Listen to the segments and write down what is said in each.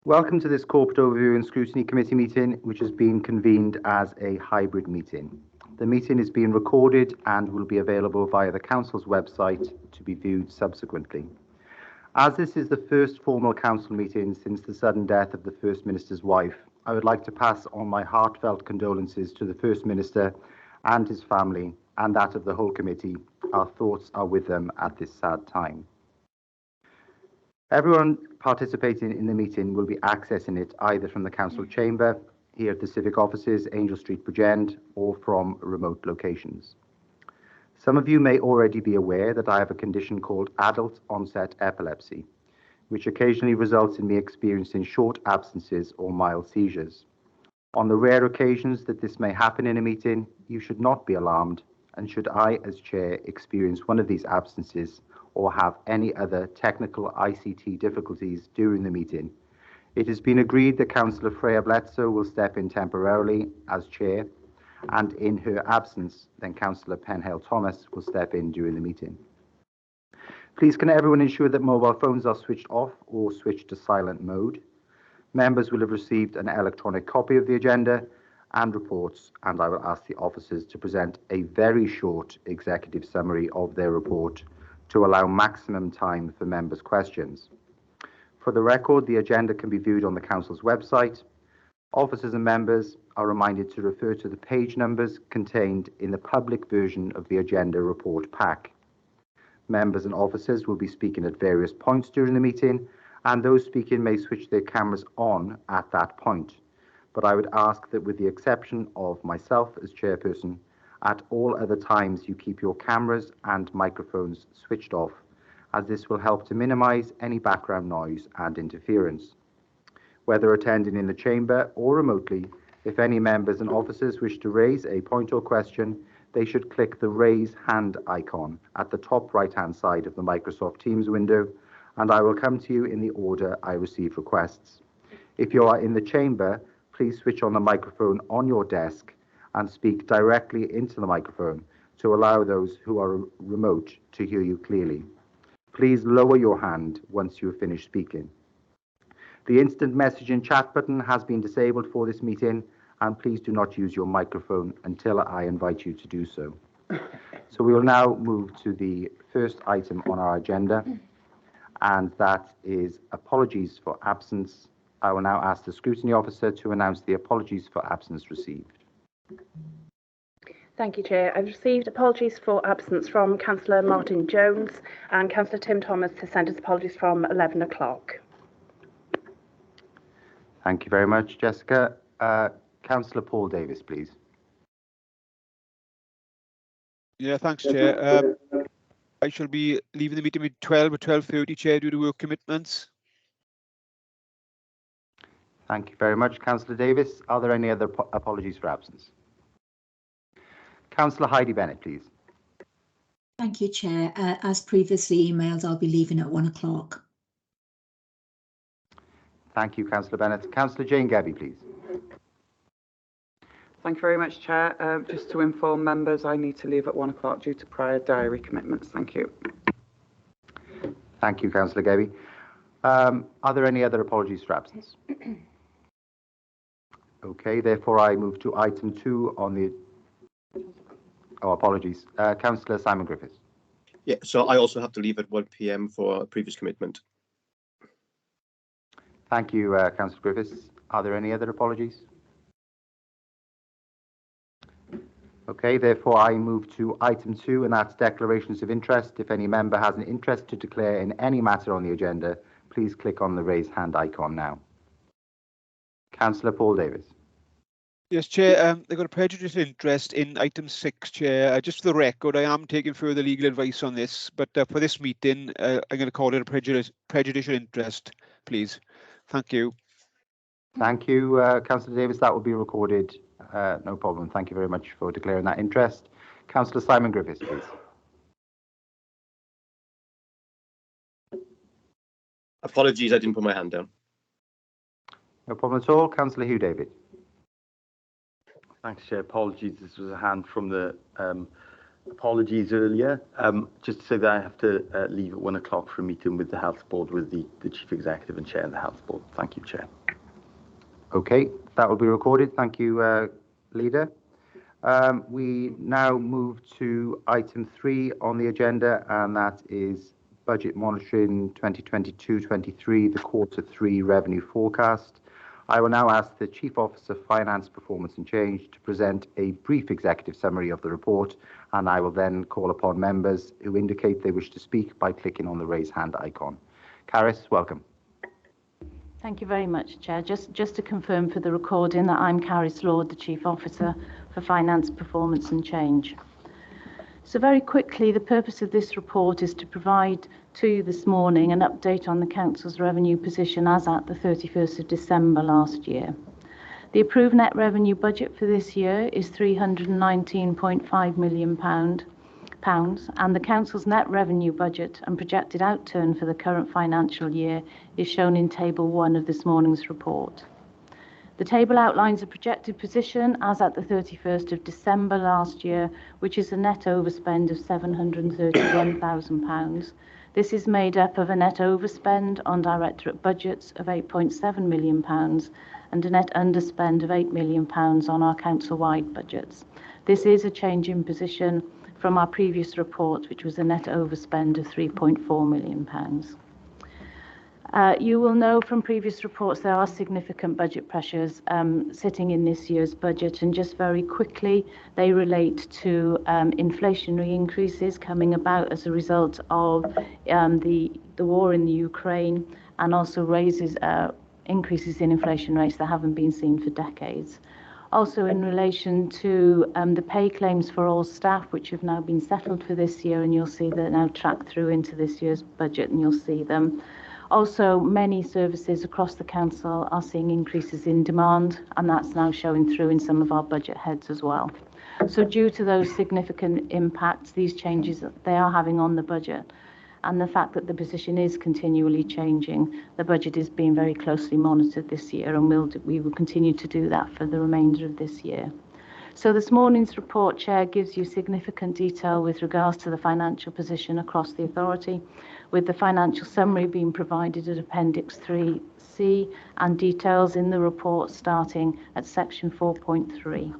Welcome to this Corporate Overview and Scrutiny Committee meeting, which has been convened as a hybrid meeting. The meeting is being recorded and will be available via the Council's website to be viewed subsequently. As this is the first formal Council meeting since the sudden death of the First Minister's wife, I would like to pass on my heartfelt condolences to the First Minister and his family and that of the whole committee. Our thoughts are with them at this sad time. Everyone participating in the meeting will be accessing it either from the Council chamber, here at the Civic Offices, Angel Street, Bridgend, or from remote locations. Some of you may already be aware that I have a condition called adult onset epilepsy, which occasionally results in me experiencing short absences or mild seizures. On the rare occasions that this may happen in a meeting, you should not be alarmed, and should I, as Chair, experience one of these absences or have any other technical ICT difficulties during the meeting, it has been agreed that Councillor Freya Bledsoe will step in temporarily as Chair, and in her absence, then Councillor Penhale Thomas will step in during the meeting. Please can everyone ensure that mobile phones are switched off or switched to silent mode. Members will have received an electronic copy of the agenda and reports, and I will ask the officers to present a very short executive summary of their report to allow maximum time for members' questions. For the record, the agenda can be viewed on the Council's website. Officers and members are reminded to refer to the page numbers contained in the public version of the agenda report pack. Members and officers will be speaking at various points during the meeting, and those speaking may switch their cameras on at that point. But I would ask that, with the exception of myself as chairperson, at all other times you keep your cameras and microphones switched off, as this will help to minimize any background noise and interference. Whether attending in the chamber or remotely, if any members and officers wish to raise a point or question, they should click the raise hand icon at the top right-hand side of the Microsoft Teams window, and I will come to you in the order I receive requests. If you are in the chamber, please switch on the microphone on your desk and speak directly into the microphone to allow those who are remote to hear you clearly. Please lower your hand once you have finished speaking. The instant messaging chat button has been disabled for this meeting, and please do not use your microphone until I invite you to do so. So we will now move to the first item on our agenda, and that is apologies for absence. I will now ask the Scrutiny Officer to announce the apologies for absence received. Thank you, Chair. I've received apologies for absence from Councillor Martin Jones, and Councillor Tim Thomas has sent us apologies from 11 o'clock. Thank you very much, Jessica. Councillor Paul Davis, please. Yeah, thanks, Chair. I shall be leaving the meeting at 12 or 12:30, Chair, due to work commitments. Thank you very much, Councillor Davis. Are there any other apologies for absence? Councillor Heidi Bennett, please. Thank you, Chair. As previously emailed, I'll be leaving at 1 o'clock. Thank you, Councillor Bennett. Councillor Jane Gebby, please. Thank you very much, Chair. Just to inform members, I need to leave at 1 o'clock due to prior diary commitments. Thank you. Thank you, Councillor Gebby. Are there any other apologies for absence? Okay, therefore I move to item 2 on the... Oh, apologies. Councillor Simon Griffiths. Yeah, so I also have to leave at 1 p.m. for a previous commitment. Thank you, Councillor Griffiths. Are there any other apologies? Okay, therefore I move to item 2, and that's declarations of interest. If any member has an interest to declare in any matter on the agenda, please click on the raise hand icon now. Councillor Paul Davis. Yes, Chair. They've got a prejudicial interest in item 6, Chair. Just for the record, I am taking further legal advice on this, but for this meeting, I'm going to call it a prejudicial interest, please. Thank you. Thank you, Councillor Davis. That will be recorded. No problem. Thank you very much for declaring that interest. Councillor Simon Griffiths, please. Apologies, I didn't put my hand down. No problem at all. Councillor Hugh David. Thanks, Chair. Apologies, this was a hand from the Apologies earlier. Just to say that I have to leave at 1 o'clock for a meeting with the Health Board with the Chief Executive and Chair of the Health Board. Thank you, Chair. Okay, that will be recorded. Thank you, Leader. We now move to item 3 on the agenda, and that is Budget Monitoring 2022-23, the Quarter 3 Revenue Forecast. I will now ask the Chief Officer of Finance, Performance and Change to present a brief executive summary of the report, and I will then call upon members who indicate they wish to speak by clicking on the raise hand icon. Caris, welcome. Thank you very much, Chair. Just to confirm for the recording that I'm Caris Lord, the Chief Officer for Finance, Performance and Change. So very quickly, the purpose of this report is to provide to you this morning an update on the Council's revenue position as at the 31st of December last year. The approved net revenue budget for this year is £319.5 million, and the Council's net revenue budget and projected outturn for the current financial year is shown in Table 1 of this morning's report. The table outlines a projected position as at the 31st of December last year, which is a net overspend of £731,000. This is made up of a net overspend on directorate budgets of £8.7 million and a net underspend of £8 million on our council-wide budgets. This is a change in position from our previous report, which was a net overspend of £3.4 million. You will know from previous reports there are significant budget pressures sitting in this year's budget, and just very quickly they relate to inflationary increases coming about as a result of the war in the Ukraine, and also increases in inflation rates that haven't been seen for decades. Also in relation to the pay claims for all staff, which have now been settled for this year, and you'll see they're now tracked through into this year's budget, and you'll see them. Also, many services across the council are seeing increases in demand, and that's now showing through in some of our budget heads as well. So due to those significant impacts, these changes they are having on the budget, and the fact that the position is continually changing, the budget is being very closely monitored this year, and we will continue to do that for the remainder of this year. So this morning's report, Chair, gives you significant detail with regards to the financial position across the authority, with the financial summary being provided at Appendix 3C and details in the report starting at Section 4.3.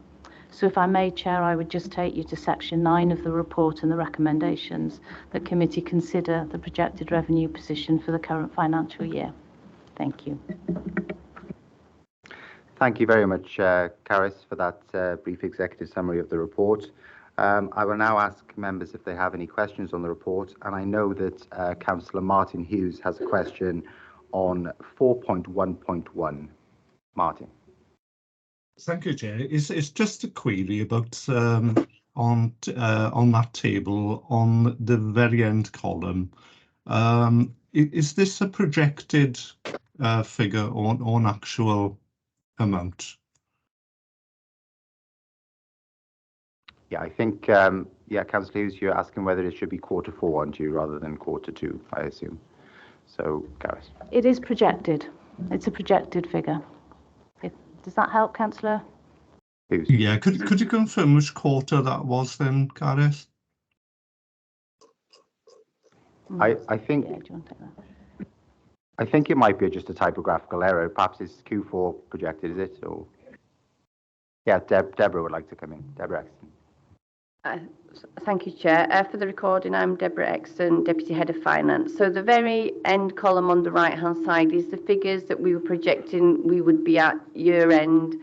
So if I may, Chair, I would just take you to Section 9 of the report and the recommendations that committee consider the projected revenue position for the current financial year. Thank you. Thank you very much, Caris, for that brief executive summary of the report. I will now ask members if they have any questions on the report, and I know that Councillor Martin Hughes has a question on 4.1.1. Martin. Thank you, Chair. It's just a query about on that table on the very end column. Is this a projected figure or an actual amount? Yeah, I think, Councillor Hughes, you're asking whether it should be quarter 4 on you rather than quarter 2, I assume. So, Caris. It is projected. It's a projected figure. Does that help, Councillor Hughes? Yeah, could you confirm which quarter that was then, Caris? I think. Yeah, do you want to take that? I think it might be just a typographical error. Perhaps it's Q4 projected, is it? Or yeah, Deborah would like to come in. Deborah Exton. Thank you, Chair. For the recording, I'm Deborah Exton, Deputy Head of Finance. So the very end column on the right-hand side is the figures that we were projecting we would be at year-end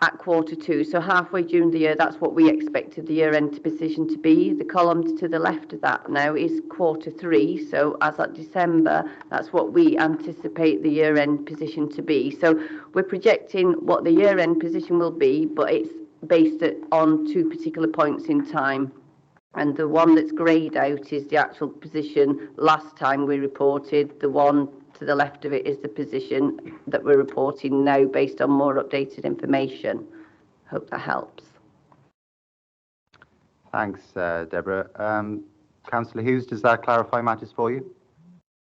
at quarter 2. So halfway during the year, that's what we expected the year-end position to be. The column to the left of that now is quarter 3. So as at December, that's what we anticipate the year-end position to be. So we're projecting what the year-end position will be, but it's based on 2 particular points in time. And the one that's greyed out is the actual position last time we reported. The one to the left of it is the position that we're reporting now based on more updated information. Hope that helps. Thanks, Deborah. Councillor Hughes, does that clarify matters for you?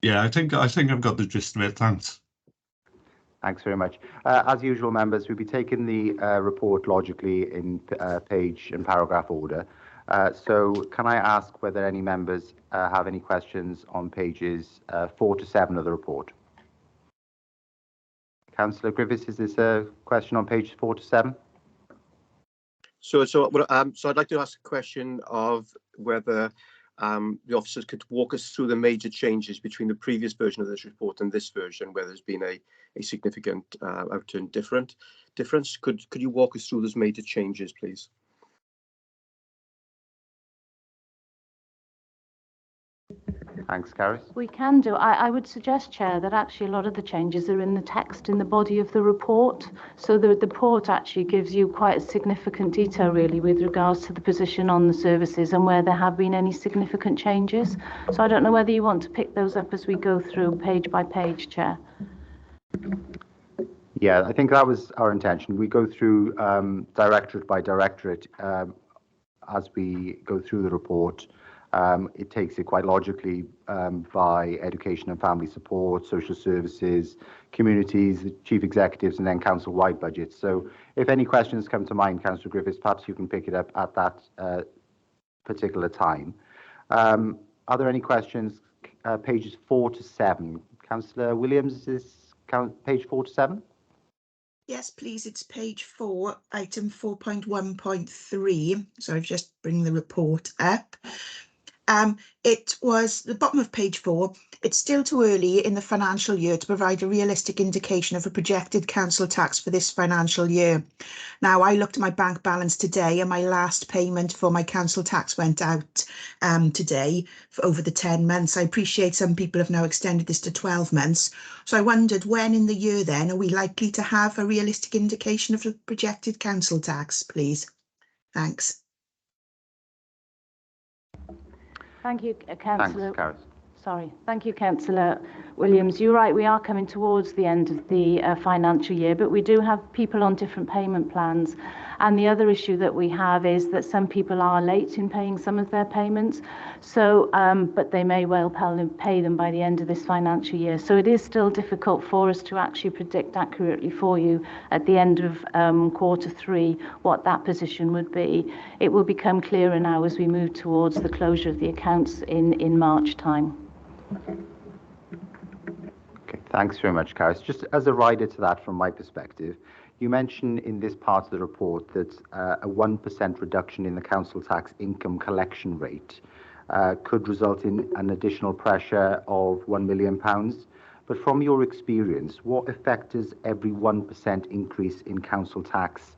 Yeah, I think I've got the gist of it. Thanks. Thanks very much. As usual, members, we'll be taking the report logically in page and paragraph order. So can I ask whether any members have any questions on pages 4 to 7 of the report? Councillor Griffiths, is this a question on pages 4 to 7? So I'd like to ask a question of whether the officers could walk us through the major changes between the previous version of this report and this version, where there's been a significant outturn difference. Could you walk us through those major changes, please? Thanks, Gareth. We can do. I would suggest, Chair, that actually a lot of the changes are in the text, in the body of the report. So the report actually gives you quite a significant detail, really, with regards to the position on the services and where there have been any significant changes. So I don't know whether you want to pick those up as we go through page by page, Chair. Yeah, I think that was our intention. We go through directorate by directorate as we go through the report. It takes it quite logically by education and family support, social services, communities, the chief executives, and then council-wide budgets. So if any questions come to mind, Councillor Griffiths, perhaps you can pick it up at that particular time. Are there any questions? Pages 4 to 7. Councillor Williams, is this page 4 to 7? Yes, please. It's page 4, item 4.1.3. So I've just bring the report up. It was the bottom of page 4. It's still too early in the financial year to provide a realistic indication of a projected council tax for this financial year. Now, I looked at my bank balance today and my last payment for my council tax went out today for over the 10 months. I appreciate some people have now extended this to 12 months. So I wondered, when in the year then are we likely to have a realistic indication of the projected council tax, please? Thanks. Thank you, Councillor. Thanks, Gareth. Sorry. Thank you, Councillor Williams. You're right, we are coming towards the end of the financial year, but we do have people on different payment plans. And the other issue that we have is that some people are late in paying some of their payments, so but they may well pay them by the end of this financial year. So it is still difficult for us to actually predict accurately for you at the end of Q3 what that position would be. It will become clearer now as we move towards the closure of the accounts in March time. Okay, thanks very much, Gareth. Just as a rider to that from my perspective, you mentioned in this part of the report that a 1% reduction in the council tax income collection rate could result in an additional pressure of £1 million. But from your experience, what effect does every 1% increase in council tax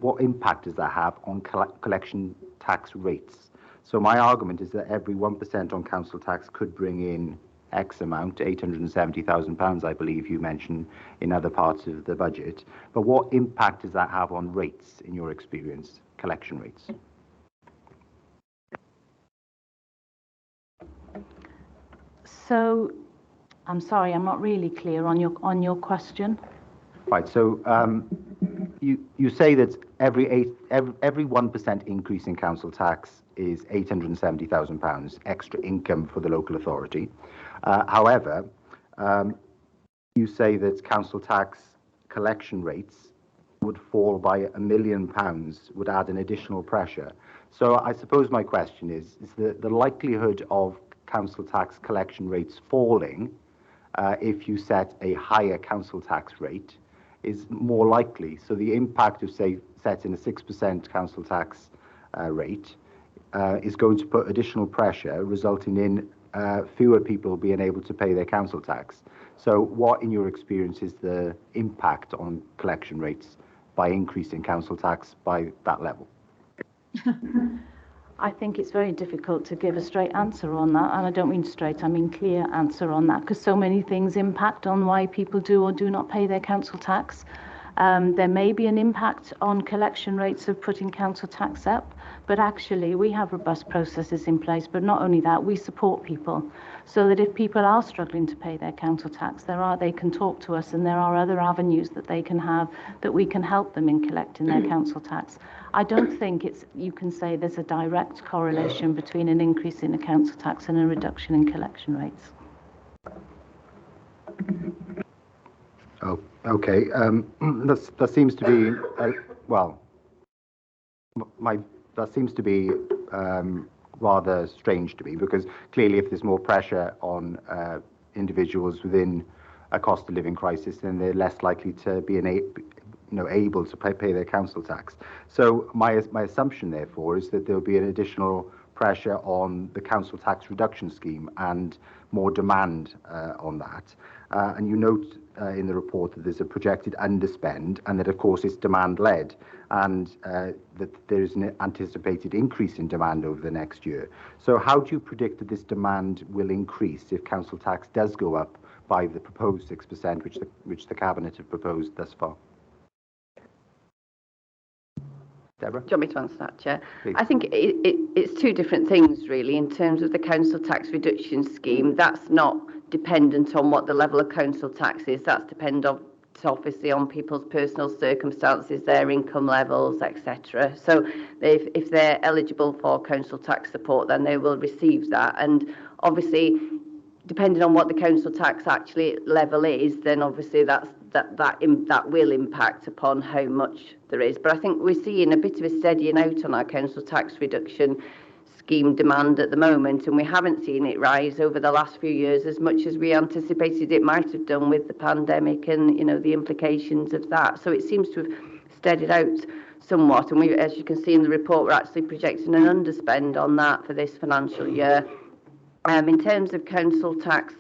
what impact does that have on collection tax rates? So my argument is that every 1% on council tax could bring in X amount, £870,000, I believe you mentioned in other parts of the budget. But what impact does that have on rates, in your experience, collection rates? So, I'm sorry, I'm not really clear on your question. Right. So you say that every 1% increase in council tax is £870,000 extra income for the local authority. However, you say that council tax collection rates would fall by £1 million, would add an additional pressure. So I suppose my question is the likelihood of council tax collection rates falling if you set a higher council tax rate is more likely. So the impact of, say, setting a 6% council tax rate is going to put additional pressure, resulting in fewer people being able to pay their council tax. So what, in your experience, is the impact on collection rates by increasing council tax by that level? I think it's very difficult to give a straight answer on that, and I don't mean straight, I mean clear answer on that, because so many things impact on why people do or do not pay their council tax. There may be an impact on collection rates of putting council tax up, but actually we have robust processes in place. But not only that, we support people so that if people are struggling to pay their council tax, they can talk to us, and there are other avenues that they can have that we can help them in collecting their council tax. I don't think you can say there's a direct correlation between an increase in the council tax and a reduction in collection rates. Oh, okay. That seems to be well. That seems to be rather strange to me, because clearly, if there's more pressure on individuals within a cost of living crisis, then they're less likely to be able to pay their council tax. So my assumption, therefore, is that there will be an additional pressure on the council tax reduction scheme and more demand on that. And you note in the report that there's a projected underspend, and that, of course, it's demand-led, and that there's an anticipated increase in demand over the next year. So how do you predict that this demand will increase if council tax does go up by the proposed 6%, which the Cabinet have proposed thus far? Deborah? Do you want me to answer that, Chair? Please. I think it's two different things, really. In terms of the council tax reduction scheme, that's not dependent on what the level of council tax is. That's dependent obviously on people's personal circumstances, their income levels, etc. So if they're eligible for council tax support, then they will receive that. And obviously, depending on what the council tax actually level is, then obviously that will impact upon how much there is. But I think we're seeing a bit of a steadying out on our council tax reduction scheme demand at the moment, and we haven't seen it rise over the last few years as much as we anticipated it might have done with the pandemic and the implications of that. So it seems to have steadied out somewhat, and as you can see in the report, we're actually projecting an underspend on that for this financial year. In terms of council tax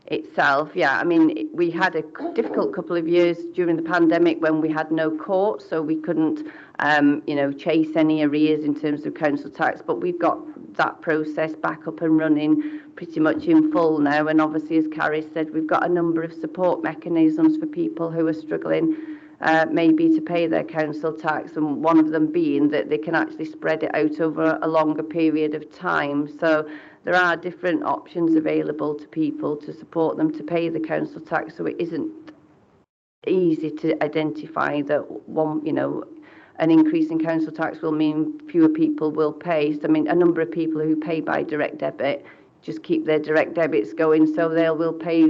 itself, yeah, I mean, we had a difficult couple of years during the pandemic when we had no court, so we couldn't, chase any arrears in terms of council tax, but we've got that process back up and running pretty much in full now. And obviously, as Carrie said, we've got a number of support mechanisms for people who are struggling maybe to pay their council tax, and one of them being that they can actually spread it out over a longer period of time. So there are different options available to people to support them to pay the council tax, so it isn't easy to identify that an increase in council tax will mean fewer people will pay. So, I mean, a number of people who pay by direct debit just keep their direct debits going, so they will pay,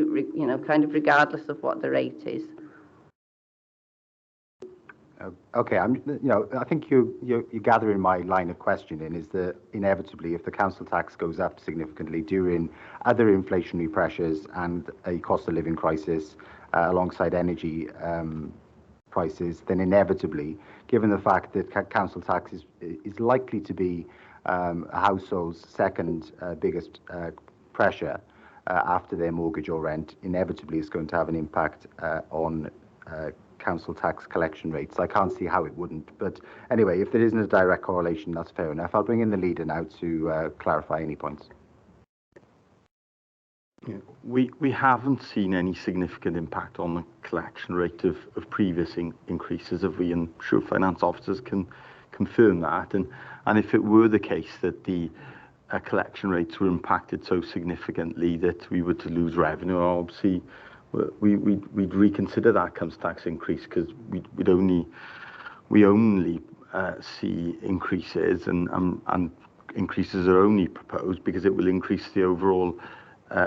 kind of regardless of what the rate is. Okay, I think you gathering my line of questioning is that inevitably, if the council tax goes up significantly during other inflationary pressures and a cost of living crisis alongside energy prices, then inevitably, given the fact that council tax is likely to be a household's second biggest pressure after their mortgage or rent, inevitably it's going to have an impact on council tax collection rates. I can't see how it wouldn't. But anyway, if there isn't a direct correlation, that's fair enough. I'll bring in the leader now to clarify any points. Yeah, we haven't seen any significant impact on the collection rate of previous increases, have we? And I'm sure finance officers can confirm that. And if it were the case that the collection rates were impacted so significantly that we were to lose revenue, obviously we'd reconsider that council tax increase, because we only see increases, and increases are only proposed because it will increase the overall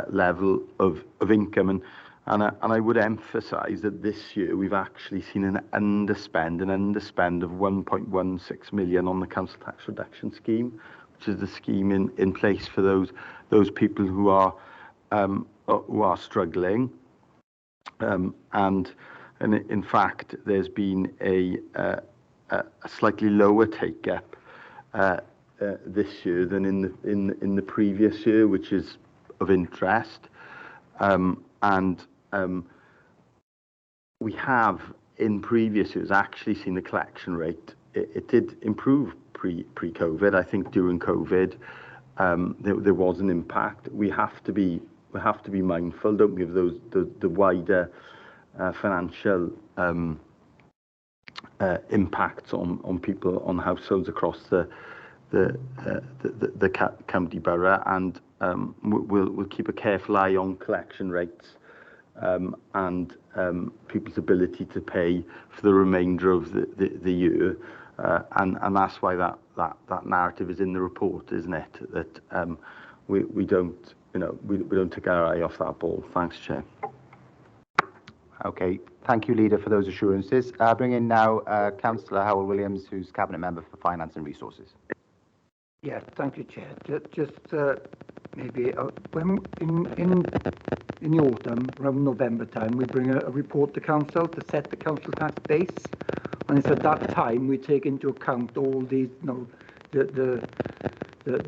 level of income. And I would emphasise that this year we've actually seen an underspend of 1.16 million on the council tax reduction scheme, which is the scheme in place for those people who are struggling. And in fact, there's been a slightly lower take-up this year than in the previous year, which is of interest. We have in previous years actually seen the collection rate. It did improve pre-COVID. I think during COVID there was an impact. We have to be mindful, don't we, of the wider financial impacts on people, on households across the county borough, and we'll keep a careful eye on collection rates and people's ability to pay for the remainder of the year, and that's why that narrative is in the report, isn't it? That we don't take our eye off that ball. Thanks, Chair. Okay, thank you, Leader, for those assurances. Bring in now Councillor Howell Williams, who's Cabinet Member for Finance and Resources. Yeah, thank you, Chair. Just maybe when in the autumn, around November time, we bring a report to Council to set the council tax base, and it's at that time we take into account all these, the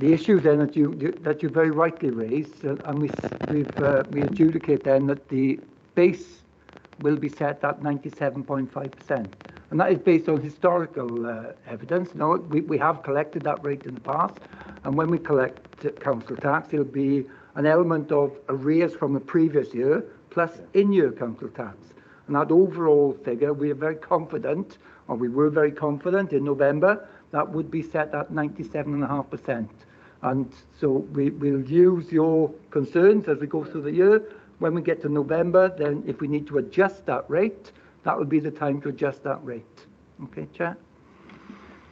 issues then that you very rightly raised, and we adjudicate then that the base will be set at 97.5%. And that is based on historical evidence. No, we have collected that rate in the past, and when we collect council tax, it'll be an element of arrears from the previous year plus in-year council tax. And that overall figure, we are very confident, or we were very confident in November, that would be set at 97.5%. And so we'll use your concerns as we go through the year. When we get to November, then if we need to adjust that rate, that will be the time to adjust that rate. Okay, Chair?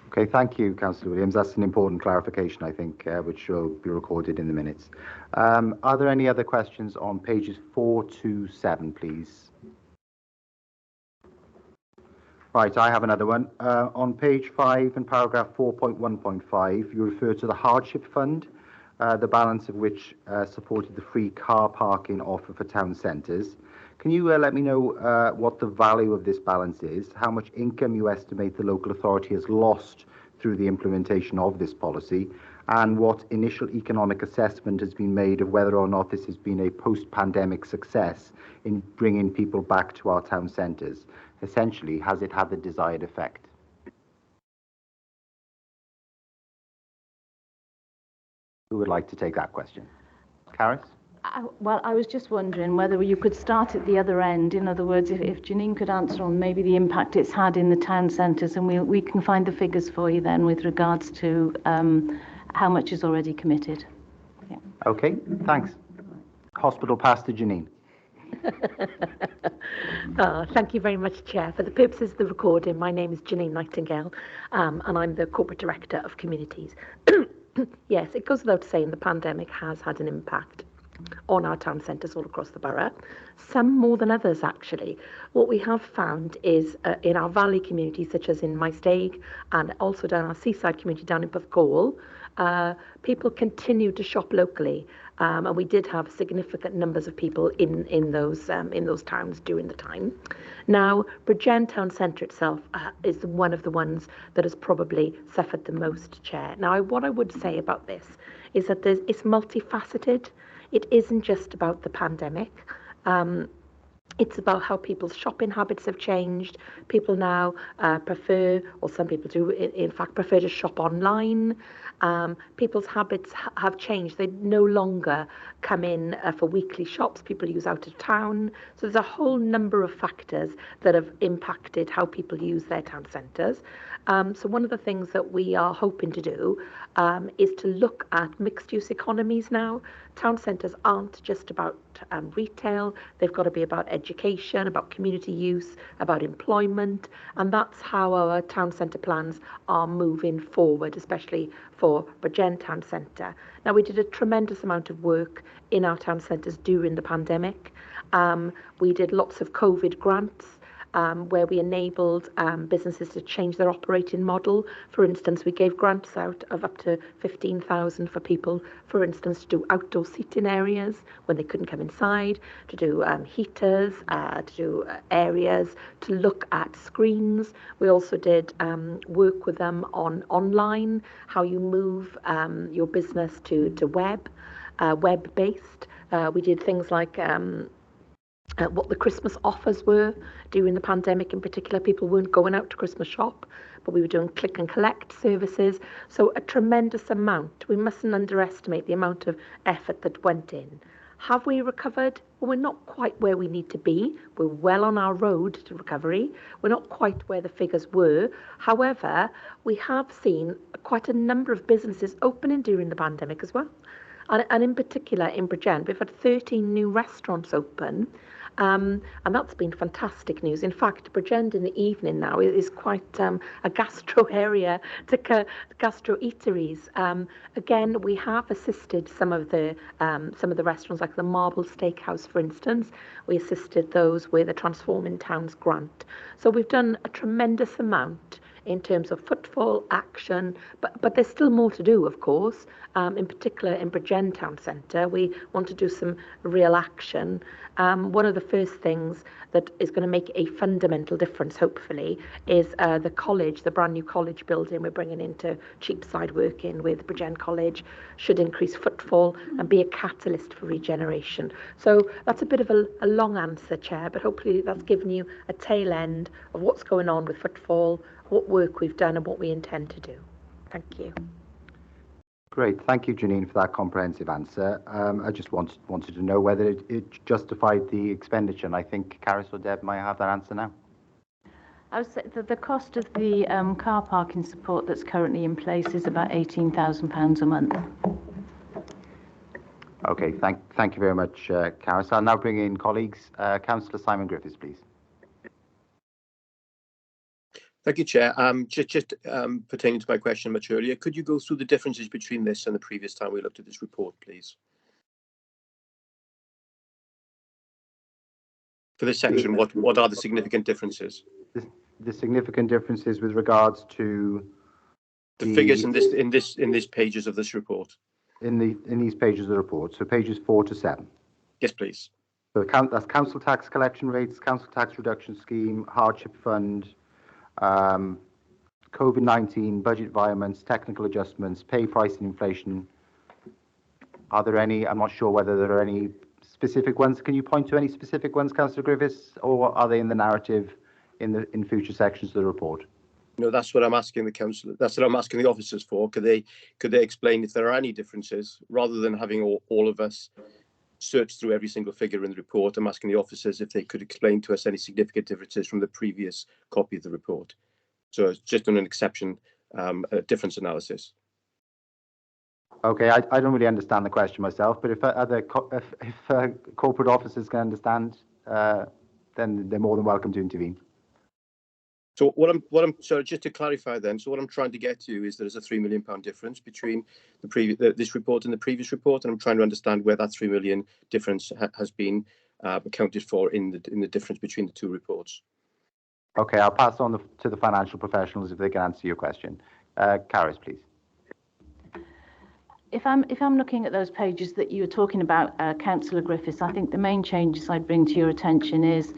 Okay, thank you, Councillor Williams. That's an important clarification, I think, which will be recorded in the minutes. Are there any other questions on pages 4 to 7, please? Right, I have another one. On page 5 in paragraph 4.1.5, you refer to the hardship fund, the balance of which supported the free car parking offer for town centres. Can you let me know what the value of this balance is, how much income you estimate the local authority has lost through the implementation of this policy, and what initial economic assessment has been made of whether or not this has been a post-pandemic success in bringing people back to our town centres? Essentially, has it had the desired effect? Who would like to take that question? Caris? Well, I was just wondering whether you could start at the other end. In other words, if Janine could answer on maybe the impact it's had in the town centres, and we can find the figures for you then with regards to how much is already committed. Yeah. Okay, thanks. Hospital pass to Janine. Thank you very much, Chair. For the purposes of the recording, my name is Janine Nightingale, and I'm the Corporate Director of Communities. Yes, it goes without saying the pandemic has had an impact on our town centres all across the borough, some more than others actually. What we have found is in our valley communities, such as in Maesteg and also down our seaside community down in Porthcawl, people continue to shop locally, and we did have significant numbers of people in those towns during the time. Now, Bridgend Town Centre itself is one of the ones that has probably suffered the most, Chair. Now, what I would say about this is that it's multifaceted. It isn't just about the pandemic. It's about how people's shopping habits have changed. People now prefer, or some people do, in fact, prefer to shop online. People's habits have changed. They no longer come in for weekly shops. People use out of town. So there's a whole number of factors that have impacted how people use their town centres. So one of the things that we are hoping to do is to look at mixed-use economies now. Town centres aren't just about retail. They've got to be about education, about community use, about employment, and that's how our town centre plans are moving forward, especially for Bridgend Town Centre. Now, we did a tremendous amount of work in our town centres during the pandemic. We did lots of COVID grants, where we enabled businesses to change their operating model. For instance, we gave grants out of up to 15,000 for people, for instance, to do outdoor seating areas when they couldn't come inside, to do heaters, to do areas, to look at screens. We also did work with them on online, how you move your business to web-based. We did things like what the Christmas offers were during the pandemic. In particular, people weren't going out to Christmas shop, but we were doing click and collect services. So a tremendous amount. We mustn't underestimate the amount of effort that went in. Have we recovered? Well, we're not quite where we need to be. We're well on our road to recovery. We're not quite where the figures were. However, we have seen quite a number of businesses opening during the pandemic as well. And in particular, in Bridgend, we've had 13 new restaurants open. And that's been fantastic news. In fact, Bridgend in the evening now is quite a gastro area to gastro eateries. Again, we have assisted some of the restaurants, like the Marble Steakhouse, for instance. We assisted those with a Transforming Towns grant. So we've done a tremendous amount in terms of footfall, action, but there's still more to do, of course. In particular, in Bridgend Town Centre, we want to do some real action. One of the first things that is going to make a fundamental difference, hopefully, is the college, the brand new college building we're bringing into Cheapside, working with Bridgend College, should increase footfall and be a catalyst for regeneration. So that's a bit of a long answer, Chair, but hopefully that's given you a tail end of what's going on with footfall, what work we've done and what we intend to do. Thank you. Great. Thank you, Janine, for that comprehensive answer. I just wanted to know whether it justified the expenditure, and I think Caris or Deb might have that answer now. I would say that the cost of the car parking support that's currently in place is about £18,000 a month. Okay, thank you very much, Caris. I'll now bring in colleagues. Councillor Simon Griffiths, please. Thank you, Chair. Just pertaining to my question much earlier, could you go through the differences between this and the previous time we looked at this report, please? For this section, what are the significant differences? The significant differences with regards to the figures in this pages of this report. In these pages of the report, so pages 4 to 7. Yes, please. So that's council tax collection rates, council tax reduction scheme, hardship fund, COVID-19, budget environments, technical adjustments, pay, price and inflation. Are there any? I'm not sure whether there are any specific ones. Can you point to any specific ones, Councillor Griffiths, or are they in the narrative in future sections of the report? No, that's what I'm asking the council. That's what I'm asking the officers for. Could they explain if there are any differences rather than having all of us search through every single figure in the report? I'm asking the officers if they could explain to us any significant differences from the previous copy of the report. So it's just on an exception, a difference analysis. Okay, I don't really understand the question myself, but if corporate officers can understand, then they're more than welcome to intervene. So so just to clarify then, so what I'm trying to get to is there's a £3 million difference between this report and the previous report, and I'm trying to understand where that £3 million difference has been accounted for in the difference between the two reports. Okay, I'll pass on to the financial professionals if they can answer your question. Caris, please. If I'm looking at those pages that you were talking about, Councillor Griffiths, I think the main changes I'd bring to your attention is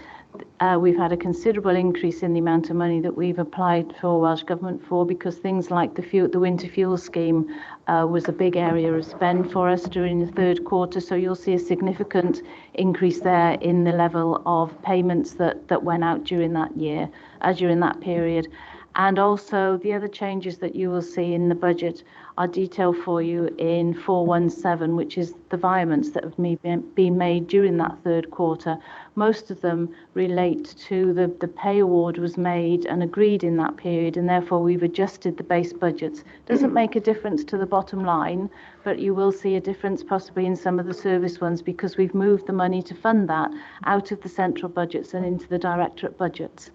we've had a considerable increase in the amount of money that we've applied for Welsh Government for, because things like the winter fuel scheme was a big area of spend for us during the third quarter. So you'll see a significant increase there in the level of payments that went out during that year, during that period. And also the other changes that you will see in the budget are detailed for you in 417, which is the environments that have been made during that third quarter. Most of them relate to the pay award was made and agreed in that period, and therefore we've adjusted the base budgets. Doesn't make a difference to the bottom line, but you will see a difference possibly in some of the service ones, because we've moved the money to fund that out of the central budgets and into the directorate budgets.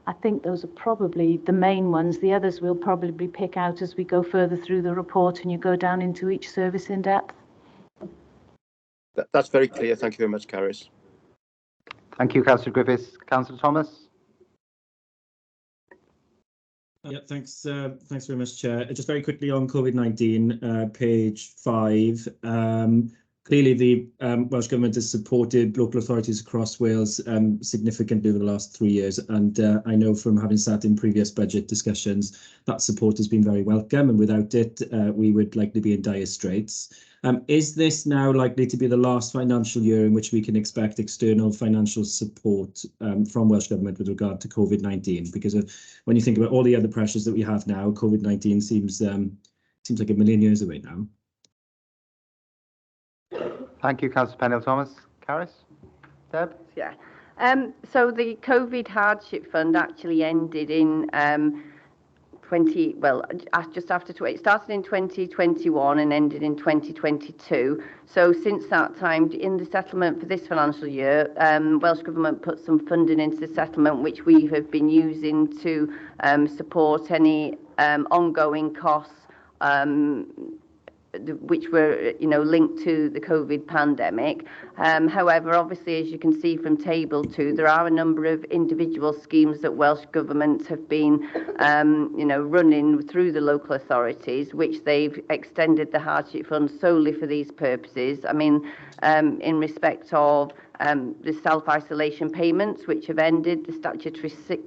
I think those are probably the main ones. The others we'll probably pick out as we go further through the report and you go down into each service in depth. That's very clear. Thank you very much, Caris. Thank you, Councillor Griffiths. Councillor Thomas. Yeah, thanks very much, Chair. Just very quickly on COVID-19, page 5. Clearly, the Welsh Government has supported local authorities across Wales significantly over the last 3 years, and I know from having sat in previous budget discussions that support has been very welcome, and without it we would likely be in dire straits. Is this now likely to be the last financial year in which we can expect external financial support from Welsh Government with regard to COVID-19? Because when you think about all the other pressures that we have now, COVID-19 seems like a million years away now. Thank you, Councillor Pennell-Thomas. Caris? Deb? Yeah. So the COVID hardship fund actually ended in just after it started in 2021 and ended in 2022. So since that time, in the settlement for this financial year, Welsh Government put some funding into the settlement, which we have been using to support any ongoing costs which were, linked to the COVID pandemic. However, obviously, as you can see from Table 2, there are a number of individual schemes that Welsh Government have been, running through the local authorities, which they've extended the hardship fund solely for these purposes. I mean, in respect of the self-isolation payments, which have ended, the statutory sick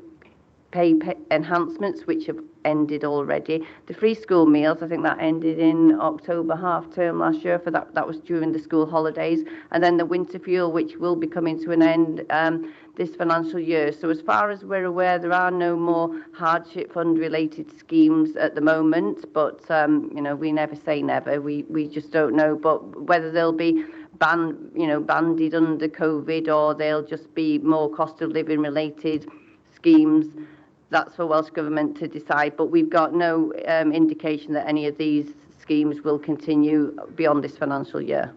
pay enhancements, which have ended already. The free school meals, I think that ended in October half term last year. For that was during the school holidays, and then the winter fuel, which will be coming to an end this financial year. So as far as we're aware, there are no more hardship fund related schemes at the moment, but we never say never. We just don't know, but whether they'll be banded under COVID or they'll just be more cost of living related schemes, that's for Welsh Government to decide, but we've got no indication that any of these schemes will continue beyond this financial year.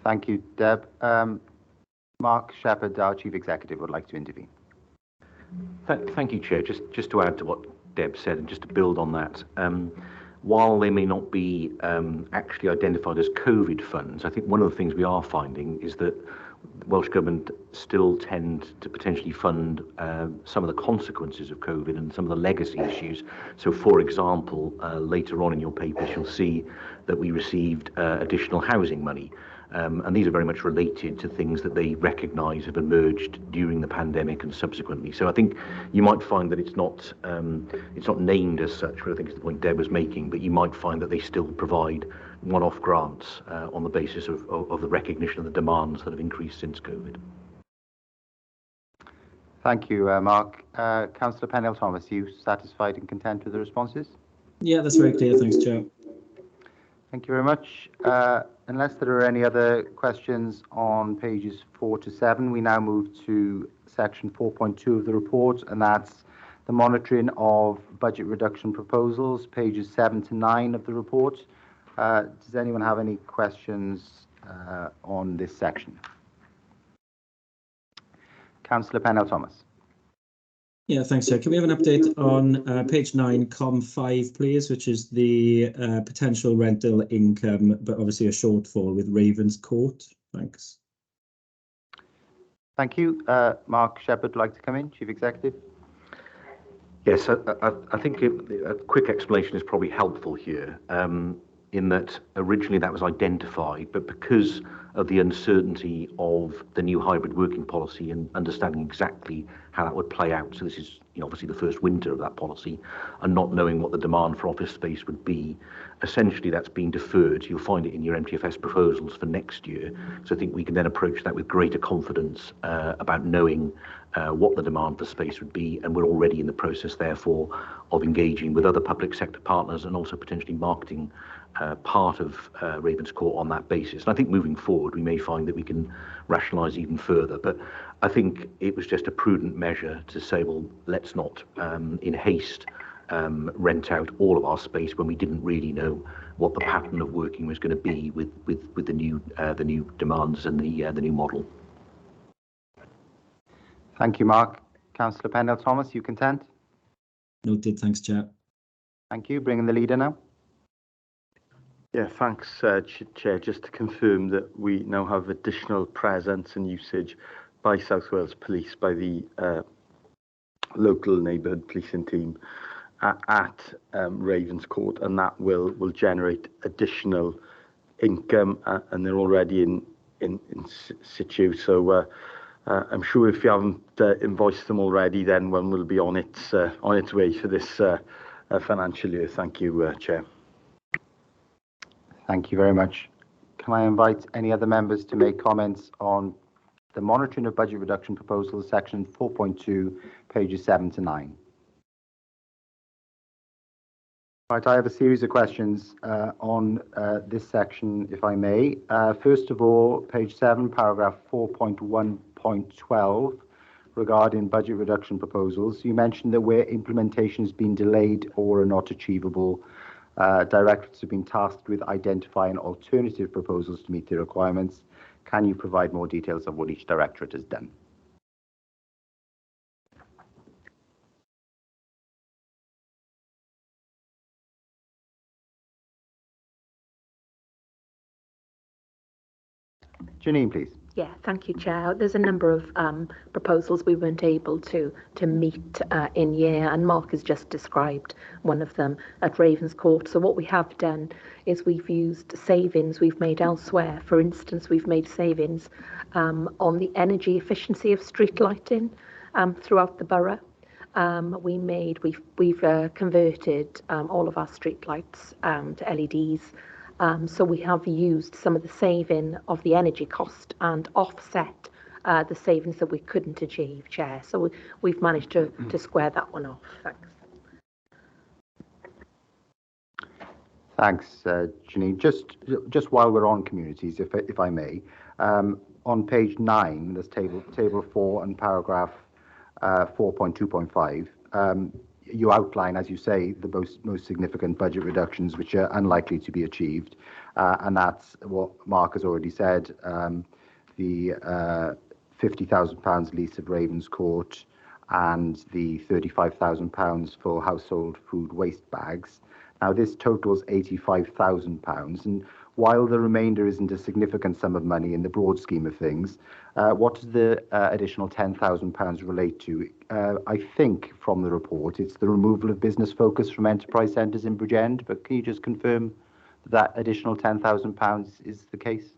Thank you, Deb. Mark Shepherd, our Chief Executive, would like to intervene. Thank you, Chair. Just to add to what Deb said and just to build on that, while they may not be actually identified as COVID funds, I think one of the things we are finding is that Welsh Government still tend to potentially fund some of the consequences of COVID and some of the legacy issues. So, for example, later on in your papers, you'll see that we received additional housing money. And these are very much related to things that they recognise have emerged during the pandemic and subsequently. So I think you might find that it's not named as such, but I think it's the point Deb was making, but you might find that they still provide one-off grants on the basis of the recognition of the demands that have increased since COVID. Thank you, Mark. Councillor Pennell-Thomas, are you satisfied and content with the responses? Yeah, that's very clear. Thanks, Chair. Thank you very much. Unless there are any other questions on pages 4 to 7, we now move to section 4.2 of the report, and that's the monitoring of budget reduction proposals, pages 7 to 9 of the report. Does anyone have any questions on this section? Councillor Pennell-Thomas. Yeah, thanks, Chair. Can we have an update on page 9, column 5, please, which is the potential rental income, but obviously a shortfall with Ravenscourt? Thanks. Thank you. Mark Shepherd would like to come in, Chief Executive. Yes, I think a quick explanation is probably helpful here, in that originally that was identified, but because of the uncertainty of the new hybrid working policy and understanding exactly how that would play out. So this is obviously the first winter of that policy, and not knowing what the demand for office space would be, essentially that's been deferred. You'll find it in your MTFS proposals for next year. So I think we can then approach that with greater confidence about knowing what the demand for space would be, and we're already in the process, therefore, of engaging with other public sector partners and also potentially marketing part of Ravenscourt on that basis. And I think moving forward, we may find that we can rationalise even further. But I think it was just a prudent measure to say, well, let's not, in haste, rent out all of our space when we didn't really know what the pattern of working was going to be with the new demands and the new model. Thank you, Mark. Councillor Pennell-Thomas, you content? Noted. Thanks, Chair. Thank you. Bringing the leader now. Yeah, thanks, Chair. Just to confirm that we now have additional presence and usage by South Wales Police, by the local neighbourhood policing team at Ravenscourt, and that will generate additional income, and they're already in situ. So I'm sure if you haven't invoiced them already, then one will be on its way for this financial year. Thank you, Chair. Thank you very much. Can I invite any other members to make comments on the monitoring of budget reduction proposals, section 4.2, pages 7 to 9? Right, I have a series of questions on this section, if I may. First of all, page 7, paragraph 4.1.12, regarding budget reduction proposals. You mentioned that where implementation has been delayed or are not achievable, directorates have been tasked with identifying alternative proposals to meet the requirements. Can you provide more details of what each directorate has done? Janine, please. Yeah, thank you, Chair. There's a number of proposals we weren't able to meet in year, and Mark has just described one of them at Ravenscourt. So what we have done is we've used savings we've made elsewhere. For instance, we've made savings on the energy efficiency of street lighting throughout the borough. We've converted all of our street lights to LEDs. So we have used some of the saving of the energy cost and offset the savings that we couldn't achieve, Chair. So we've managed to square that one off. Thanks. Thanks, Janine. Just while we're on communities, if I may, on page 9, there's table 4 and paragraph 4.2.5. You outline, as you say, the most significant budget reductions which are unlikely to be achieved, and that's what Mark has already said, the £50,000 lease of Ravenscourt and the £35,000 for household food waste bags. Now, this totals £85,000, and while the remainder isn't a significant sum of money in the broad scheme of things, what does the additional £10,000 relate to? I think from the report, it's the removal of business focus from enterprise centres in Bridgend, but can you just confirm that additional £10,000 is the case?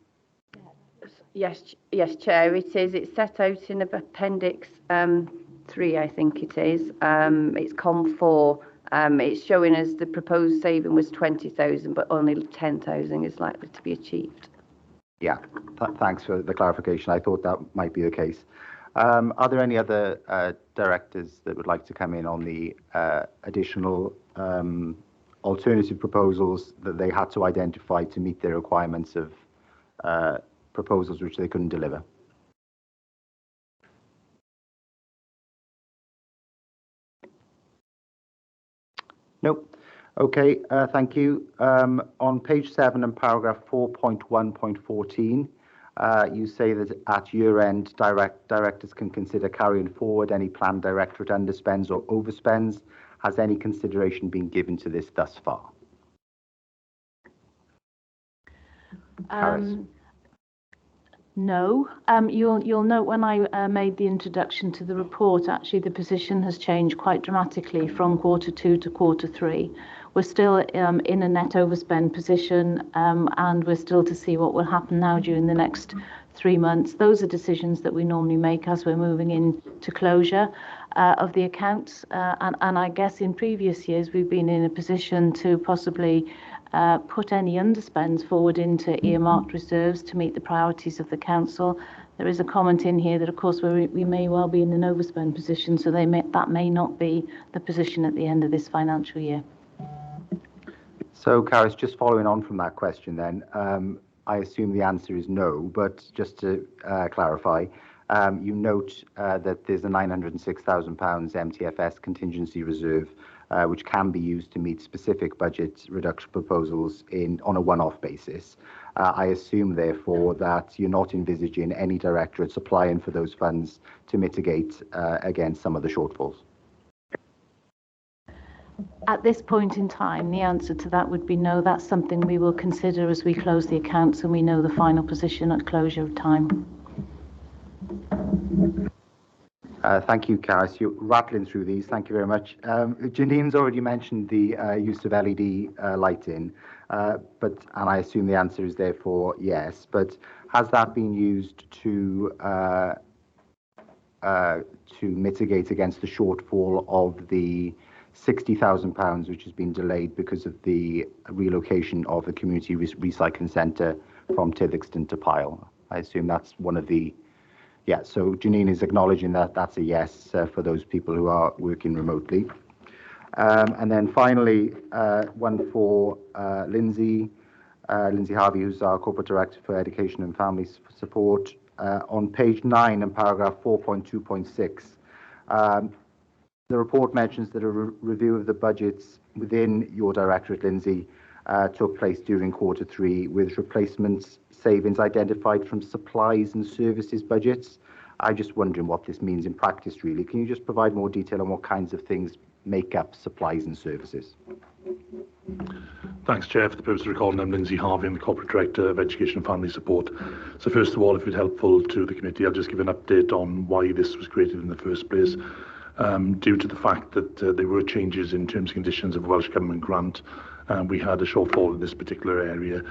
Yes, Chair, it is. It's set out in Appendix 3, I think it is. It's COM 4. It's showing us the proposed saving was 20,000, but only 10,000 is likely to be achieved. Yeah, thanks for the clarification. I thought that might be the case. Are there any other directors that would like to come in on the additional alternative proposals that they had to identify to meet their requirements of proposals which they couldn't deliver? Nope. Okay, thank you. On page 7 and paragraph 4.1.14, you say that at year-end, directors can consider carrying forward any planned directorate underspends or overspends. Has any consideration been given to this thus far? No. You'll note when I made the introduction to the report, actually the position has changed quite dramatically from Q2 to Q3. We're still in a net overspend position, and we're still to see what will happen now during the next 3 months. Those are decisions that we normally make as we're moving into closure of the accounts. And I guess in previous years, we've been in a position to possibly put any underspends forward into earmarked reserves to meet the priorities of the council. There is a comment in here that, of course, we may well be in an overspend position, so that may not be the position at the end of this financial year. So, Caris, just following on from that question then, I assume the answer is no, but just to clarify, you note that there's a £906,000 MTFS contingency reserve, which can be used to meet specific budget reduction proposals on a one-off basis. I assume, therefore, that you're not envisaging any directorates applying for those funds to mitigate against some of the shortfalls. At this point in time, the answer to that would be no. That's something we will consider as we close the accounts and we know the final position at closure of time. Thank you, Caris. You're rattling through these. Thank you very much. Janine's already mentioned the use of LED lighting, and I assume the answer is therefore yes. But has that been used to mitigate against the shortfall of the £60,000, which has been delayed because of the relocation of the community recycling centre from Tithixton to Pyle? I assume that's one of the... Yeah, so Janine is acknowledging that that's a yes for those people who are working remotely. And then finally, one for Lindsay Harvey, who's our Corporate Director for Education and Family Support. on page 9 and paragraph 4.2.6. The report mentions that a review of the budgets within your directorate, Lindsay, took place during Q3 with replacements savings identified from supplies and services budgets. I'm just wondering what this means in practice, really. Can you just provide more detail on what kinds of things make up supplies and services? Thanks, Chair. For the purpose of recording, I'm Lindsay Harvey, I'm the Corporate Director of Education and Family Support. So first of all, if it's helpful to the committee, I'll just give an update on why this was created in the first place. Due to the fact that there were changes in terms and conditions of Welsh Government grant, we had a shortfall in this particular area.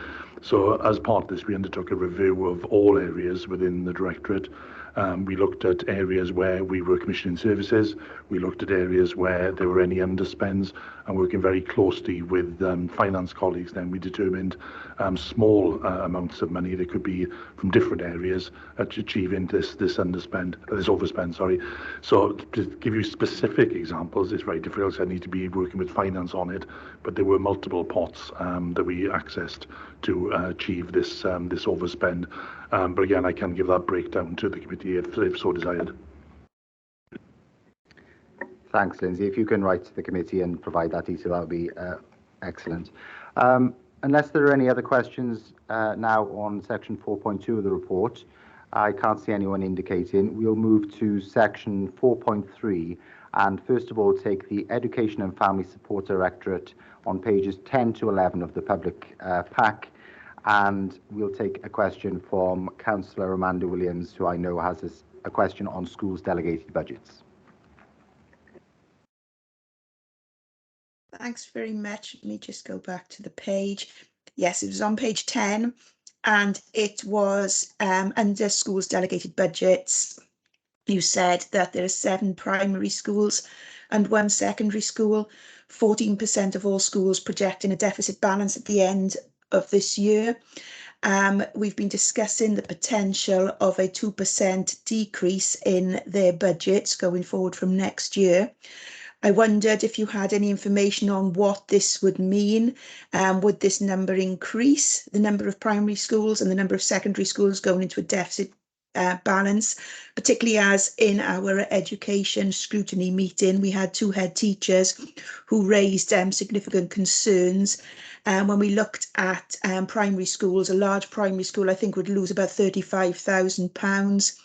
So as part of this, we undertook a review of all areas within the Directorate. We looked at areas where we were commissioning services. We looked at areas where there were any underspends, and working very closely with finance colleagues, then we determined small amounts of money that could be from different areas achieving this overspend. Sorry. So to give you specific examples, it's very difficult. I need to be working with finance on it, but there were multiple pots that we accessed to achieve this overspend. But again, I can give that breakdown to the committee if so desired. Thanks, Lindsay. If you can write to the committee and provide that detail, that would be excellent. Unless there are any other questions now on section 4.2 of the report, I can't see anyone indicating. We'll move to section 4.3 and first of all take the Education and Family Support Directorate on pages 10 to 11 of the public pack. And we'll take a question from Councillor Amanda Williams, who I know has a question on schools' delegated budgets. Thanks very much. Let me just go back to the page. Yes, it was on page 10 and it was under schools' delegated budgets. You said that there are 7 primary schools and 1 secondary school, 14% of all schools projecting a deficit balance at the end of this year. We've been discussing the potential of a 2% decrease in their budgets going forward from next year. I wondered if you had any information on what this would mean. Would this number increase the number of primary schools and the number of secondary schools going into a deficit balance, particularly as in our education scrutiny meeting, we had 2 head teachers who raised significant concerns. When we looked at primary schools, a large primary school, I think, would lose about £35,000,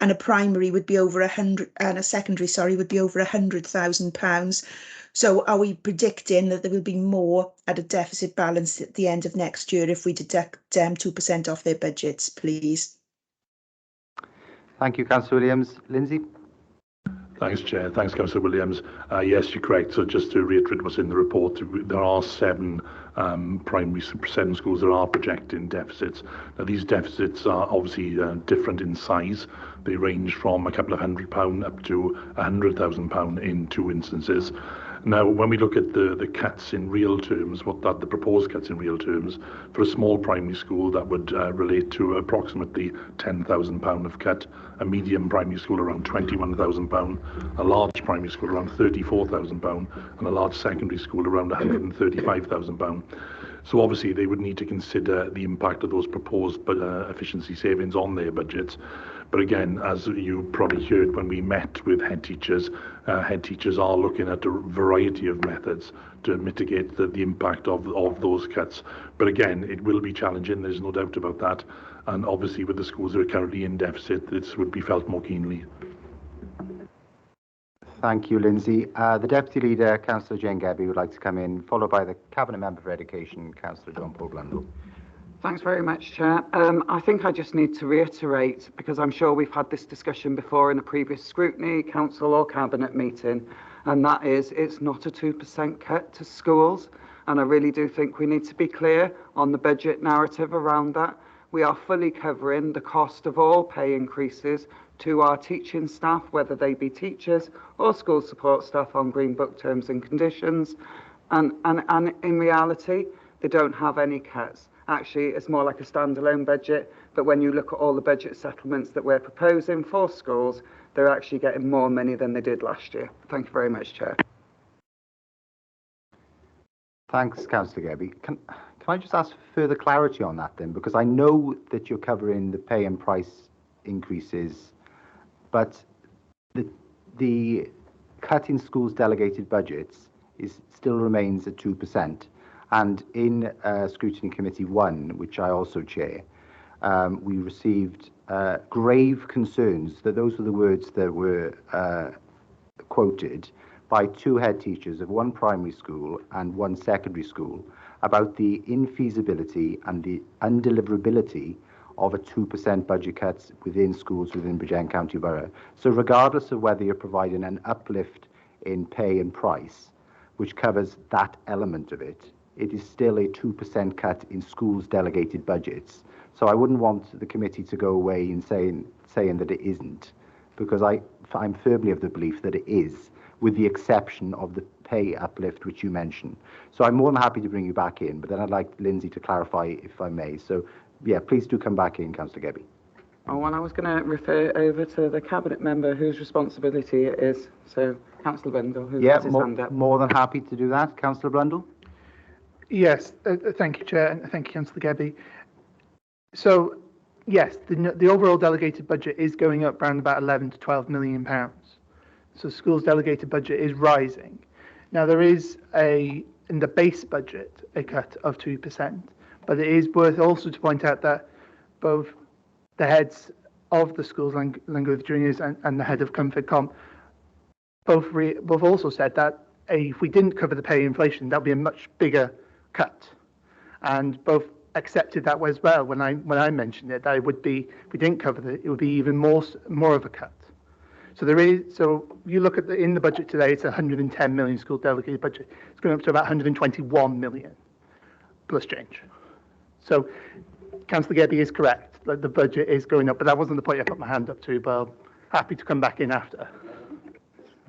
and a primary would be over 100, and a secondary, sorry, would be over £100,000. So are we predicting that there will be more at a deficit balance at the end of next year if we deduct 2% off their budgets, please? Thank you, Councillor Williams. Lindsay? Thanks, Chair. Thanks, Councillor Williams. Yes, you're correct. So just to reiterate what's in the report, there are 7 primary 7 schools that are projecting deficits. Now, these deficits are obviously different in size. They range from a couple of £100 up to £100,000 in 2 instances. Now, when we look at the cuts in real terms, the proposed cuts in real terms, for a small primary school, that would relate to approximately £10,000 of cut, a medium primary school around £21,000, a large primary school around £34,000, and a large secondary school around £135,000. So obviously they would need to consider the impact of those proposed efficiency savings on their budgets. But again, as you probably heard when we met with head teachers are looking at a variety of methods to mitigate the impact of those cuts. But again, it will be challenging, there's no doubt about that. And obviously with the schools that are currently in deficit, this would be felt more keenly. Thank you, Lindsay. The Deputy Leader, Councillor Jane Gebby, would like to come in, followed by the Cabinet Member for Education, Councillor John Paul Blundell. Thanks very much, Chair. I think I just need to reiterate, because I'm sure we've had this discussion before in a previous scrutiny, council or cabinet meeting, and that is it's not a 2% cut to schools. And I really do think we need to be clear on the budget narrative around that. We are fully covering the cost of all pay increases to our teaching staff, whether they be teachers or school support staff on Green Book terms and conditions. And in reality, they don't have any cuts. Actually, it's more like a standalone budget, but when you look at all the budget settlements that we're proposing for schools, they're actually getting more money than they did last year. Thank you very much, Chair. Thanks, Councillor Gebby. Can I just ask for further clarity on that then? Because I know that you're covering the pay and price increases, but the cut in schools' delegated budgets still remains at 2%. And in Scrutiny Committee 1, which I also chair, we received grave concerns, that those were the words that were quoted, by 2 head teachers of 1 primary school and 1 secondary school about the infeasibility and the undeliverability of a 2% budget cuts within schools within Bridgend County Borough. So regardless of whether you're providing an uplift in pay and price, which covers that element of it, it is still a 2% cut in schools' delegated budgets. So I wouldn't want the committee to go away in saying that it isn't, because I'm firmly of the belief that it is, with the exception of the pay uplift which you mentioned. So I'm more than happy to bring you back in, but then I'd like Lindsay to clarify if I may. So yeah, please do come back in, Councillor Gebbie. Oh, well, I was going to refer over to the cabinet member whose responsibility it is. So Councillor Blundell, who has his hand up. More than happy to do that. Councillor Blundell? Yes, thank you, Chair, and thank you, Councillor Gebbie. So, yes, the overall delegated budget is going up around about 11 to 12 million pounds. So schools' delegated budget is rising. Now, there is in the base budget, a cut of 2%, but it is worth also to point out that both the heads of the schools, Langworth Juniors and the head of Comfort Com, both also said that if we didn't cover the pay inflation, that would be a much bigger cut, and both accepted that as well when I mentioned it, that it would be, if we didn't cover it, it would be even more of a cut. So you look at in the budget today, it's 110 million school delegated budget. It's going up to about 121 million plus change. So Councillor Gebbie is correct that the budget is going up, but that wasn't the point I put my hand up to, but I'm happy to come back in after.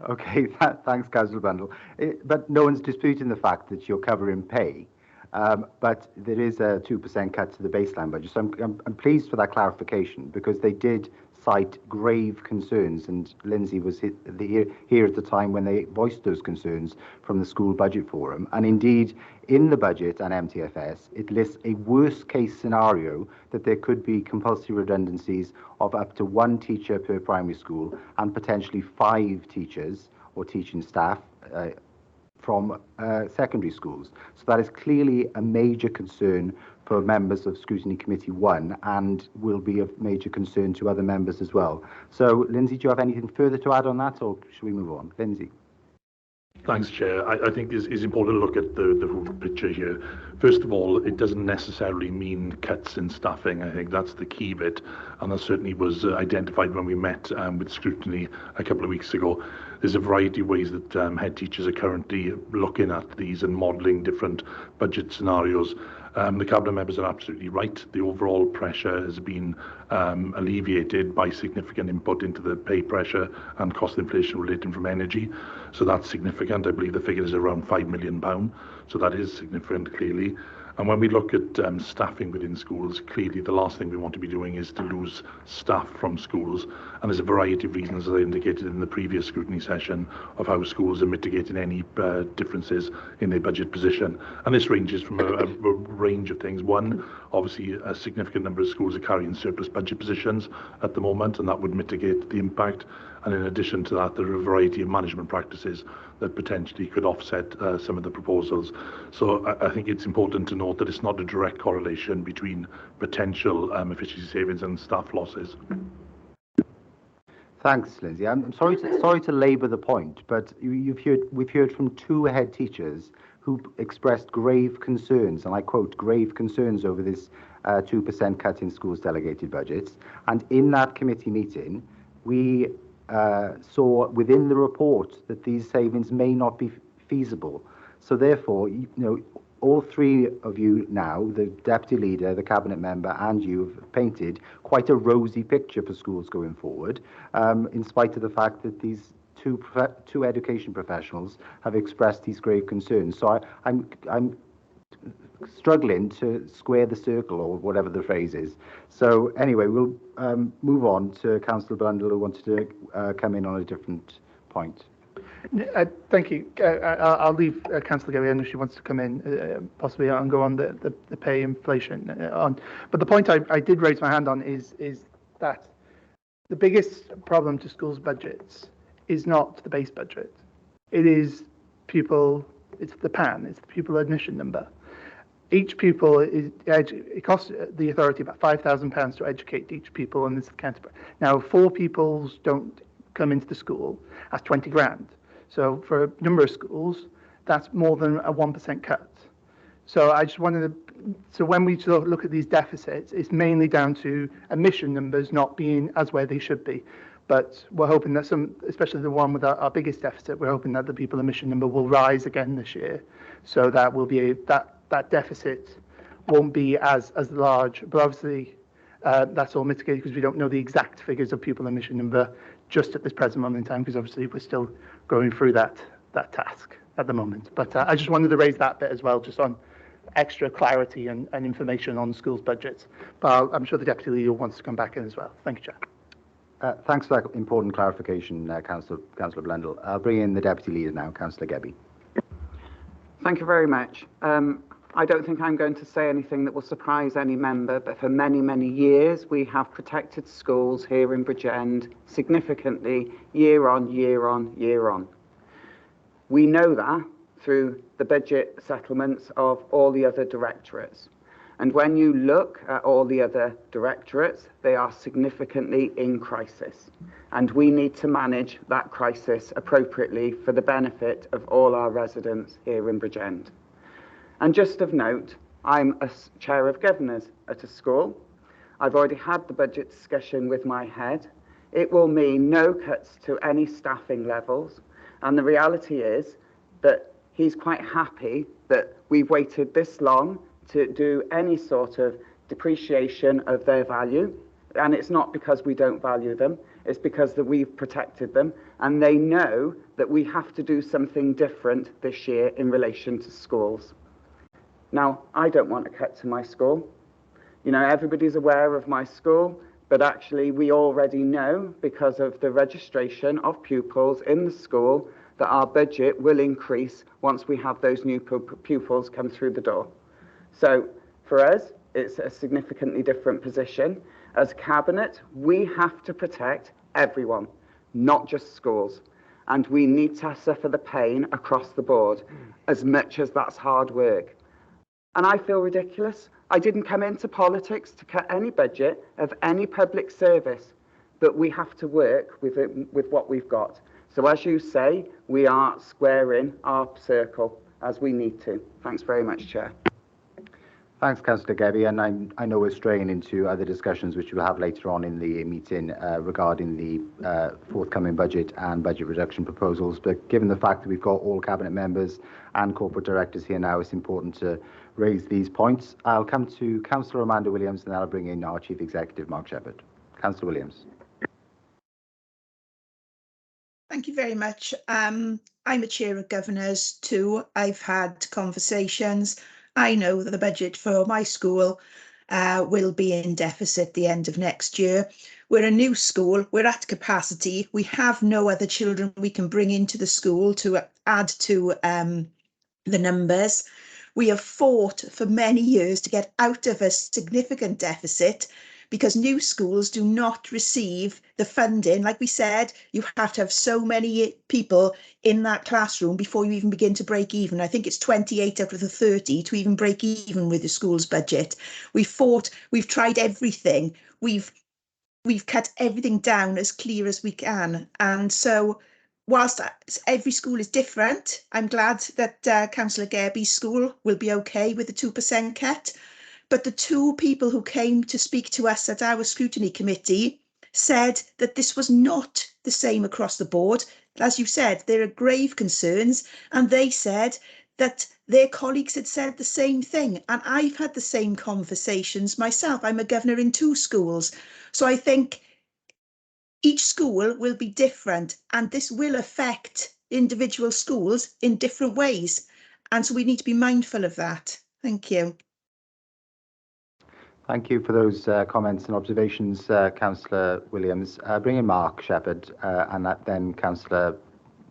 Okay, thanks, Councillor Blundell. But no one's disputing the fact that you're covering pay. But there is a 2% cut to the baseline budget. So I'm pleased for that clarification, because they did cite grave concerns, and Lindsay was here at the time when they voiced those concerns from the School Budget Forum. And indeed, in the budget and MTFS, it lists a worst case scenario that there could be compulsory redundancies of up to 1 teacher per primary school and potentially 5 teachers or teaching staff from secondary schools. So that is clearly a major concern for members of Scrutiny Committee 1 and will be of major concern to other members as well. So, Lindsay, do you have anything further to add on that, or should we move on? Lindsay. Thanks, Chair. I think it's important to look at the whole picture here. First of all, it doesn't necessarily mean cuts in staffing. I think that's the key bit, and that certainly was identified when we met with Scrutiny a couple of weeks ago. There's a variety of ways that head teachers are currently looking at these and modelling different budget scenarios. The Cabinet members are absolutely right. The overall pressure has been alleviated by significant input into the pay pressure and cost inflation relating from energy. So that's significant. I believe the figure is around £5 million. So that is significant, clearly. And when we look at staffing within schools, clearly the last thing we want to be doing is to lose staff from schools. And there's a variety of reasons, as I indicated in the previous scrutiny session, of how schools are mitigating any differences in their budget position. And this ranges from a range of things. One, obviously, a significant number of schools are carrying surplus budget positions at the moment, and that would mitigate the impact. And in addition to that, there are a variety of management practices that potentially could offset some of the proposals. So I think it's important to note that it's not a direct correlation between potential efficiency savings and staff losses. Thanks, Lindsay. I'm sorry to labour the point, but we've heard from 2 head teachers who expressed grave concerns, and I quote, grave concerns over this 2% cut in schools' delegated budgets. And in that committee meeting, we saw within the report that these savings may not be feasible. So therefore, all 3 of you now, the deputy leader, the cabinet member, and you have painted quite a rosy picture for schools going forward, in spite of the fact that these two education professionals have expressed these grave concerns. So I'm struggling to square the circle, or whatever the phrase is. So anyway, we'll move on to Councillor Blundell, who wanted to come in on a different point. Thank you. I'll leave Councillor Gebbie, if she wants to come in, possibly, and go on the pay inflation on. But the point I did raise my hand on is that the biggest problem to schools' budgets is not the base budget. It is pupil, it's the PAN, it's the pupil admission number. Each pupil it costs the authority about £5,000 to educate each pupil in this Canterbury. Now, if 4 pupils don't come into the school, that's 20 grand. So for a number of schools, that's more than a 1% cut. So I just wanted to, so when we sort of look at these deficits, it's mainly down to admission numbers not being as where they should be. But we're hoping that especially the one with our biggest deficit, we're hoping that the pupil admission number will rise again this year. So that will be that deficit won't be as large, but obviously that's all mitigated because we don't know the exact figures of pupil admission number just at this present moment in time, because obviously we're still going through that task at the moment. But I just wanted to raise that bit as well, just on extra clarity and information on schools' budgets. But I'm sure the Deputy Leader wants to come back in as well. Thank you, Chair. Thanks for that important clarification, Councillor Blundell. I'll bring in the Deputy Leader now, Councillor Gebby. Thank you very much. I don't think I'm going to say anything that will surprise any member, but for many, many years we have protected schools here in Bridgend significantly year on, year on, year on. We know that through the budget settlements of all the other directorates. And when you look at all the other directorates, they are significantly in crisis. And we need to manage that crisis appropriately for the benefit of all our residents here in Bridgend. And just of note, I'm a chair of governors at a school. I've already had the budget discussion with my head. It will mean no cuts to any staffing levels. And the reality is that he's quite happy that we've waited this long to do any sort of depreciation of their value. And it's not because we don't value them, it's because that we've protected them. And they know that we have to do something different this year in relation to schools. Now, I don't want to cut to my school. You know, everybody's aware of my school, but actually we already know because of the registration of pupils in the school that our budget will increase once we have those new pupils come through the door. So for us, it's a significantly different position. As a cabinet, we have to protect everyone, not just schools. And we need to suffer the pain across the board, as much as that's hard work. And I feel ridiculous. I didn't come into politics to cut any budget of any public service, but we have to work with what we've got. So as you say, we are squaring our circle as we need to. Thanks very much, Chair. Thanks, Councillor Gebby, and I know we're straying into other discussions which we'll have later on in the meeting regarding the forthcoming budget and budget reduction proposals. But given the fact that we've got all Cabinet members and corporate directors here now, it's important to raise these points. I'll come to Councillor Amanda Williams and then I'll bring in our Chief Executive, Mark Shepherd. Councillor Williams. Thank you very much. I'm a chair of governors too. I've had conversations. I know that the budget for my school will be in deficit at the end of next year. We're a new school, we're at capacity. We have no other children we can bring into the school to add to the numbers. We have fought for many years to get out of a significant deficit because new schools do not receive the funding. Like we said, you have to have so many people in that classroom before you even begin to break even. I think it's 28 out of the 30 to even break even with the school's budget. We've fought, we've tried everything. We've cut everything down as clear as we can. And so whilst every school is different, I'm glad that Councillor Gebby's school will be okay with the 2% cut. But the 2 people who came to speak to us at our scrutiny committee said that this was not the same across the board. As you said, there are grave concerns, and they said that their colleagues had said the same thing. And I've had the same conversations myself. I'm a governor in 2 schools. So I think each school will be different, and this will affect individual schools in different ways. And so we need to be mindful of that. Thank you. Thank you for those comments and observations, Councillor Williams. Bring in Mark Shepherd and then Councillor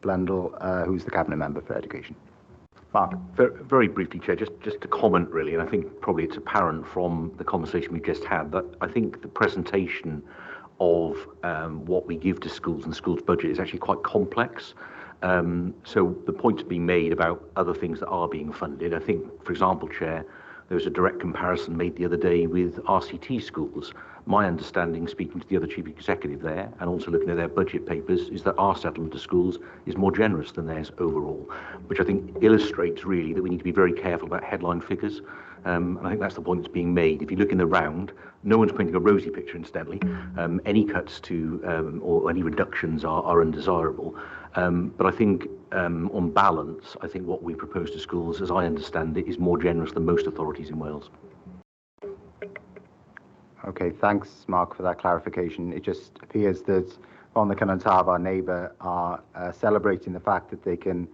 Blundell, who's the Cabinet Member for Education. Mark. Very briefly, Chair, just to comment really, and I think probably it's apparent from the conversation we just had that I think the presentation of what we give to schools and the schools' budget is actually quite complex. So the point's being made about other things that are being funded. I think, for example, Chair, there was a direct comparison made the other day with RCT schools. My understanding, speaking to the other chief executive there, and also looking at their budget papers, is that our settlement to schools is more generous than theirs overall, which I think illustrates really that we need to be very careful about headline figures. And I think that's the point that's being made. If you look in the round, no one's painting a rosy picture, incidentally. Any cuts to or any reductions are undesirable. But I think on balance, I think what we propose to schools, as I understand it, is more generous than most authorities in Wales. Okay, thanks, Mark, for that clarification. It just appears that Rhondda Cynon Taf, our neighbour, are celebrating the fact that they can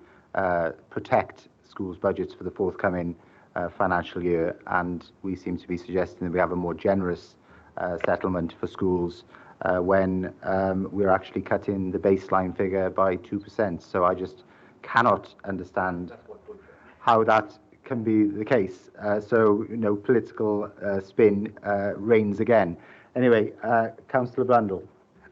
protect schools' budgets for the forthcoming financial year, and we seem to be suggesting that we have a more generous settlement for schools when we're actually cutting the baseline figure by 2%. So I just cannot understand how that can be the case. So, political spin reigns again. Anyway, Councillor Brundle.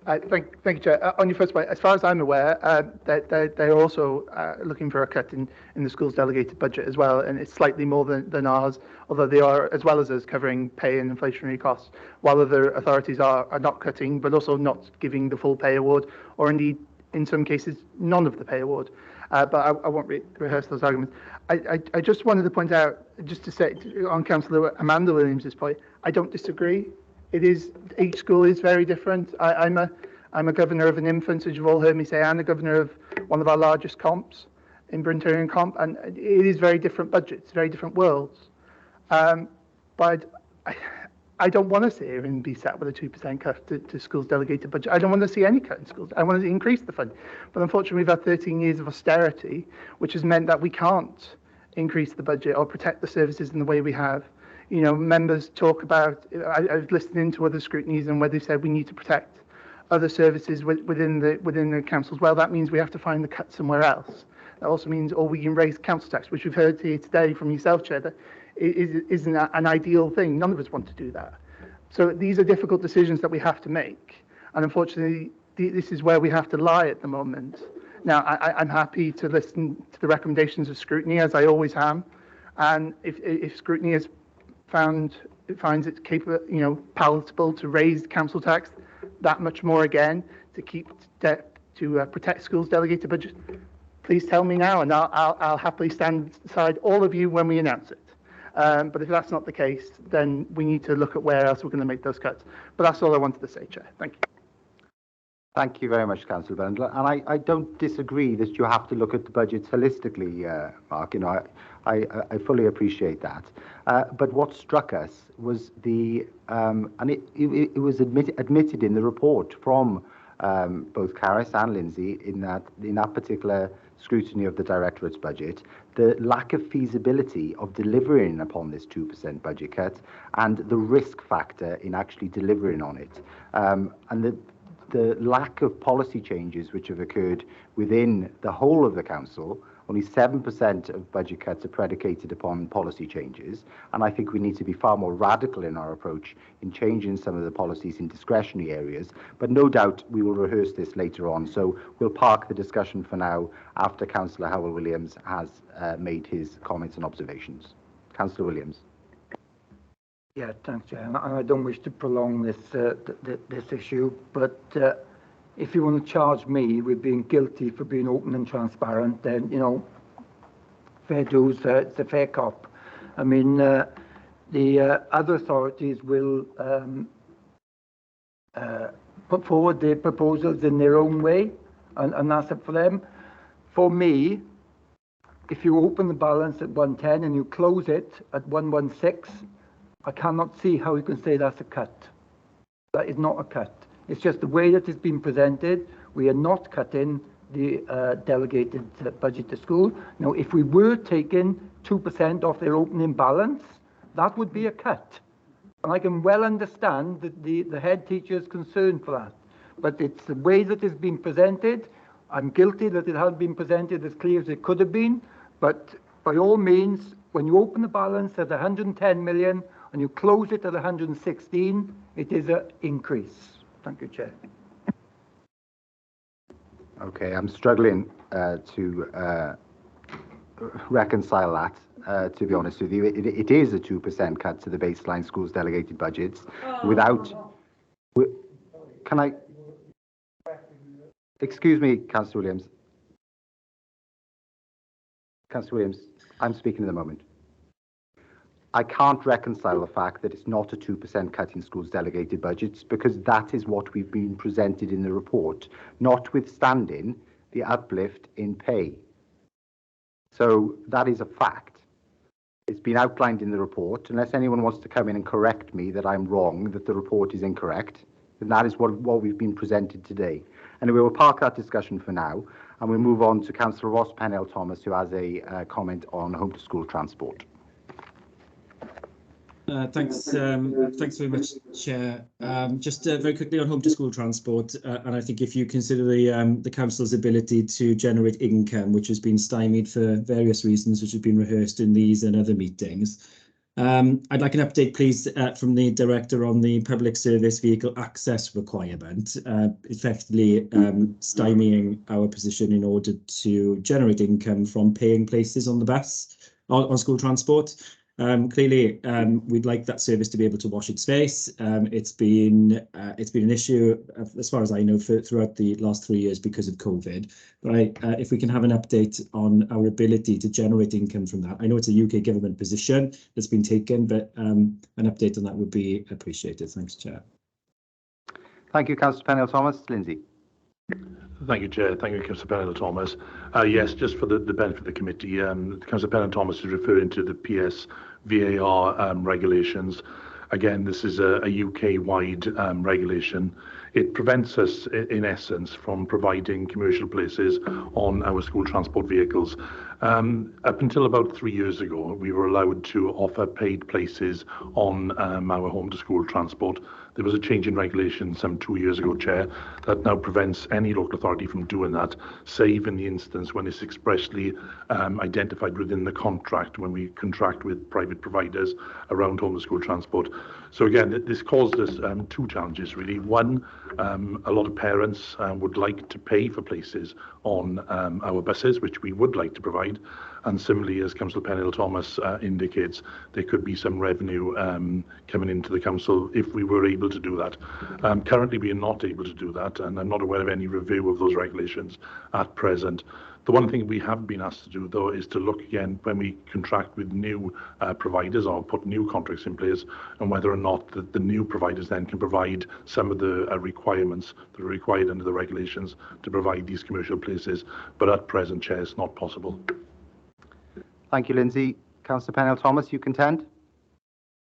Thank you, Chair. On your first point, as far as I'm aware, they're also looking for a cut in the school's delegated budget as well, and it's slightly more than ours, although they are, as well as us, covering pay and inflationary costs, while other authorities are not cutting, but also not giving the full pay award, or indeed, in some cases, none of the pay award. But I won't rehearse those arguments. I just wanted to point out, just to say on Councillor Amanda Williams' point, I don't disagree. It is, each school is very different. I'm a governor of an infant, as you've all heard me say, and a governor of one of our largest comps in Bryn Comp, and it is very different budgets, very different worlds. But I don't want to sit here and be sat with a 2% cut to schools' delegated budget. I don't want to see any cut in schools. I want to increase the fund. But unfortunately, we've had 13 years of austerity, which has meant that we can't increase the budget or protect the services in the way we have. Members talk about, I was listening to other scrutinies and where they said we need to protect other services within the councils. Well, that means we have to find the cut somewhere else. That also means, or we can raise council tax, which we've heard here today from yourself, Chair, that isn't an ideal thing. None of us want to do that. So these are difficult decisions that we have to make. And unfortunately, this is where we have to lie at the moment. Now, I'm happy to listen to the recommendations of scrutiny, as I always am. And if scrutiny has finds it capable, palatable to raise council tax that much more again to protect schools' delegated budget, please tell me now, and I'll happily stand beside all of you when we announce it. But if that's not the case, then we need to look at where else we're going to make those cuts. But that's all I wanted to say, Chair. Thank you. Thank you very much, Councillor Bendler. And I don't disagree that you have to look at the budgets holistically, Mark. I fully appreciate that. But what struck us was and it was admitted in the report from both Caris and Lindsay in that particular scrutiny of the Directorate's budget, the lack of feasibility of delivering upon this 2% budget cut and the risk factor in actually delivering on it. And the lack of policy changes which have occurred within the whole of the council. Only 7% of budget cuts are predicated upon policy changes, and I think we need to be far more radical in our approach in changing some of the policies in discretionary areas, but no doubt we will rehearse this later on, so we'll park the discussion for now after Councillor Howell-Williams has made his comments and observations. Councillor Williams. Yeah, thanks, Chair. And I don't wish to prolong this this issue, but if you want to charge me with being guilty for being open and transparent, then fair dues. It's a fair cop. I mean, the other authorities will put forward their proposals in their own way, and that's up for them. For me, if you open the balance at 110 and you close it at 116. I cannot see how you can say that's a cut. That is not a cut. It's just the way that it's been presented. We are not cutting the delegated budget to school. Now, if we were taking 2% off their opening balance, that would be a cut. And I can well understand the head teacher's concern for that. But it's the way that it's been presented. I'm guilty that it hasn't been presented as clear as it could have been. But by all means, when you open the balance at 110 million, and you close it at 116, it is an increase. Thank you, Chair. Okay, I'm struggling to reconcile that, to be honest with you. It is a 2% cut to the baseline schools delegated budgets without... Can I... Excuse me, Councillor Williams. Councillor Williams, I'm speaking at the moment. I can't reconcile the fact that it's not a 2% cut in schools delegated budgets, because that is what we've been presented in the report, notwithstanding the uplift in pay. So that is a fact. It's been outlined in the report. Unless anyone wants to come in and correct me that I'm wrong, that the report is incorrect, then that is what we've been presented today. Anyway, we'll park that discussion for now, and we'll move on to Councillor Ross Pennell-Thomas, who has a comment on home to school transport. Thanks very much, Chair. Just very quickly on home to school transport, and I think if you consider the council's ability to generate income, which has been stymied for various reasons, which have been rehearsed in these and other meetings, I'd like an update, please, from the Director on the public service vehicle access requirement, effectively stymieing our position in order to generate income from paying places on the bus, on school transport. Clearly, we'd like that service to be able to wash its face. It's been an issue, as far as I know, throughout the last 3 years because of COVID. But if we can have an update on our ability to generate income from that. I know it's a UK government position that's been taken, but an update on that would be appreciated. Thanks, Chair. Thank you, Councillor Pennell-Thomas. Lindsay. Thank you, Chair. Thank you, Councillor Pennell-Thomas. Yes, just for the benefit of the committee, Councillor Pennell-Thomas is referring to the PS VAR regulations. Again, this is a UK-wide regulation. It prevents us, in essence, from providing commercial places on our school transport vehicles. Up until about 3 years ago, we were allowed to offer paid places on our home to school transport. There was a change in regulation some 2 years ago, Chair, that now prevents any local authority from doing that, save in the instance when it's expressly identified within the contract when we contract with private providers around home to school transport. So again, this caused us two challenges, really. One, a lot of parents would like to pay for places on our buses, which we would like to provide. And similarly, as Councillor Pennell-Thomas indicates, there could be some revenue coming into the council if we were able to do that. Currently, we are not able to do that, and I'm not aware of any review of those regulations at present. The one thing we have been asked to do, though, is to look again when we contract with new providers or put new contracts in place, and whether or not the new providers then can provide some of the requirements that are required under the regulations to provide these commercial places. But at present, Chair, it's not possible. Thank you, Lindsay. Councillor Pennell-Thomas, you contend?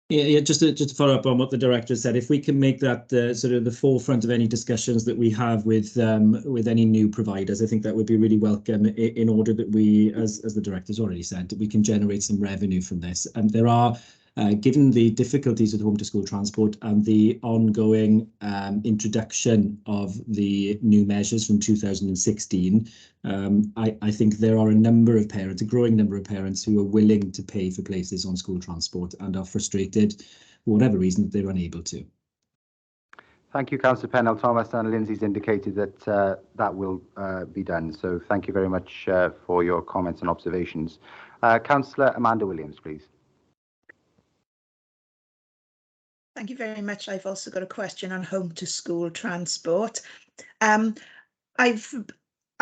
Yeah, just to follow up on what the Director said, if we can make that sort of the forefront of any discussions that we have with any new providers, I think that would be really welcome in order that we, as the Director's already said, that we can generate some revenue from this. And there are, given the difficulties with home to school transport and the ongoing introduction of the new measures from 2016, I think there are a growing number of parents who are willing to pay for places on school transport and are frustrated, for whatever reason, that they're unable to. Thank you, Councillor Pennell-Thomas, and Lindsay's indicated that that will be done. So thank you very much for your comments and observations. Councillor Amanda Williams, please. Thank you very much. I've also got a question on home to school transport.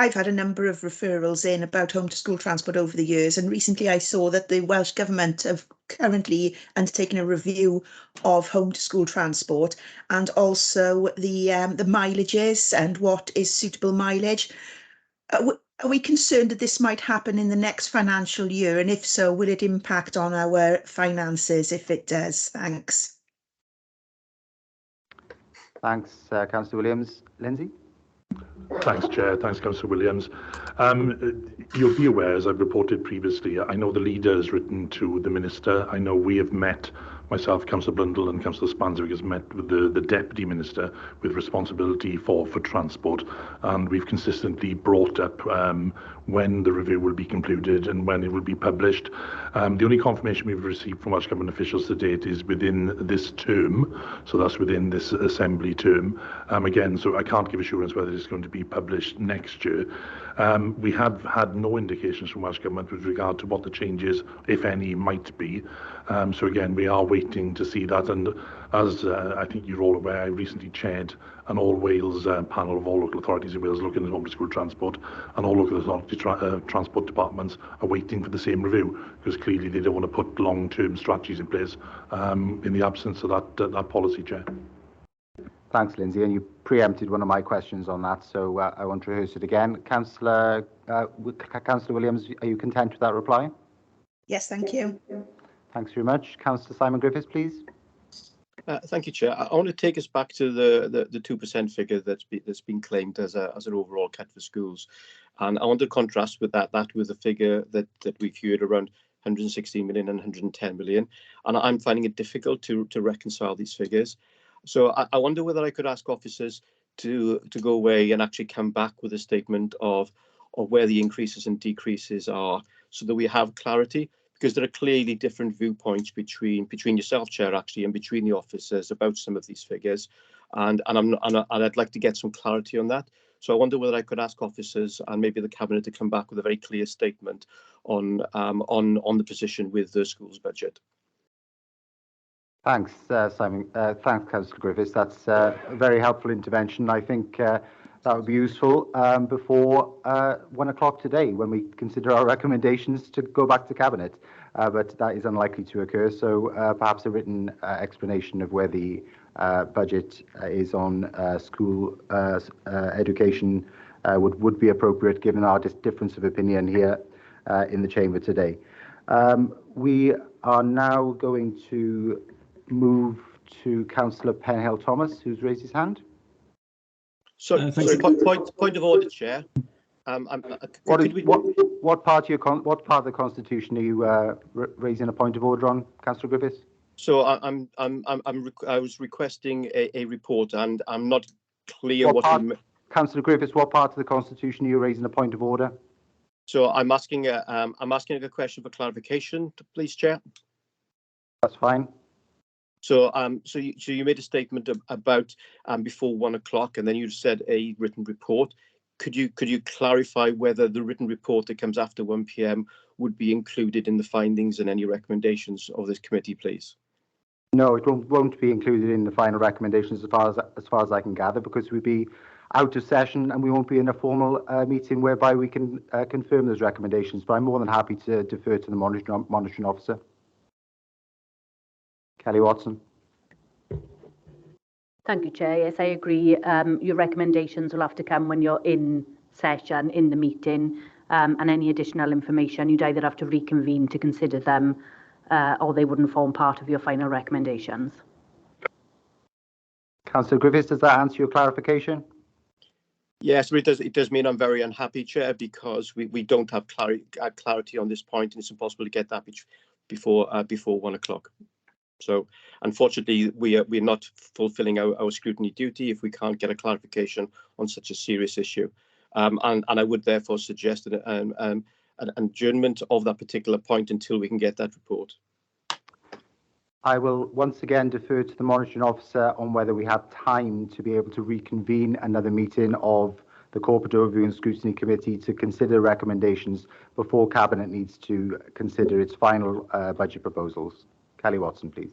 I've had a number of referrals in about home to school transport over the years, and recently I saw that the Welsh Government have currently undertaken a review of home to school transport and also the mileages and what is suitable mileage. Are we concerned that this might happen in the next financial year? And if so, will it impact on our finances if it does? Thanks. Thanks, Councillor Williams. Lindsay? Thanks, Chair. Thanks, Councillor Williams. You'll be aware, as I've reported previously, I know the leader has written to the Minister. I know we have met myself, Councillor Blundell and Councillor Spanswick has met with the Deputy Minister with responsibility for transport, and we've consistently brought up when the review will be concluded and when it will be published. The only confirmation we've received from Welsh Government officials to date is within this term, so that's within this Assembly term. Again, so I can't give assurance whether it's going to be published next year. We have had no indications from Welsh Government with regard to what the changes, if any, might be. So again, we are waiting to see that, and as I think you're all aware, I recently chaired an all-Wales panel of all local authorities in Wales looking at public school transport, and all local authority transport departments are waiting for the same review, because clearly they don't want to put long-term strategies in place in the absence of that policy, Chair. Thanks, Lindsay, and you preempted one of my questions on that, so I won't rehearse it again. Councillor Williams, are you content with that reply? Yes, thank you. Thanks very much. Councillor Simon Griffiths, please. Thank you, Chair. I want to take us back to the 2% figure that's been claimed as an overall cut for schools, and I want to contrast with that with the figure that we've heard around 116 million and 110 million, and I'm finding it difficult to reconcile these figures. So I wonder whether I could ask officers to go away and actually come back with a statement of where the increases and decreases are, so that we have clarity, because there are clearly different viewpoints between yourself, Chair, actually, and between the officers about some of these figures, and I'd like to get some clarity on that. So I wonder whether I could ask officers and maybe the Cabinet to come back with a very clear statement on the position with the school's budget. Thanks, Simon. Thanks, Councillor Griffiths. That's a very helpful intervention. I think that would be useful before 1 o'clock today, when we consider our recommendations to go back to Cabinet. But that is unlikely to occur, so perhaps a written explanation of where the budget is on school education would be appropriate, given our difference of opinion here in the Chamber today. We are now going to move to Councillor Penhale-Thomas, who's raised his hand. Sorry, point of order, Chair. What part of the Constitution are you raising a point of order on, Councillor Griffiths? So I was requesting a report, and I'm not clear Councillor Griffiths, what part of the Constitution are you raising a point of order? So I'm asking a question for clarification, please, Chair. That's fine. So so you made a statement about before 1 o'clock, and then you said a written report. Could you clarify whether the written report that comes after 1 p.m. would be included in the findings and any recommendations of this committee, please? No, it won't be included in the final recommendations as far as I can gather, because we'd be out of session and we won't be in a formal meeting whereby we can confirm those recommendations. But I'm more than happy to defer to the monitoring officer. Kelly Watson. Thank you, Chair. Yes, I agree. Your recommendations will have to come when you're in session, in the meeting, and any additional information, you'd either have to reconvene to consider them, or they wouldn't form part of your final recommendations. Councillor Griffiths, does that answer your clarification? Yes, but it does mean I'm very unhappy, Chair, because we don't have clarity on this point, and it's impossible to get that before 1 o'clock. So, unfortunately, we're not fulfilling our scrutiny duty if we can't get a clarification on such a serious issue. And I would therefore suggest an adjournment of that particular point until we can get that report. I will once again defer to the monitoring officer on whether we have time to be able to reconvene another meeting of the Corporate Overview and Scrutiny Committee to consider recommendations before Cabinet needs to consider its final budget proposals. Kelly Watson, please.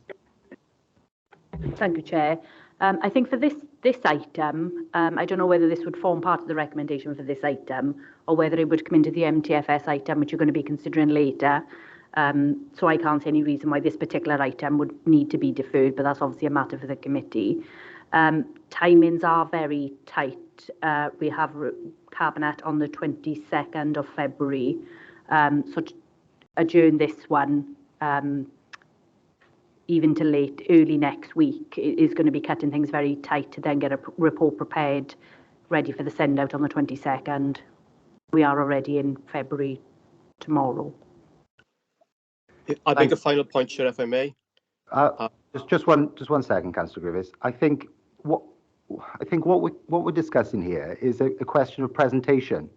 Thank you, Chair. I think for this item, I don't know whether this would form part of the recommendation for this item or whether it would come into the MTFS item, which you're going to be considering later. So I can't see any reason why this particular item would need to be deferred, but that's obviously a matter for the committee. Timings are very tight. We have Cabinet on the 22nd of February. So to adjourn this one even to early next week is going to be cutting things very tight to then get a report prepared, ready for the send out on the 22nd. We are already in February tomorrow. I make a final point, Chair, if I may. Just one second, Councillor Griffiths. I think what we're discussing here is a question of presentation.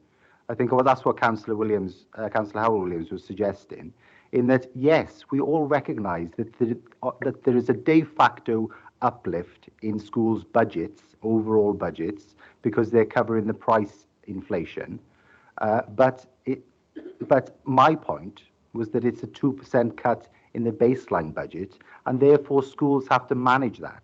I think that's what Councillor Howell Williams was suggesting, in that yes, we all recognise that there is a de facto uplift in schools' budgets, overall budgets, because they're covering the price inflation. But my point was that it's a 2% cut in the baseline budget, and therefore schools have to manage that.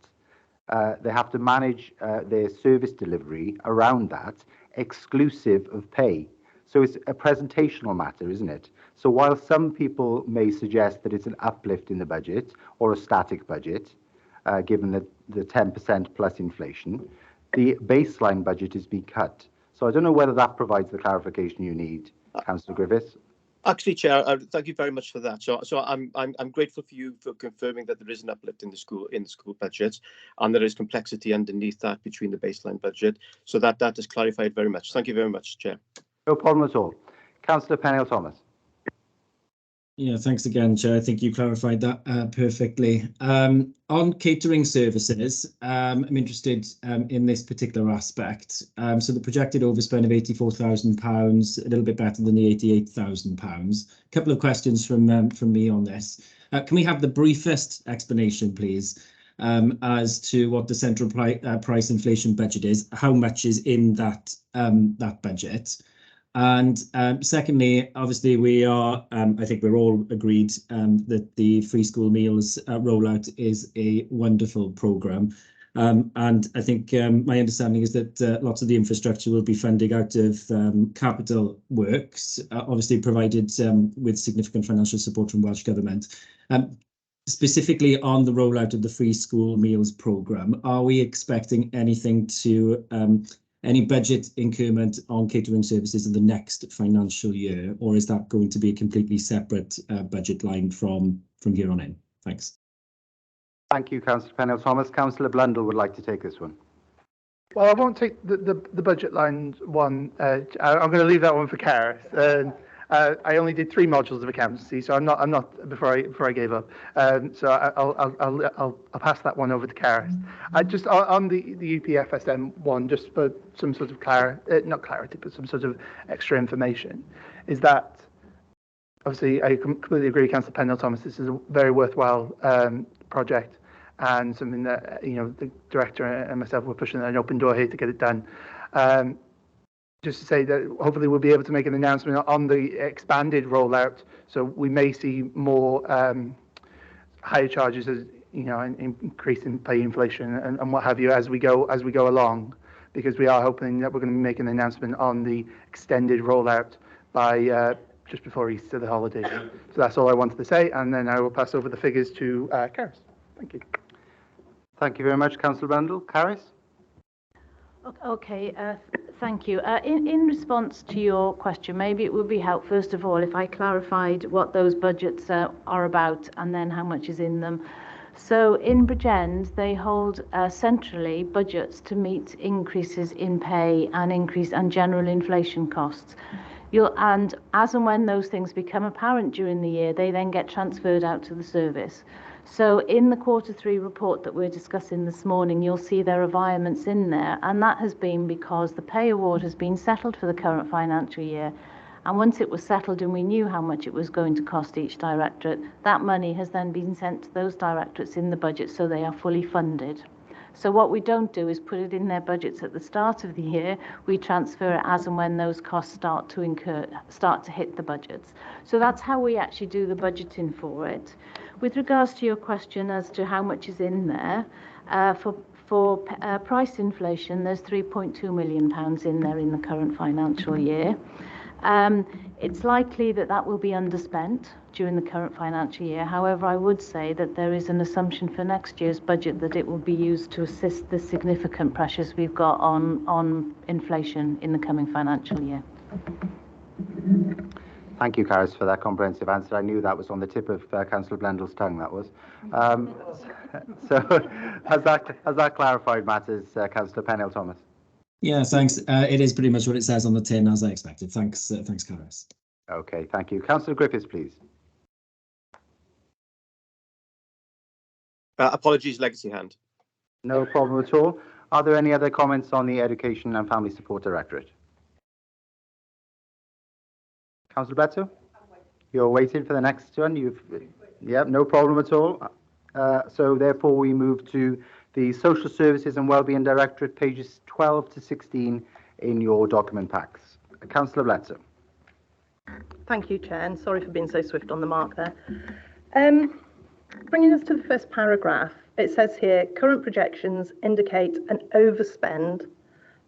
They have to manage their service delivery around that, exclusive of pay. So it's a presentational matter, isn't it? So while some people may suggest that it's an uplift in the budget or a static budget, given the 10% plus inflation, the baseline budget is being cut. So I don't know whether that provides the clarification you need, Councillor Griffiths. Actually, Chair, thank you very much for that. So I'm grateful for you for confirming that there is an uplift in the school budget, and there is complexity underneath that between the baseline budget. So that is clarified very much. Thank you very much, Chair. No problem at all. Councillor Pennell-Thomas. Yeah, thanks again, Chair. I think you clarified that perfectly. On catering services, I'm interested in this particular aspect. So the projected overspend of £84,000, a little bit better than the £88,000. A couple of questions from me on this. Can we have the briefest explanation, please, as to what the central price inflation budget is? How much is in that budget? And secondly, obviously, we are, I think we're all agreed that the free school meals rollout is a wonderful programme. And I think my understanding is that lots of the infrastructure will be funding out of capital works, obviously provided with significant financial support from Welsh Government. Specifically on the rollout of the free school meals programme, are we expecting anything to any budget increment on catering services in the next financial year, or is that going to be a completely separate budget line from here on in? Thanks. Thank you, Councillor Pennell-Thomas. Councillor Blundell would like to take this one. Well, I won't take the budget lines one. I'm going to leave that one for Karis. I only did 3 modules of accountancy, so I'm not before I gave up. So I'll pass that one over to Karis. Just on the UPFSM one, just for some sort of not clarity, but some sort of extra information, is that obviously I completely agree, Councillor Pennell-Thomas. This is a very worthwhile project, and something that the director and myself were pushing an open door here to get it done. Just to say that hopefully we'll be able to make an announcement on the expanded rollout, so we may see more higher charges, as increase in pay inflation and what have you as we go along, because we are hoping that we're going to make an announcement on the extended rollout by just before Easter, the holidays. So that's all I wanted to say, and then I will pass over the figures to Karis. Thank you. Thank you very much, Councillor Blundell. Karis? Okay, thank you. In response to your question, maybe it would be helpful, first of all, if I clarified what those budgets are about and then how much is in them. So in Bridgend, they hold centrally budgets to meet increases in pay and general inflation costs. And as and when those things become apparent during the year, they then get transferred out to the service. So in the Q3 report that we're discussing this morning, you'll see there are environments in there, and that has been because the pay award has been settled for the current financial year. And once it was settled and we knew how much it was going to cost each directorate, that money has then been sent to those directorates in the budget, so they are fully funded. So what we don't do is put it in their budgets at the start of the year. We transfer it as and when those costs start to hit the budgets. So that's how we actually do the budgeting for it. With regards to your question as to how much is in there, for price inflation, there's £3.2 million in there in the current financial year. It's likely that will be underspent during the current financial year. However, I would say that there is an assumption for next year's budget that it will be used to assist the significant pressures we've got on inflation in the coming financial year. Thank you, Karis, for that comprehensive answer. I knew that was on the tip of Councillor Blundell's tongue, that was. So has that clarified matters, Councillor Pennell-Thomas? Yeah, thanks. It is pretty much what it says on the tin, as I expected. Thanks, Karis. Okay, thank you. Councillor Griffiths, please. Apologies, legacy hand. No problem at all. Are there any other comments on the Education and Family Support Directorate? Councillor Bledsoe? You're waiting for the next one? Yeah, no problem at all. So therefore we move to the Social Services and Wellbeing Directorate, pages 12 to 16 in your document packs. Councillor Bledsoe. Thank you, Chair, and sorry for being so swift on the mark there. Bringing us to the first paragraph, it says here, current projections indicate an overspend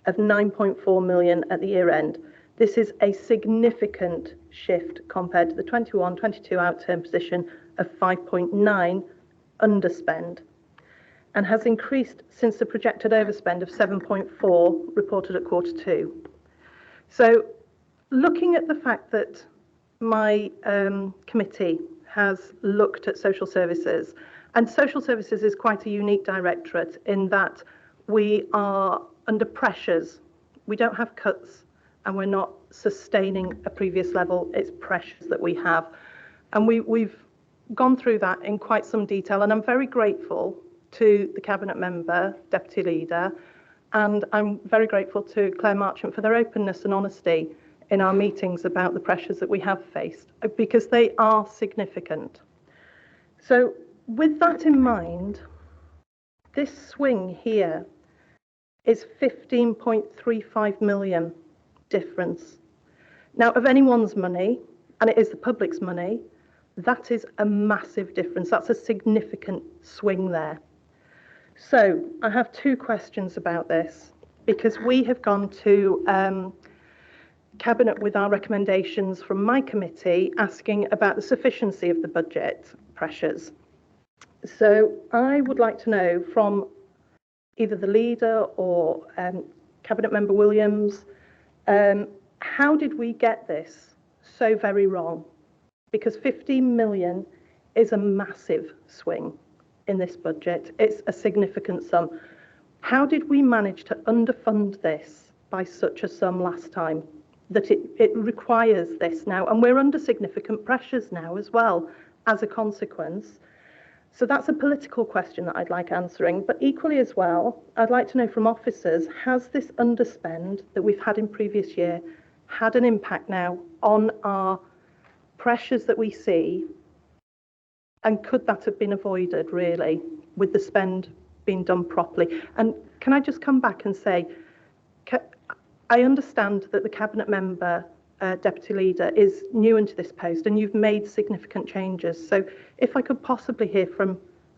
of 9.4 million at the year end. This is a significant shift compared to the 21-22 outturn position of 5.9 underspend, and has increased since the projected overspend of 7.4 reported at Q2. So looking at the fact that my committee has looked at social services, and social services is quite a unique directorate in that we are under pressures. We don't have cuts and we're not sustaining a previous level. It's pressures that we have. And we've gone through that in quite some detail, and I'm very grateful to the Cabinet Member, Deputy Leader, and I'm very grateful to Claire Marchant for their openness and honesty in our meetings about the pressures that we have faced, because they are significant. So with that in mind, this swing here is 15.35 million difference. Now, of anyone's money, and it is the public's money, that is a massive difference. That's a significant swing there. So I have two questions about this, because we have gone to Cabinet with our recommendations from my committee asking about the sufficiency of the budget pressures. So I would like to know from either the leader or Cabinet Member Williams, how did we get this so very wrong? Because 15 million is a massive swing in this budget. It's a significant sum. How did we manage to underfund this by such a sum last time? That it requires this now, and we're under significant pressures now as well as a consequence. So that's a political question that I'd like answering, but equally as well, I'd like to know from officers, has this underspend that we've had in previous year had an impact now on our pressures that we see, and could that have been avoided really with the spend being done properly? And can I just come back and say, I understand that the Cabinet Member, Deputy Leader, is new into this post and you've made significant changes. So if I could possibly hear from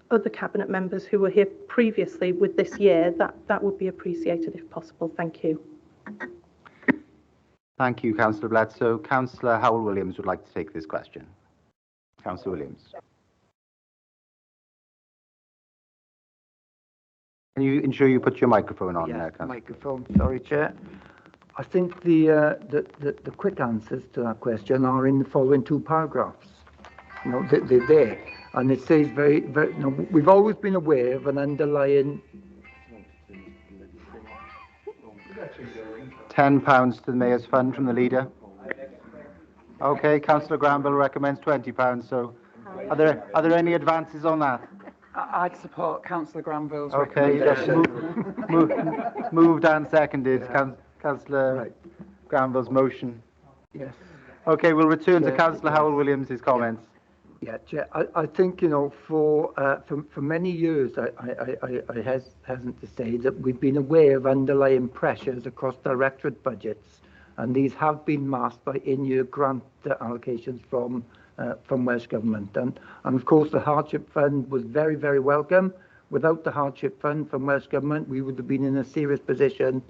other Cabinet Members who were here previously with this year, that would be appreciated if possible. Thank you. Thank you, Councillor Bledsoe. Councillor Howell-Williams would like to take this question. Councillor Williams. Can you ensure you put your microphone on? Yes, microphone. Sorry, Chair. I think the quick answers to that question are in the following two paragraphs. You know, they're there, and it says very, very. You know, we've always been aware of an underlying. £10 to the Mayor's Fund from the Leader. Okay, Councillor Granville recommends £20. So, are there any advances on that? I'd support Councillor Granville's recommendation. Moved and seconded. Yeah. Councillor Granville's motion. Yes. Okay, we'll return to Councillor Howell-Williams' comments. Yeah, Chair. I think, you know, for many years, I hesitate to say that we've been aware of underlying pressures across directorate budgets, and these have been masked by in-year grant allocations from Welsh Government. And of course, the hardship fund was very, very welcome. Without the hardship fund from Welsh Government, we would have been in a serious position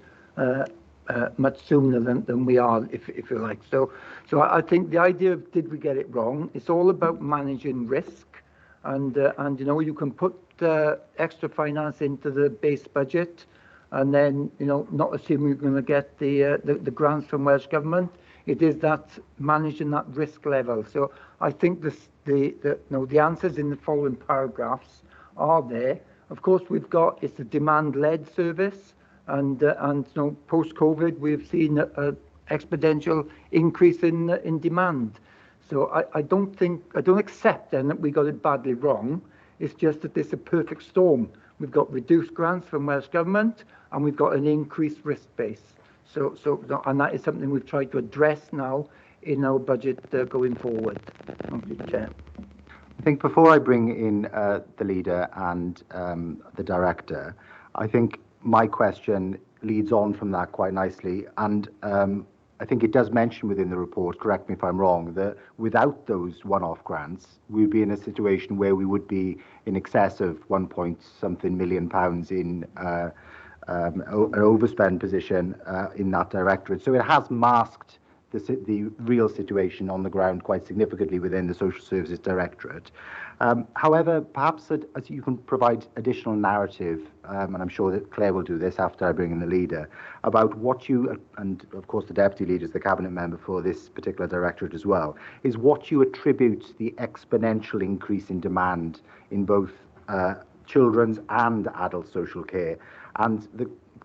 much sooner than we are, if you like. So I think the idea of did we get it wrong? It's all about managing risk, and you know, you can put extra finance into the base budget, and then, you know, not assuming you're going to get the grants from Welsh Government. It is that managing that risk level. So I think the answers in the following paragraphs are there. Of course, it's a demand-led service. And you know, post-COVID, we've seen an exponential increase in demand. So I don't accept then that we got it badly wrong. It's just that it's a perfect storm. We've got reduced grants from Welsh Government and we've got an increased risk base. And that is something we've tried to address now in our budget going forward. Thank you, Chair. I think before I bring in the leader and the director, I think my question leads on from that quite nicely. And I think it does mention within the report, correct me if I'm wrong, that without those one-off grants, we'd be in a situation where we would be in excess of £1 million in an overspend position in that directorate. So it has masked the real situation on the ground quite significantly within the Social Services Directorate. However, perhaps as you can provide additional narrative, and I'm sure that Claire will do this after I bring in the leader, about what you, and of course the Deputy Leader is the Cabinet Member for this particular Directorate as well, is what you attribute the exponential increase in demand in both children's and adult social care, and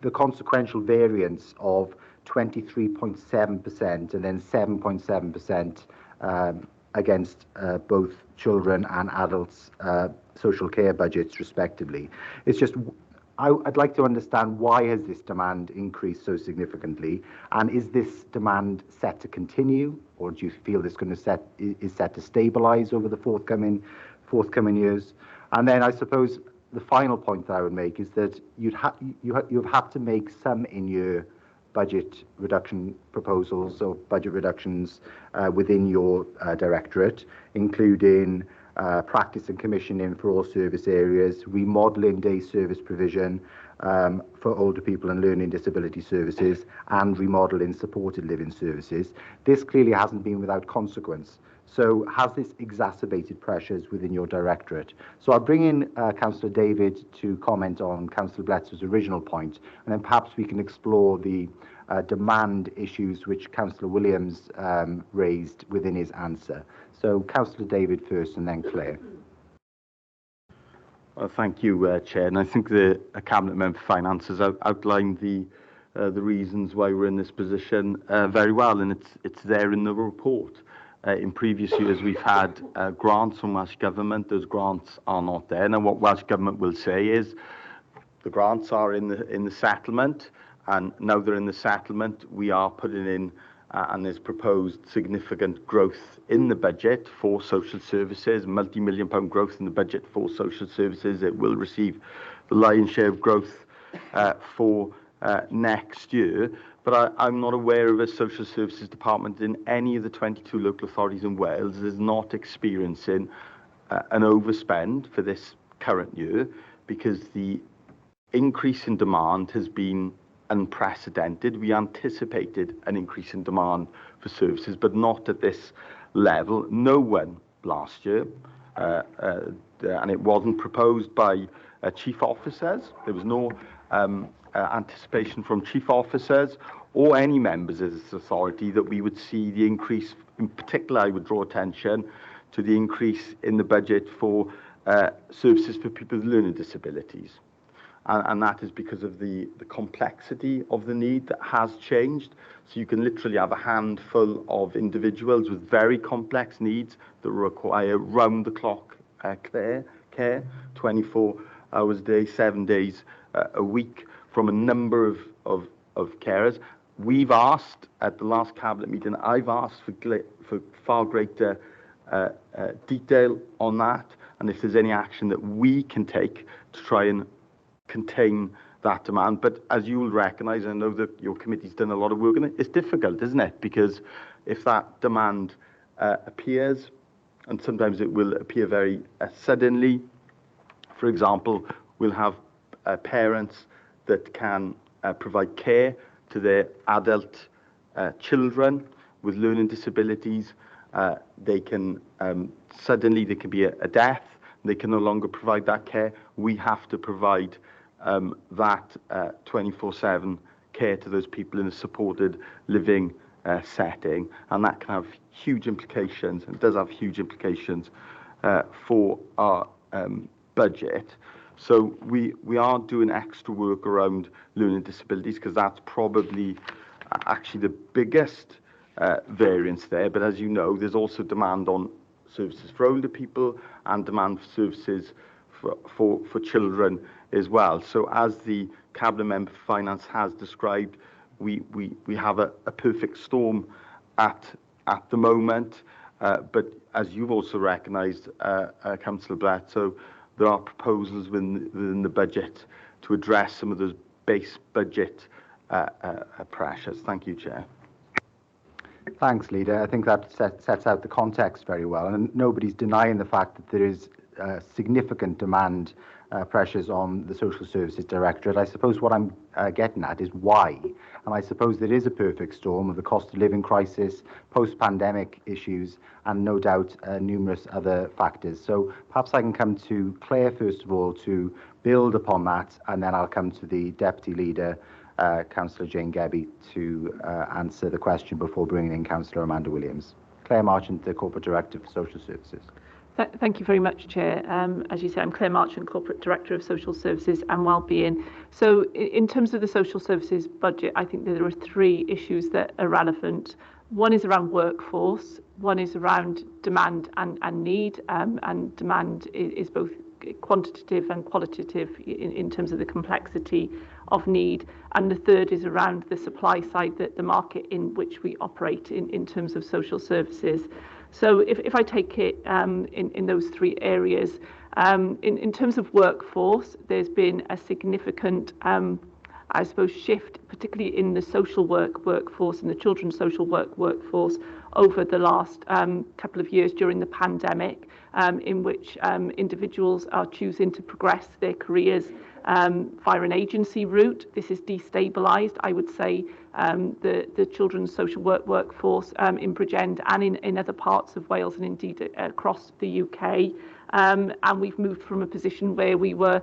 the consequential variance of 23.7% and then 7.7% against both children and adults' social care budgets, respectively. It's just, I'd like to understand, why has this demand increased so significantly, and is this demand set to continue, or do you feel it's going to is set to stabilise over the forthcoming years? And then I suppose the final point that I would make is that you've had to make some in-year budget reduction proposals or budget reductions within your directorate, including practice and commissioning for all service areas, remodelling day service provision for older people and learning disability services, and remodelling supported living services. This clearly hasn't been without consequence. So has this exacerbated pressures within your directorate? So I'll bring in Councillor David to comment on Councillor Bletzer's original point, and then perhaps we can explore the demand issues which Councillor Williams raised within his answer. So Councillor David first, and then Claire. Well, thank you, Chair. And I think the Cabinet Member for Finance has outlined the reasons why we're in this position very well, and it's there in the report. In previous years, we've had grants from Welsh Government. Those grants are not there. Now, what Welsh Government will say is the grants are in the settlement, and now they're in the settlement, we are putting in, and there's proposed significant growth in the budget for social services, multi-million-pound growth in the budget for social services. It will receive the lion's share of growth for next year. But I'm not aware of a social services department in any of the 22 local authorities in Wales that is not experiencing an overspend for this current year, because the increase in demand has been unprecedented. We anticipated an increase in demand for services, but not at this level. No one last year, and it wasn't proposed by chief officers. There was no anticipation from chief officers or any members of this authority that we would see the increase. In particular, I would draw attention to the increase in the budget for services for people with learning disabilities. And that is because of the complexity of the need that has changed. So you can literally have a handful of individuals with very complex needs that require round-the-clock care, 24 hours a day, 7 days a week, from a number of carers. We've asked at the last Cabinet meeting, I've asked for far greater detail on that, and if there's any action that we can take to try and contain that demand. But as you will recognise, I know that your committee's done a lot of work on it, it's difficult, isn't it? Because if that demand appears, and sometimes it will appear very suddenly, for example, we'll have parents that can provide care to their adult children with learning disabilities. They can suddenly there can be a death. They can no longer provide that care. We have to provide that 24/7 care to those people in a supported living setting, and that can have huge implications, and does have huge implications for our budget. So we are doing extra work around learning disabilities, because that's probably actually the biggest variance there. But as you know, there's also demand on services for older people and demand for services for children as well. So as the Cabinet Member for Finance has described, we have a perfect storm at the moment, but as you've also recognised, Councillor Blatt, so there are proposals within the budget to address some of those base budget pressures. Thank you, Chair. Thanks, Leader. I think that sets out the context very well, and nobody's denying the fact that there is significant demand pressures on the Social Services Directorate. I suppose what I'm getting at is why, and I suppose there is a perfect storm of the cost of living crisis, post-pandemic issues, and no doubt numerous other factors. So perhaps I can come to Claire first of all to build upon that, and then I'll come to the Deputy Leader, Councillor Jane Gebbie, to answer the question before bringing in Councillor Amanda Williams. Claire Marchant, the Corporate Director for Social Services. Thank you very much, Chair. As you say, I'm Claire Marchant, Corporate Director of Social Services and Wellbeing. So in terms of the social services budget, I think that there are three issues that are relevant. One is around workforce, one is around demand and need, and demand is both quantitative and qualitative in terms of the complexity of need, and the third is around the supply side, the market in which we operate in terms of social services. So if I take it in those three areas, in terms of workforce, there's been a significant I suppose shift, particularly in the social work workforce and the children's social work workforce over the last couple of years during the pandemic, in which individuals are choosing to progress their careers via an agency route. This is destabilised, I would say, the children's social work workforce in Bridgend and in other parts of Wales and indeed across the UK. And we've moved from a position where we were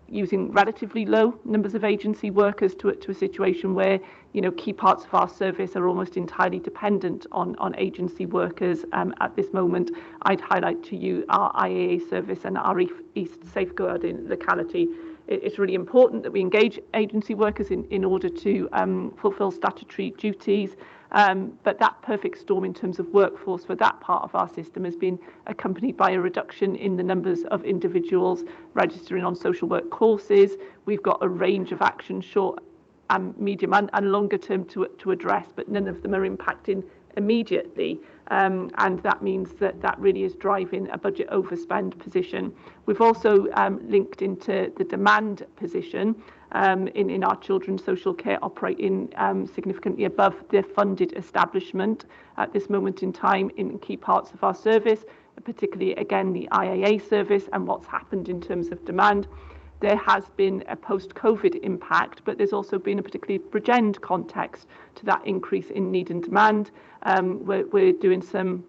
using relatively low numbers of agency workers to a situation where, you know, key parts of our service are almost entirely dependent on agency workers at this moment. I'd highlight to you our IAA service and our East Safeguarding locality. It's really important that we engage agency workers in order to fulfil statutory duties. But that perfect storm in terms of workforce for that part of our system has been accompanied by a reduction in the numbers of individuals registering on social work courses. We've got a range of actions, short and medium and longer term to address, but none of them are impacting immediately. And that means that really is driving a budget overspend position. We've also linked into the demand position in our children's social care operating significantly above the funded establishment at this moment in time in key parts of our service, particularly again the IAA service and what's happened in terms of demand. There has been a post-COVID impact, but there's also been a particularly Bridgend context to that increase in need and demand. We're doing some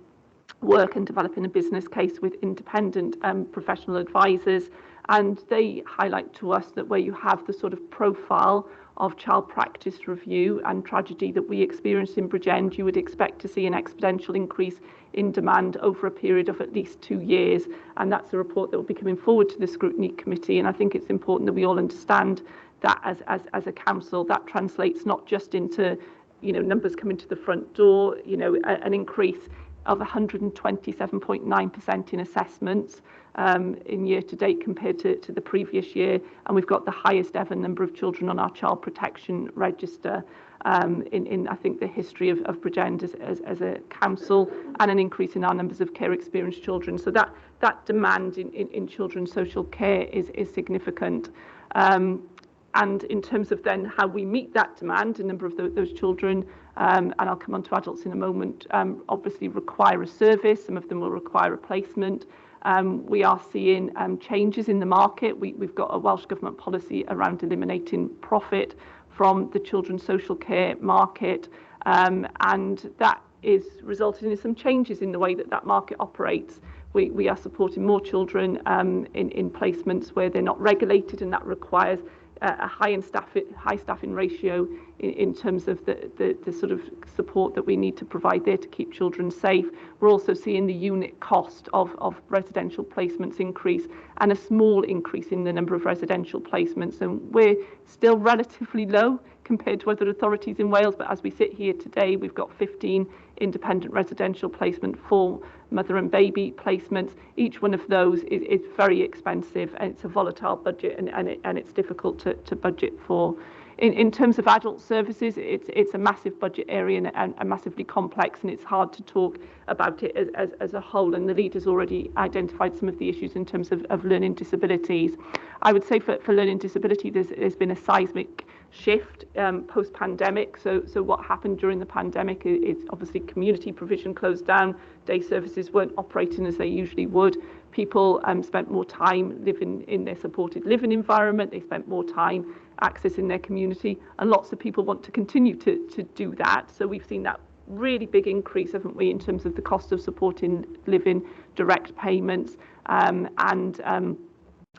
work and developing a business case with independent professional advisors, and they highlight to us that where you have the sort of profile of child practice review and tragedy that we experienced in Bridgend, you would expect to see an exponential increase in demand over a period of at least 2 years. And that's a report that will be coming forward to the Scrutiny Committee. And I think it's important that we all understand that as a council, that translates not just into, you know, numbers coming to the front door, you know, an increase of 127.9% in assessments in year to date compared to the previous year. And we've got the highest ever number of children on our child protection register in I think the history of Bridgend as a council, and an increase in our numbers of care experienced children. So that demand in children's social care is significant. And in terms of then how we meet that demand, a number of those children, and I'll come on to adults in a moment, obviously require a service. Some of them will require a placement. We are seeing changes in the market. We've got a Welsh Government policy around eliminating profit from the children's social care market, and that is resulting in some changes in the way that market operates. We are supporting more children in placements where they're not regulated, and that requires a high staffing ratio in terms of the sort of support that we need to provide there to keep children safe. We're also seeing the unit cost of residential placements increase, and a small increase in the number of residential placements, and we're still relatively low compared to other authorities in Wales, but as we sit here today, we've got 15 independent residential placement, 4 mother and baby placements. Each one of those is very expensive, and it's a volatile budget, and it's difficult to budget for. In terms of adult services, it's a massive budget area and massively complex, and it's hard to talk about it as a whole. And the leader's already identified some of the issues in terms of learning disabilities. I would say for learning disability, there's been a seismic shift post-pandemic. So what happened during the pandemic is obviously community provision closed down, day services weren't operating as they usually would. People spent more time living in their supported living environment, they spent more time accessing their community, and lots of people want to continue to do that. So we've seen that really big increase, haven't we, in terms of the cost of supporting living, direct payments, and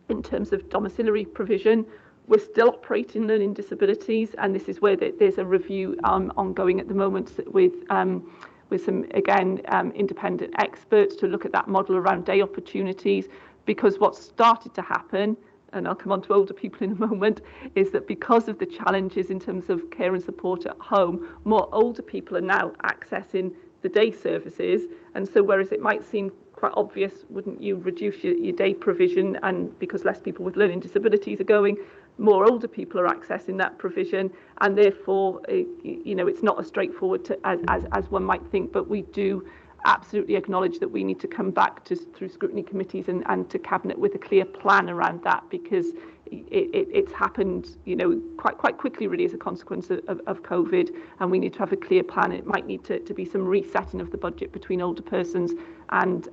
in terms of domiciliary provision. We're still operating learning disabilities, and this is where there's a review ongoing at the moment with some, again, independent experts to look at that model around day opportunities, because what's started to happen, and I'll come on to older people in a moment, is that because of the challenges in terms of care and support at home, more older people are now accessing the day services. And so whereas it might seem quite obvious, wouldn't you reduce your day provision, and because less people with learning disabilities are going, more older people are accessing that provision, and therefore, you know, it's not as straightforward as one might think. But we do absolutely acknowledge that we need to come back through scrutiny committees and to Cabinet with a clear plan around that, because it's happened, you know, quite quickly really as a consequence of COVID, and we need to have a clear plan. It might need to be some resetting of the budget between older persons and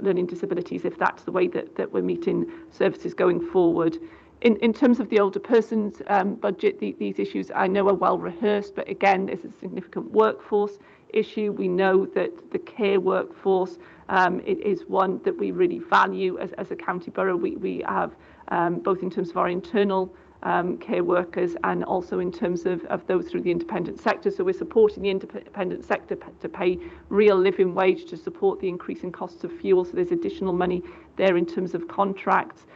learning disabilities if that's the way that we're meeting services going forward. In terms of the older persons budget, these issues I know are well rehearsed, but again, there's a significant workforce issue. We know that the care workforce it is one that we really value as a county borough. We have both in terms of our internal care workers and also in terms of those through the independent sector. So we're supporting the independent sector to pay real living wage to support the increasing costs of fuel. So there's additional money there in terms of contracts.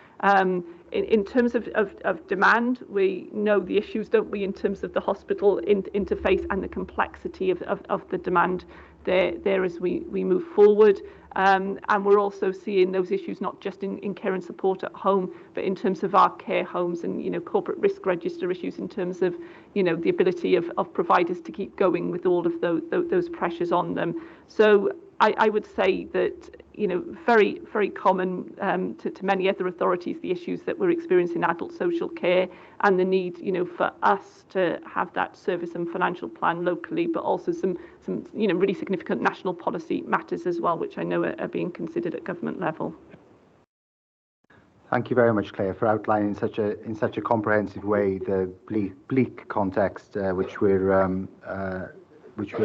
In terms of demand, we know the issues, don't we, in terms of the hospital interface and the complexity of the demand there as we move forward. And we're also seeing those issues not just in care and support at home, but in terms of our care homes and, you know, corporate risk register issues in terms of, you know, the ability of providers to keep going with all of those pressures on them. So I would say that, you know, very, very common to many other authorities, the issues that we're experiencing in adult social care and the need, you know, for us to have that service and financial plan locally, but also some you know, really significant national policy matters as well, which I know are being considered at government level. Thank you very much, Claire, for outlining in such a comprehensive way the bleak context which we're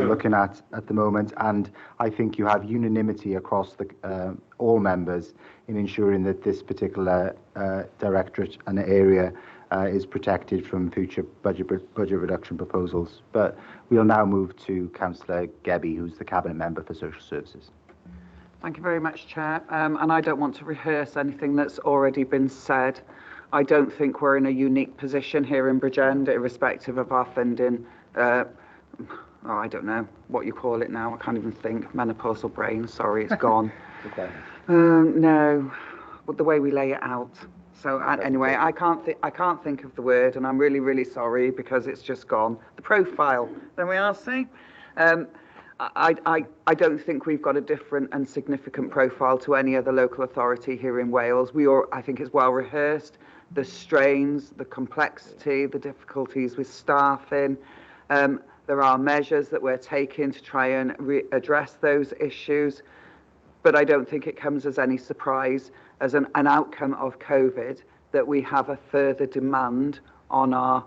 looking at the moment. And I think you have unanimity across all members in ensuring that this particular directorate and area is protected from future budget reduction proposals. But we'll now move to Councillor Gebbie, who's the Cabinet Member for Social Services. Thank you very much, Chair. And I don't want to rehearse anything that's already been said. I don't think we're in a unique position here in Bridgend, irrespective of our funding. I don't know what you call it now. I can't even think. Menopausal brain. Sorry, it's gone. Okay. No, but the way we lay it out. So anyway, I can't think of the word, and I'm really, really sorry because it's just gone. The profile. There we are. See. I don't think we've got a different and significant profile to any other local authority here in Wales. I think it's well rehearsed. The strains, the complexity, the difficulties with staffing. There are measures that we're taking to try and address those issues, but I don't think it comes as any surprise as an outcome of COVID that we have a further demand on our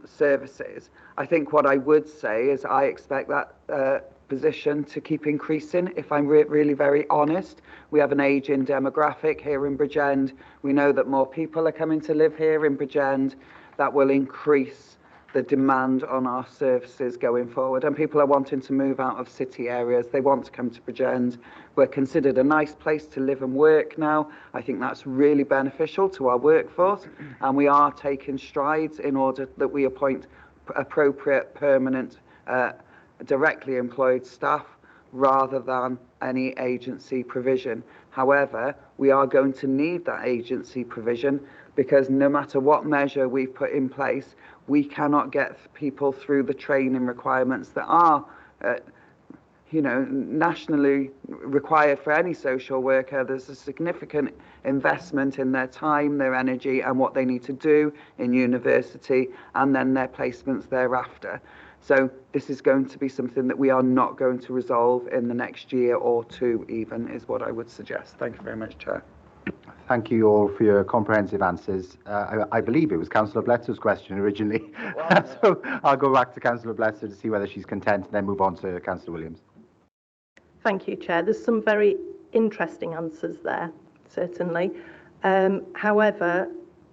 services. I think what I would say is I expect that position to keep increasing, if I'm really very honest. We have an ageing demographic here in Bridgend. We know that more people are coming to live here in Bridgend. That will increase the demand on our services going forward, and people are wanting to move out of city areas. They want to come to Bridgend. We're considered a nice place to live and work now. I think that's really beneficial to our workforce, and we are taking strides in order that we appoint appropriate, permanent, directly employed staff rather than any agency provision. However, we are going to need that agency provision because no matter what measure we've put in place, we cannot get people through the training requirements that are nationally required for any social worker. There's a significant investment in their time, their energy, and what they need to do in university, and then their placements thereafter. So this is going to be something that we are not going to resolve in the next year or two even, is what I would suggest. Thank you very much, Chair. Thank you all for your comprehensive answers. I believe it was Councillor Bledsow's question originally. So I'll go back to Councillor Bledsow to see whether she's content, and then move on to Councillor Williams. Thank you, Chair. There's some very interesting answers there, certainly. However,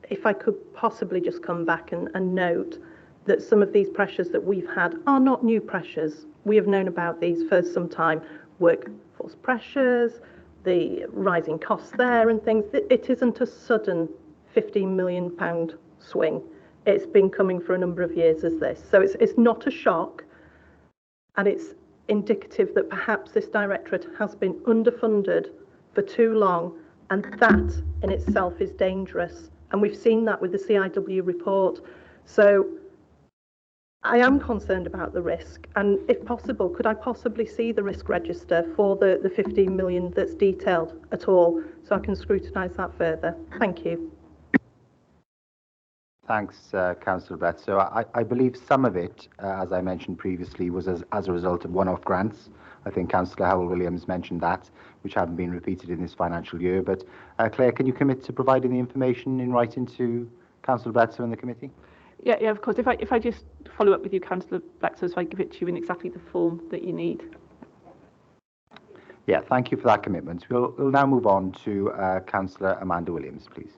if I could possibly just come back and note that some of these pressures that we've had are not new pressures. We have known about these for some time. Workforce pressures, the rising costs there and things. It isn't a sudden £15 million swing. It's been coming for a number of years as this. So it's not a shock, and it's indicative that perhaps this directorate has been underfunded for too long, and that in itself is dangerous. And we've seen that with the CIW report. So I am concerned about the risk, and if possible, could I possibly see the risk register for the 15 million that's detailed at all, so I can scrutinise that further? Thank you. Thanks, Councillor Brett. So I believe some of it, as I mentioned previously, was as a result of one-off grants. I think Councillor Howell-Williams mentioned that, which haven't been repeated in this financial year. But Claire, can you commit to providing the information in writing to Councillor Bledsoe and the committee? Yeah, of course. If I just follow up with you, Councillor Bledsoe, so I give it to you in exactly the form that you need. Yeah, thank you for that commitment. We'll now move on to Councillor Amanda Williams, please.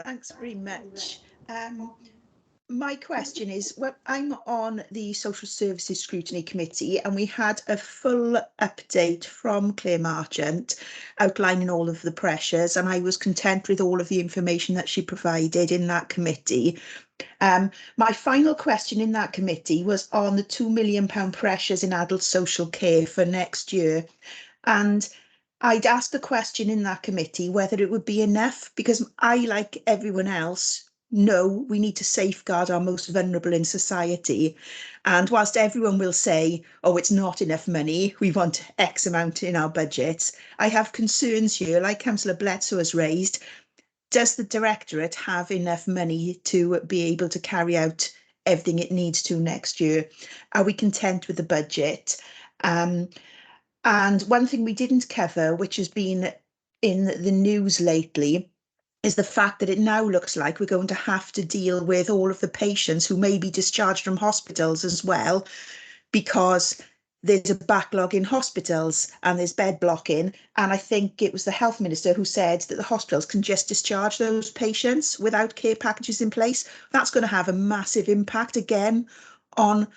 Thanks very much. My question is, well, I'm on the Social Services Scrutiny Committee, and we had a full update from Claire Marchant outlining all of the pressures, and I was content with all of the information that she provided in that committee. My final question in that committee was on the £2 million pressures in adult social care for next year. And I'd asked the question in that committee whether it would be enough, because I, like everyone else, know we need to safeguard our most vulnerable in society. And whilst everyone will say, oh, it's not enough money, we want X amount in our budgets, I have concerns here, like Councillor Bledsoe has raised. Does the Directorate have enough money to be able to carry out everything it needs to next year? Are we content with the budget? And one thing we didn't cover, which has been in the news lately, is the fact that it now looks like we're going to have to deal with all of the patients who may be discharged from hospitals as well, because there's a backlog in hospitals and there's bed blocking. And I think it was the Health Minister who said that the hospitals can just discharge those patients without care packages in place. That's going to have a massive impact again on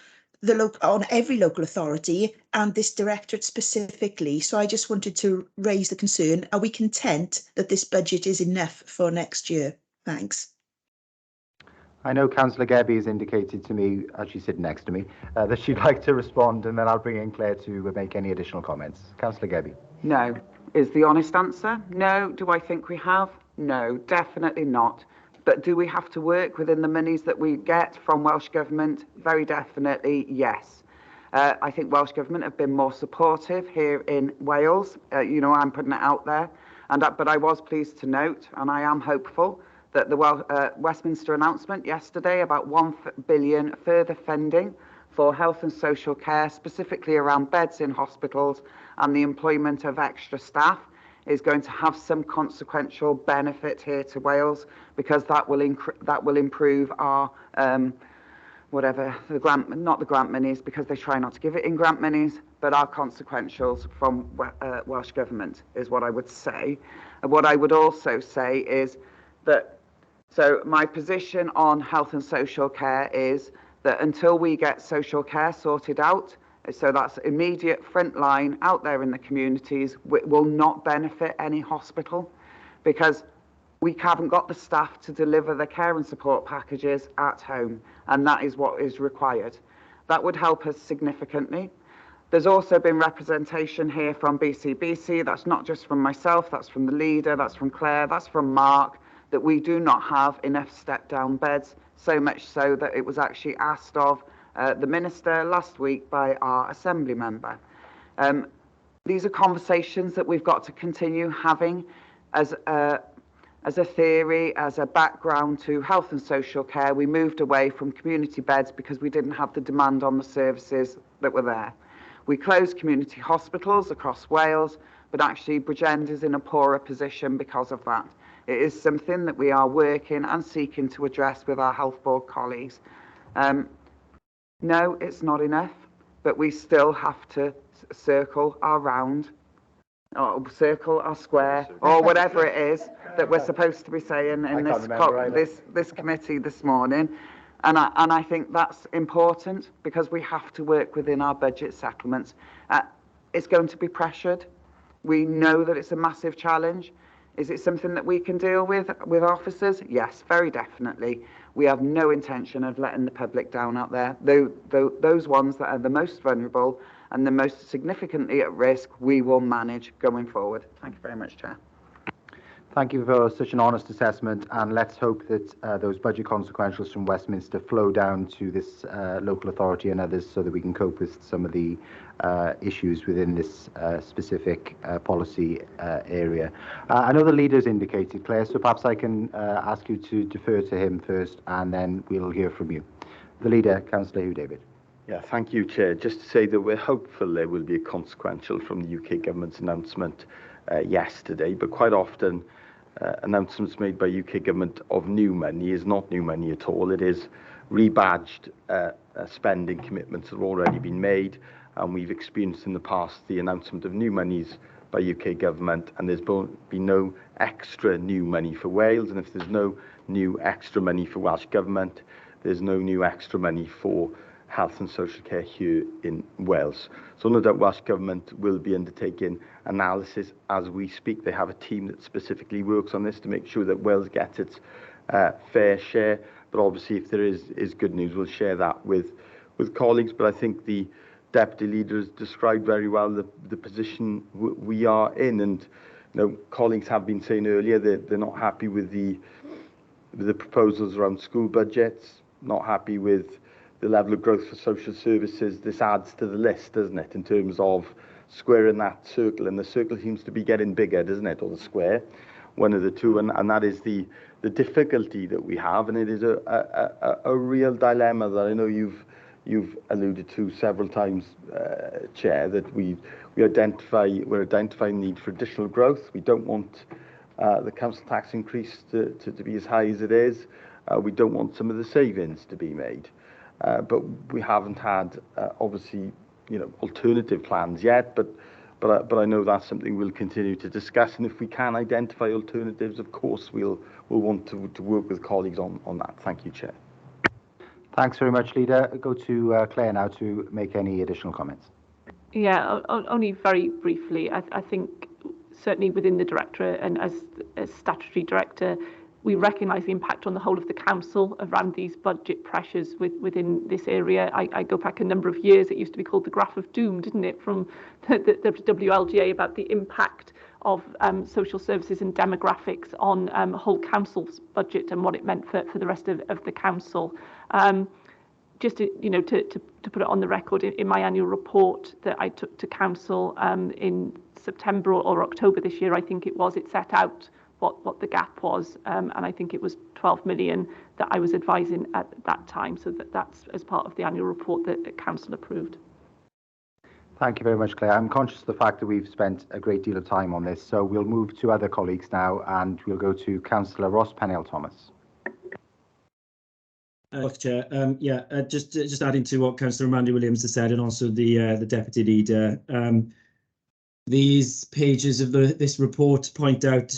on every local authority and this directorate specifically. So I just wanted to raise the concern. Are we content that this budget is enough for next year? Thanks. I know Councillor Gebby has indicated to me, as she sits next to me, that she'd like to respond, and then I'll bring in Claire to make any additional comments. Councillor Gebby. No, is the honest answer. No. Do I think we have? No, definitely not. But do we have to work within the monies that we get from Welsh Government? Very definitely, yes. I think Welsh Government have been more supportive here in Wales. I'm putting it out there. But I was pleased to note, and I am hopeful, that the Westminster announcement yesterday about £1 billion further funding for health and social care, specifically around beds in hospitals and the employment of extra staff, is going to have some consequential benefit here to Wales, because that will improve our whatever the grant, not the grant monies, because they try not to give it in grant monies, but our consequentials from Welsh Government is what I would say. And what I would also say is that, so my position on health and social care is that until we get social care sorted out, so that's immediate front line out there in the communities, will not benefit any hospital, because we haven't got the staff to deliver the care and support packages at home, and that is what is required. That would help us significantly. There's also been representation here from BCBC. That's not just from myself, that's from the leader, that's from Claire, that's from Mark, that we do not have enough step-down beds, so much so that it was actually asked of the Minister last week by our Assembly member. These are conversations that we've got to continue having as a theory, as a background to health and social care. We moved away from community beds because we didn't have the demand on the services that were there. We closed community hospitals across Wales, but actually Bridgend is in a poorer position because of that. It is something that we are working and seeking to address with our health board colleagues. No, it's not enough, but we still have to circle our round, or circle our square, or whatever it is that we're supposed to be saying in this committee this morning. And I think that's important because we have to work within our budget settlements. It's going to be pressured. We know that it's a massive challenge. Is it something that we can deal with officers? Yes, very definitely. We have no intention of letting the public down out there. Those ones that are the most vulnerable and the most significantly at risk, we will manage going forward. Thank you very much, Chair. Thank you for such an honest assessment, and let's hope that those budget consequentials from Westminster flow down to this local authority and others so that we can cope with some of the issues within this specific policy area. I know the leader's indicated, Claire, so perhaps I can ask you to defer to him first and then we'll hear from you. The leader, Councillor Hugh David. Yeah, thank you, Chair. Just to say that we're hopeful there will be a consequential from the UK government's announcement yesterday, but quite often announcements made by UK government of new money is not new money at all. It is rebadged spending commitments that have already been made, and we've experienced in the past the announcement of new monies by UK government, and there's been no extra new money for Wales, and if there's no new extra money for Welsh government, there's no new extra money for health and social care here in Wales. So no doubt Welsh Government will be undertaking analysis as we speak. They have a team that specifically works on this to make sure that Wales gets its fair share. But obviously, if there is good news, we'll share that with colleagues. But I think the Deputy Leader has described very well the position we are in. And colleagues have been saying earlier that they're not happy with the proposals around school budgets, not happy with the level of growth for social services. This adds to the list, doesn't it, in terms of squaring that circle, and the circle seems to be getting bigger, doesn't it, or the square, one of the two, and that is the difficulty that we have, and it is a real dilemma that I know you've alluded to several times, Chair, that we're identifying the need for additional growth. We don't want the council tax increase to be as high as it is. We don't want some of the savings to be made. But we haven't had, obviously, alternative plans yet. But I know that's something we'll continue to discuss. And if we can identify alternatives, of course, we'll want to work with colleagues on that. Thank you, Chair. Thanks very much, Leader. Go to Claire now to make any additional comments. Yeah, only very briefly. I think certainly within the Directorate and as Statutory Director, we recognise the impact on the whole of the council around these budget pressures within this area. I go back a number of years. It used to be called the Graph of Doom, didn't it, from the WLGA about the impact of social services and demographics on whole council's budget and what it meant for the rest of the council. Just to put it on the record, in my annual report that I took to council in September or October this year, I think it was, it set out what the gap was, and I think it was 12 million that I was advising at that time. So that's as part of the annual report that council approved. Thank you very much, Claire. I'm conscious of the fact that we've spent a great deal of time on this, so we'll move to other colleagues now, and we'll go to Councillor Ross Pennell-Thomas. Chair. Just adding to what Councillor Mandy Williams has said, and also the Deputy Leader. These pages of this report point out,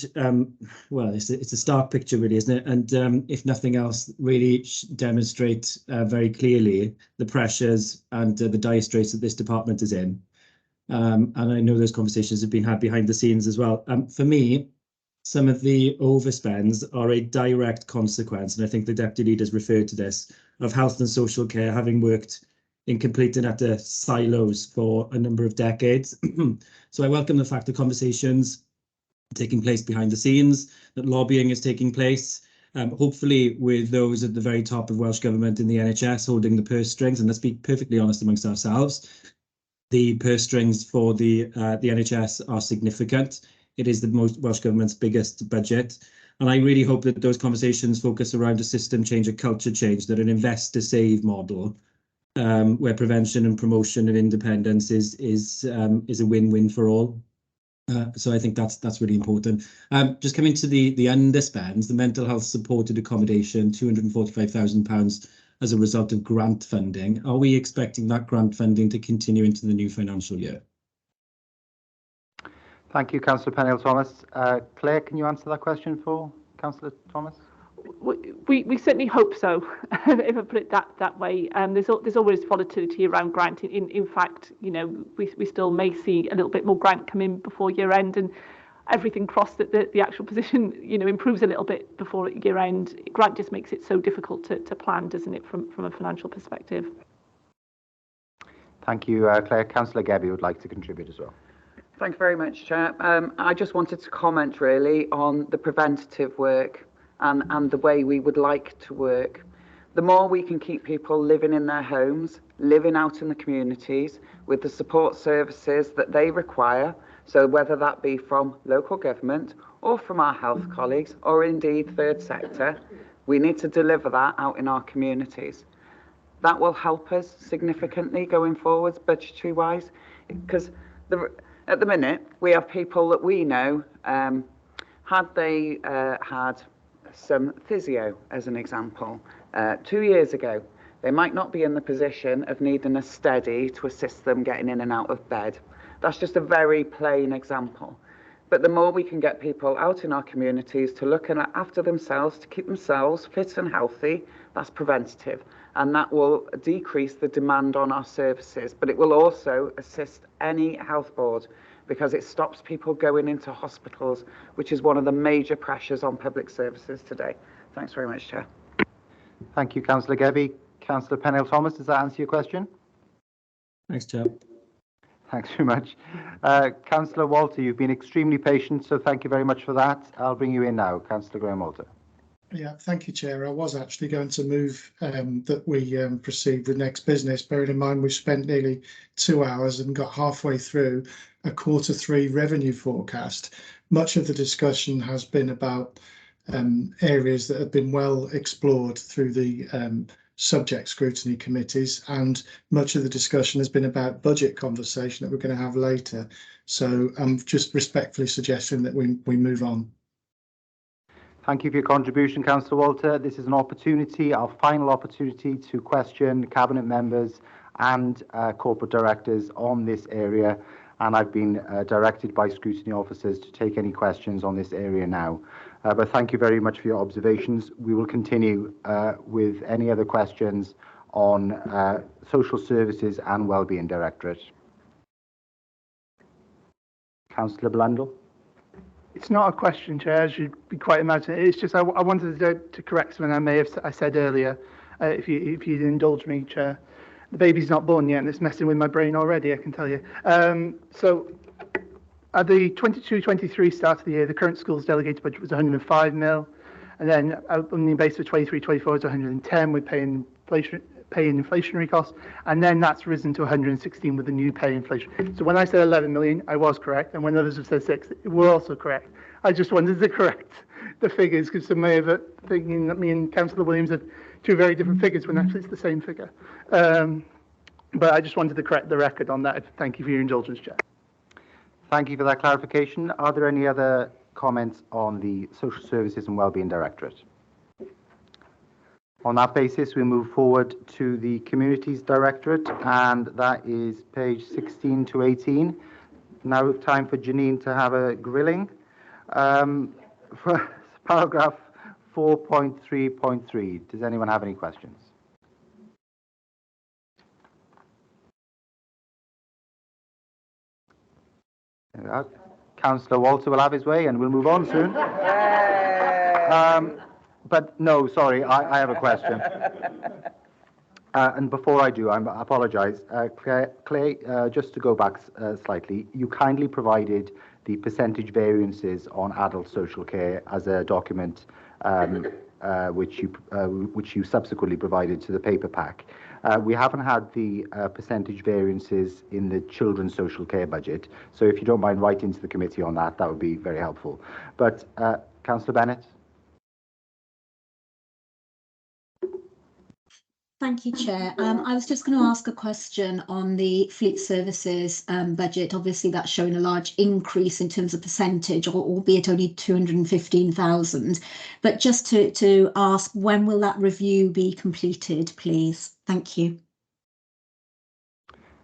well, it's a stark picture, really, isn't it? And if nothing else, really demonstrate very clearly the pressures and the dire straits that this department is in. And I know those conversations have been had behind the scenes as well. For me, some of the overspends are a direct consequence, and I think the Deputy Leader's referred to this, of health and social care having worked in complete and utter silos for a number of decades. So I welcome the fact that conversations are taking place behind the scenes, that lobbying is taking place, hopefully with those at the very top of Welsh Government in the NHS holding the purse strings. And let's be perfectly honest amongst ourselves, the purse strings for the NHS are significant. It is the Welsh Government's biggest budget. And I really hope that those conversations focus around a system change, a culture change, that an invest to save model, where prevention and promotion and independence is a win-win for all. So I think that's really important. Just coming to the underspends, the mental health supported accommodation, £245,000 as a result of grant funding. Are we expecting that grant funding to continue into the new financial year? Thank you, Councillor Pennell-Thomas. Claire, can you answer that question for Councillor Thomas? We certainly hope so, if I put it that way. There's always volatility around grant. In fact, you know, we still may see a little bit more grant come in before year end, and everything crossed that the actual position, you know, improves a little bit before year end. Grant just makes it so difficult to plan, doesn't it, from a financial perspective? Thank you, Claire. Councillor Gebby would like to contribute as well. Thank you very much, Chair. I just wanted to comment really on the preventative work and the way we would like to work. The more we can keep people living in their homes, living out in the communities with the support services that they require, so whether that be from local government or from our health colleagues or indeed third sector, we need to deliver that out in our communities. That will help us significantly going forwards budgetary wise, because at the minute we have people that we know had they had some physio, as an example, 2 years ago, they might not be in the position of needing a steady to assist them getting in and out of bed. That's just a very plain example. But the more we can get people out in our communities to look after themselves, to keep themselves fit and healthy, that's preventative. And that will decrease the demand on our services. But it will also assist any health board, because it stops people going into hospitals, which is one of the major pressures on public services today. Thanks very much, Chair. Thank you, Councillor Gebby. Councillor Pennell-Thomas, does that answer your question? Thanks, Chair. Thanks very much. Councillor Walter, you've been extremely patient, so thank you very much for that. I'll bring you in now. Councillor Graham Walter. Yeah, thank you, Chair. I was actually going to move that we proceed with next business, bearing in mind we've spent nearly 2 hours and got halfway through a Q3 revenue forecast. Much of the discussion has been about areas that have been well explored through the subject scrutiny committees, and much of the discussion has been about budget conversation that we're going to have later. So I'm just respectfully suggesting that we move on. Thank you for your contribution, Councillor Walter. This is an opportunity, our final opportunity, to question Cabinet members and corporate directors on this area, and I've been directed by scrutiny officers to take any questions on this area now. But thank you very much for your observations. We will continue with any other questions on Social Services and Wellbeing Directorate. Councillor Blundell. It's not a question, Chair, as you'd be quite imagine. It's just I wanted to correct something I may have said earlier, if you'd indulge me, Chair. The baby's not born yet, and it's messing with my brain already, I can tell you. So at the 22-23 start of the year, the current school's delegated budget was 105 mil, and then on the base of 23-24 is 110 with pay and inflationary costs, and then that's risen to 116 with the new pay inflation. So when I said 11 million, I was correct, and when others have said 6, we're also correct. I just wanted to correct the figures, because some may have thinking that me and Councillor Williams have two very different figures when actually it's the same figure. But I just wanted to correct the record on that. Thank you for your indulgence, Chair. Thank you for that clarification. Are there any other comments on the Social Services and Wellbeing Directorate? On that basis, we move forward to the Communities Directorate, and that is page 16 to 18. Now time for Janine to have a grilling. For paragraph 4.3.3, does anyone have any questions? There we are. Councillor Walter will have his way and we'll move on soon. But no, sorry, I have a question. And before I do, I apologise. Clay, just to go back slightly, you kindly provided the percentage variances on adult social care as a document which you subsequently provided to the paper pack. We haven't had the percentage variances in the children's social care budget, so if you don't mind writing to the committee on that, that would be very helpful. But Councillor Bennett? Thank you, Chair. I was just going to ask a question on the fleet services budget. Obviously, that's showing a large increase in terms of percentage, albeit only 215,000. But just to ask, when will that review be completed, please? Thank you.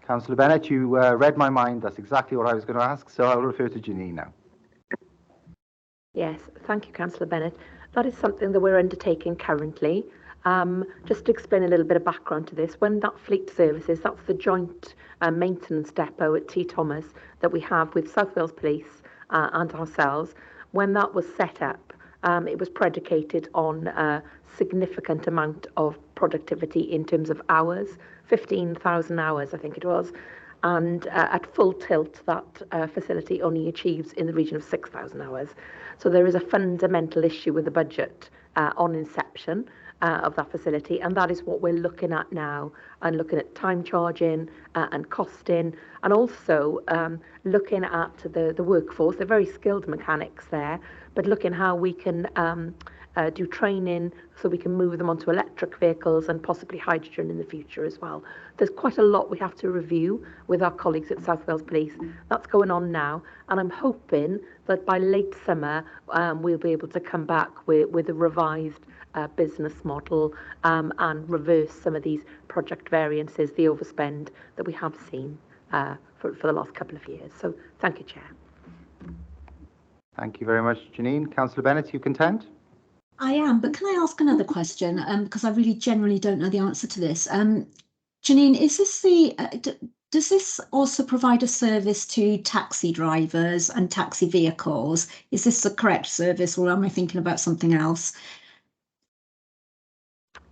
Councillor Bennett, you read my mind. That's exactly what I was going to ask, so I'll refer to Janine now. Yes, thank you, Councillor Bennett. That is something that we're undertaking currently. Just to explain a little bit of background to this, when that fleet services, that's the joint maintenance depot at T Thomas that we have with South Wales Police and ourselves, when that was set up, it was predicated on a significant amount of productivity in terms of hours, 15,000 hours, I think it was. And at full tilt, that facility only achieves in the region of 6,000 hours. So there is a fundamental issue with the budget on inception of that facility, and that is what we're looking at now, and looking at time charging and costing, and also looking at the workforce. They're very skilled mechanics there, but looking how we can do training so we can move them onto electric vehicles and possibly hydrogen in the future as well. There's quite a lot we have to review with our colleagues at South Wales Police. That's going on now, and I'm hoping that by late summer we'll be able to come back with a revised business model and reverse some of these project variances, the overspend that we have seen for the last couple of years. So thank you, Chair. Thank you very much, Janine. Councillor Bennett, you content? I am, but can I ask another question? Because I really generally don't know the answer to this. Janine, is this does this also provide a service to taxi drivers and taxi vehicles? Is this the correct service, or am I thinking about something else?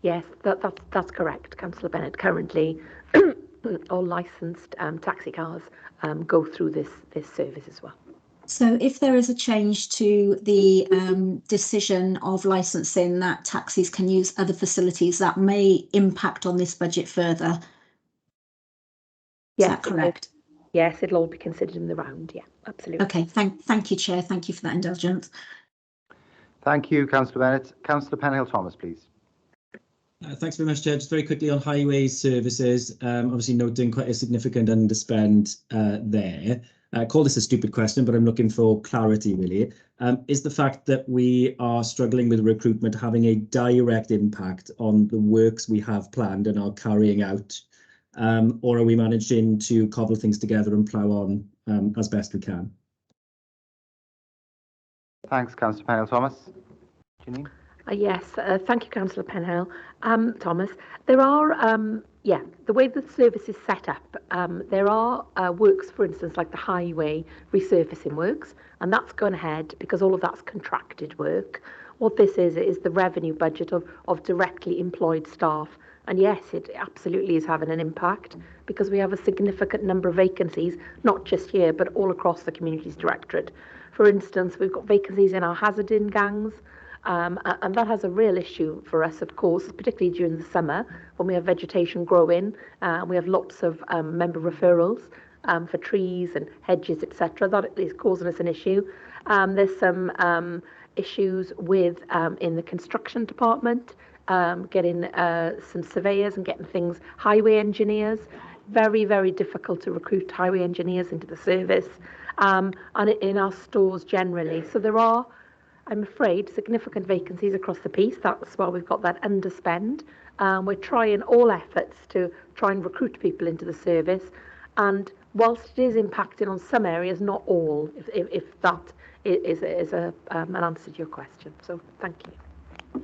Yes, that's correct, Councillor Bennett. Currently, all licensed taxi cars go through this service as well. So if there is a change to the decision of licensing that taxis can use other facilities, that may impact on this budget further. Is that correct? Yes, it'll all be considered in the round. Yeah, absolutely. Okay, thank you, Chair. Thank you for that indulgence. Thank you, Councillor Bennett. Councillor Penhill-Thomas, please. Thanks very much, Chair. Just very quickly on highway services, obviously noting quite a significant underspend there. I call this a stupid question, but I'm looking for clarity, really. Is the fact that we are struggling with recruitment having a direct impact on the works we have planned and are carrying out, or are we managing to cobble things together and plough on as best we can? Thanks, Councillor Penhill-Thomas. Janine? Yes, thank you, Councillor Penhill. Thomas, there are, the way the service is set up, there are works, for instance, like the highway resurfacing works, and that's gone ahead because all of that's contracted work. What this is the revenue budget of directly employed staff. And yes, it absolutely is having an impact because we have a significant number of vacancies, not just here, but all across the Communities Directorate. For instance, we've got vacancies in our hazarding gangs, and that has a real issue for us, of course, particularly during the summer when we have vegetation growing. We have lots of member referrals for trees and hedges, etc. That is causing us an issue. There's some issues with in the construction department, getting some surveyors and getting things, highway engineers. Very, very difficult to recruit highway engineers into the service, and in our stores generally. So there are, I'm afraid, significant vacancies across the piece. That's why we've got that underspend. We're trying all efforts to try and recruit people into the service. And whilst it is impacting on some areas, not all, if that is an answer to your question. So thank you.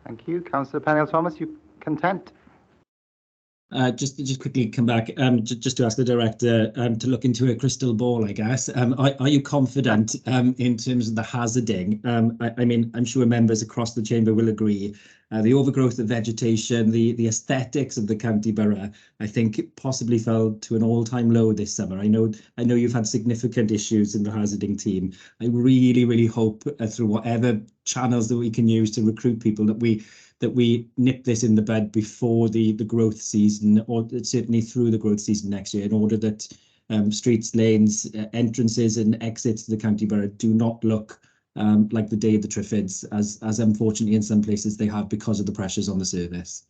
Thank you. Councillor Penhill-Thomas, you content? Just quickly come back, just to ask the director to look into a crystal ball, I guess. Are you confident in terms of the hazarding? I mean, I'm sure members across the chamber will agree. The overgrowth of vegetation, the aesthetics of the county borough, I think possibly fell to an all-time low this summer. I know you've had significant issues in the hazarding team. I really hope through whatever channels that we can use to recruit people that we nip this in the bud before the growth season, or certainly through the growth season next year, in order that streets, lanes, entrances and exits to the county borough do not look like the day of the Triffids, as unfortunately in some places they have because of the pressures on the service.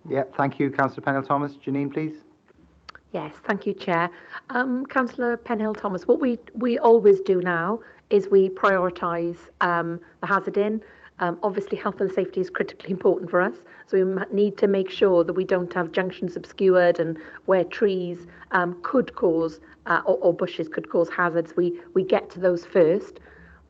Yeah, thank you, Councillor Penhill-Thomas. Janine, please. Yes, thank you, Chair. Councillor Penhill-Thomas, what we always do now is we prioritise the hazarding. Obviously, health and safety is critically important for us, so we need to make sure that we don't have junctions obscured and where trees could cause or bushes could cause hazards. We get to those first.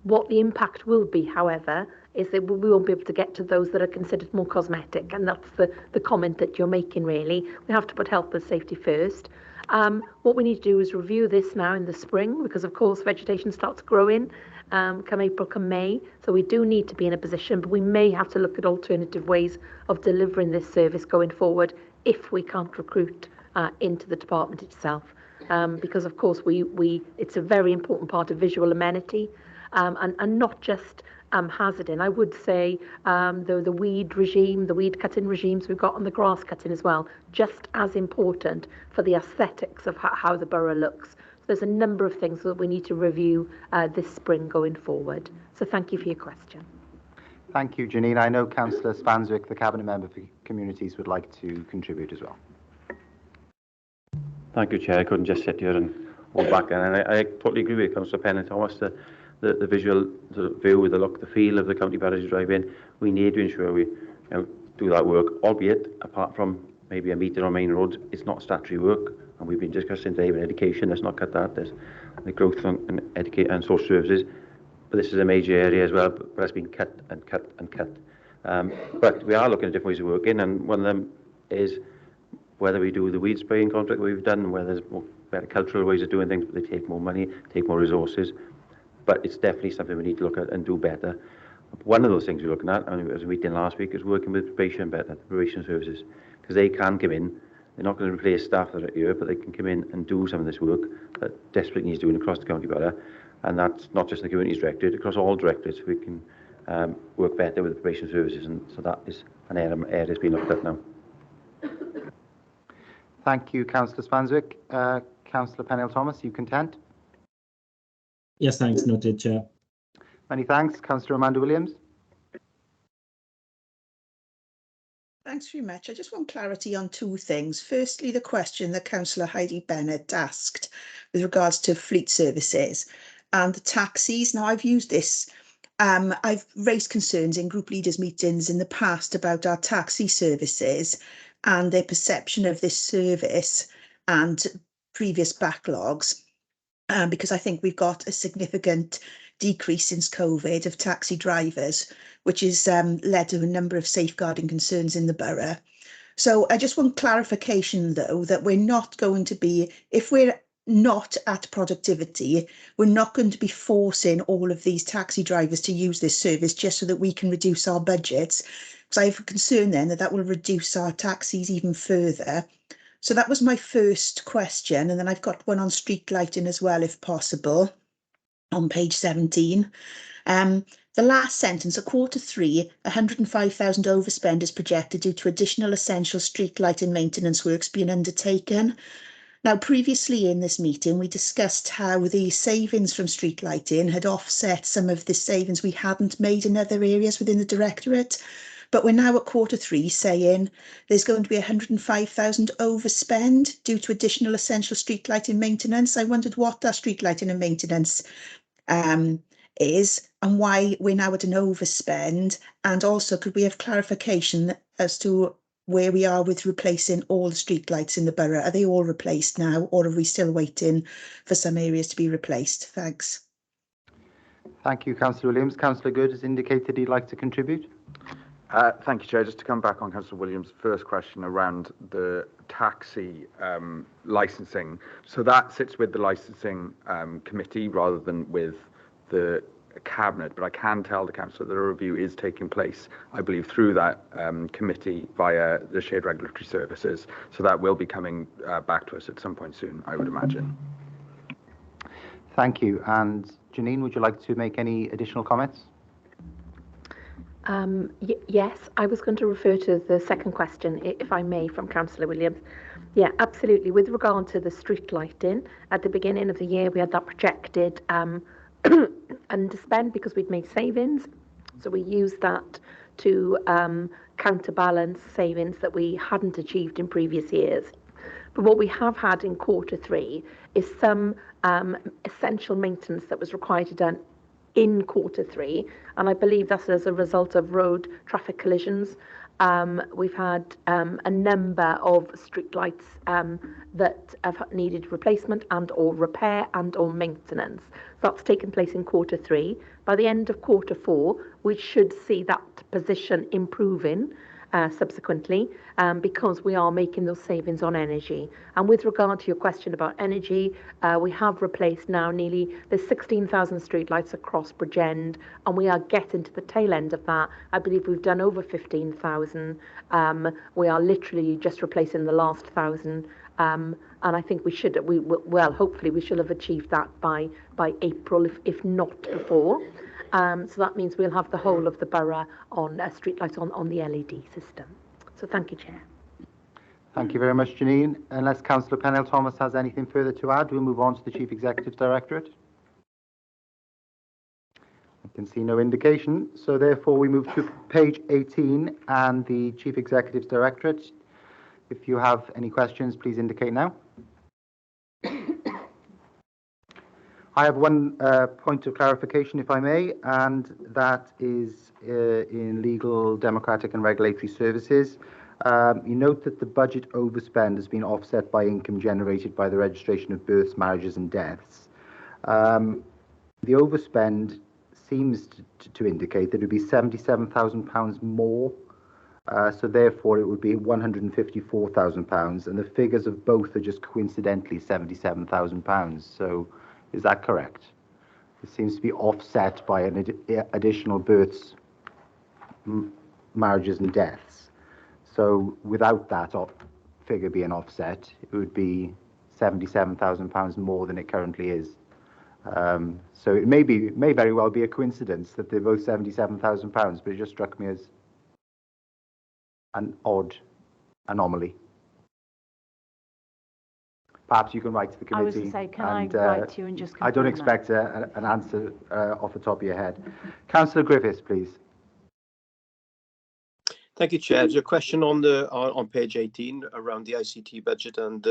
What the impact will be, however, is that we won't be able to get to those that are considered more cosmetic, and that's the comment that you're making, really. We have to put health and safety first. What we need to do is review this now in the spring, because of course vegetation starts growing come April, come May. So we do need to be in a position, but we may have to look at alternative ways of delivering this service going forward if we can't recruit into the department itself. Because of course it's a very important part of visual amenity and not just hazarding. I would say the weed regime, the weed cutting regimes we've got on the grass cutting as well, just as important for the aesthetics of how the borough looks. There's a number of things that we need to review this spring going forward. So thank you for your question. Thank you, Janine. I know Councillor Spanswick, the Cabinet Member for Communities, would like to contribute as well. Thank you, Chair. I couldn't just sit here and hold back. And I totally agree with Councillor Penhill-Thomas. The visual view, the look, the feel of the county borough as you drive in, we need to ensure we do that work, albeit apart from maybe a meter on main roads, it's not statutory work. And we've been discussing today with education, let's not cut that. There's the growth and educate and social services, but this is a major area as well, but it's been cut and cut and cut. But we are looking at different ways of working, and one of them is whether we do the weed spraying contract that we've done, and whether there's more better cultural ways of doing things, but they take more money, take more resources. But it's definitely something we need to look at and do better. One of those things we're looking at, and as we did last week, is working with probation better, probation services, because they can come in. They're not going to replace staff that are here, but they can come in and do some of this work that desperately needs doing across the county borough. And that's not just the Communities Directorate, across all directorates we can work better with the probation services, and so that is an area that's being looked at now. Thank you, Councillor Spanswick. Councillor Penhill-Thomas, you content? Yes, thanks. Noted, Chair. Many thanks. Councillor Amanda Williams. Thanks very much. I just want clarity on two things. Firstly, the question that Councillor Heidi Bennett asked with regards to fleet services and the taxis. Now, I've used this. I've raised concerns in group leaders meetings in the past about our taxi services and their perception of this service and previous backlogs, because I think we've got a significant decrease since COVID of taxi drivers, which has led to a number of safeguarding concerns in the borough. So I just want clarification, though, that we're not going to be, if we're not at productivity, we're not going to be forcing all of these taxi drivers to use this service just so that we can reduce our budgets. Because I have a concern then that will reduce our taxis even further. So that was my first question. And then I've got one on street lighting as well, if possible, on page 17. The last sentence, at Q3, 105,000 overspend is projected due to additional essential street lighting maintenance works being undertaken. Now, previously in this meeting, we discussed how the savings from street lighting had offset some of the savings we hadn't made in other areas within the directorate. But we're now at Q3 saying there's going to be 105,000 overspend due to additional essential street lighting maintenance. I wondered what that street lighting and maintenance is and why we're now at an overspend, and also could we have clarification as to where we are with replacing all the street lights in the borough? Are they all replaced now, or are we still waiting for some areas to be replaced? Thanks. Thank you, Councillor Williams. Councillor Good has indicated he'd like to contribute. Thank you, Chair. Just to come back on Councillor Williams' first question around the taxi licensing. So that sits with the licensing committee rather than with the Cabinet, but I can tell the Council that a review is taking place, I believe, through that committee via the Shared Regulatory Services. So that will be coming back to us at some point soon, I would imagine. Thank you. And Janine, would you like to make any additional comments? Yes, I was going to refer to the second question, if I may, from Councillor Williams. Yeah, absolutely. With regard to the street lighting, at the beginning of the year, we had that projected underspend because we'd made savings. So we used that to counterbalance savings that we hadn't achieved in previous years. But what we have had in Q3 is some essential maintenance that was required to be done in Q3, and I believe that's as a result of road traffic collisions. We've had a number of streetlights that have needed replacement and or repair and or maintenance. That's taken place in Q3. By the end of Q4, we should see that position improving subsequently because we are making those savings on energy. And with regard to your question about energy, we have replaced now there's 16,000 streetlights across Bridgend, and we are getting to the tail end of that. I believe we've done over 15,000. We are literally just replacing the last 1,000. And I think hopefully we should have achieved that by April, if not before. So that means we'll have the whole of the borough on streetlights on the LED system. So thank you, Chair. Thank you very much, Janine. Unless Councillor Pennell-Thomas has anything further to add, we'll move on to the Chief Executive's Directorate. I can see no indication, so therefore we move to page 18 and the Chief Executive's Directorate. If you have any questions, please indicate now. I have one point of clarification, if I may, and that is in legal, democratic and regulatory services. You note that the budget overspend has been offset by income generated by the registration of births, marriages and deaths. The overspend seems to indicate that it would be £77,000 more, so therefore it would be £154,000, and the figures of both are just coincidentally £77,000. So is that correct? It seems to be offset by an additional births, marriages and deaths. So without that figure being offset, it would be £77,000 more than it currently is. So it may very well be a coincidence that they're both £77,000, but it just struck me as an odd anomaly. Perhaps you can write to the committee. I was going to say, can I write to you and just confirm I don't expect an answer off the top of your head. Councillor Griffiths, please. Thank you, Chair. There's a question on page 18 around the ICT budget and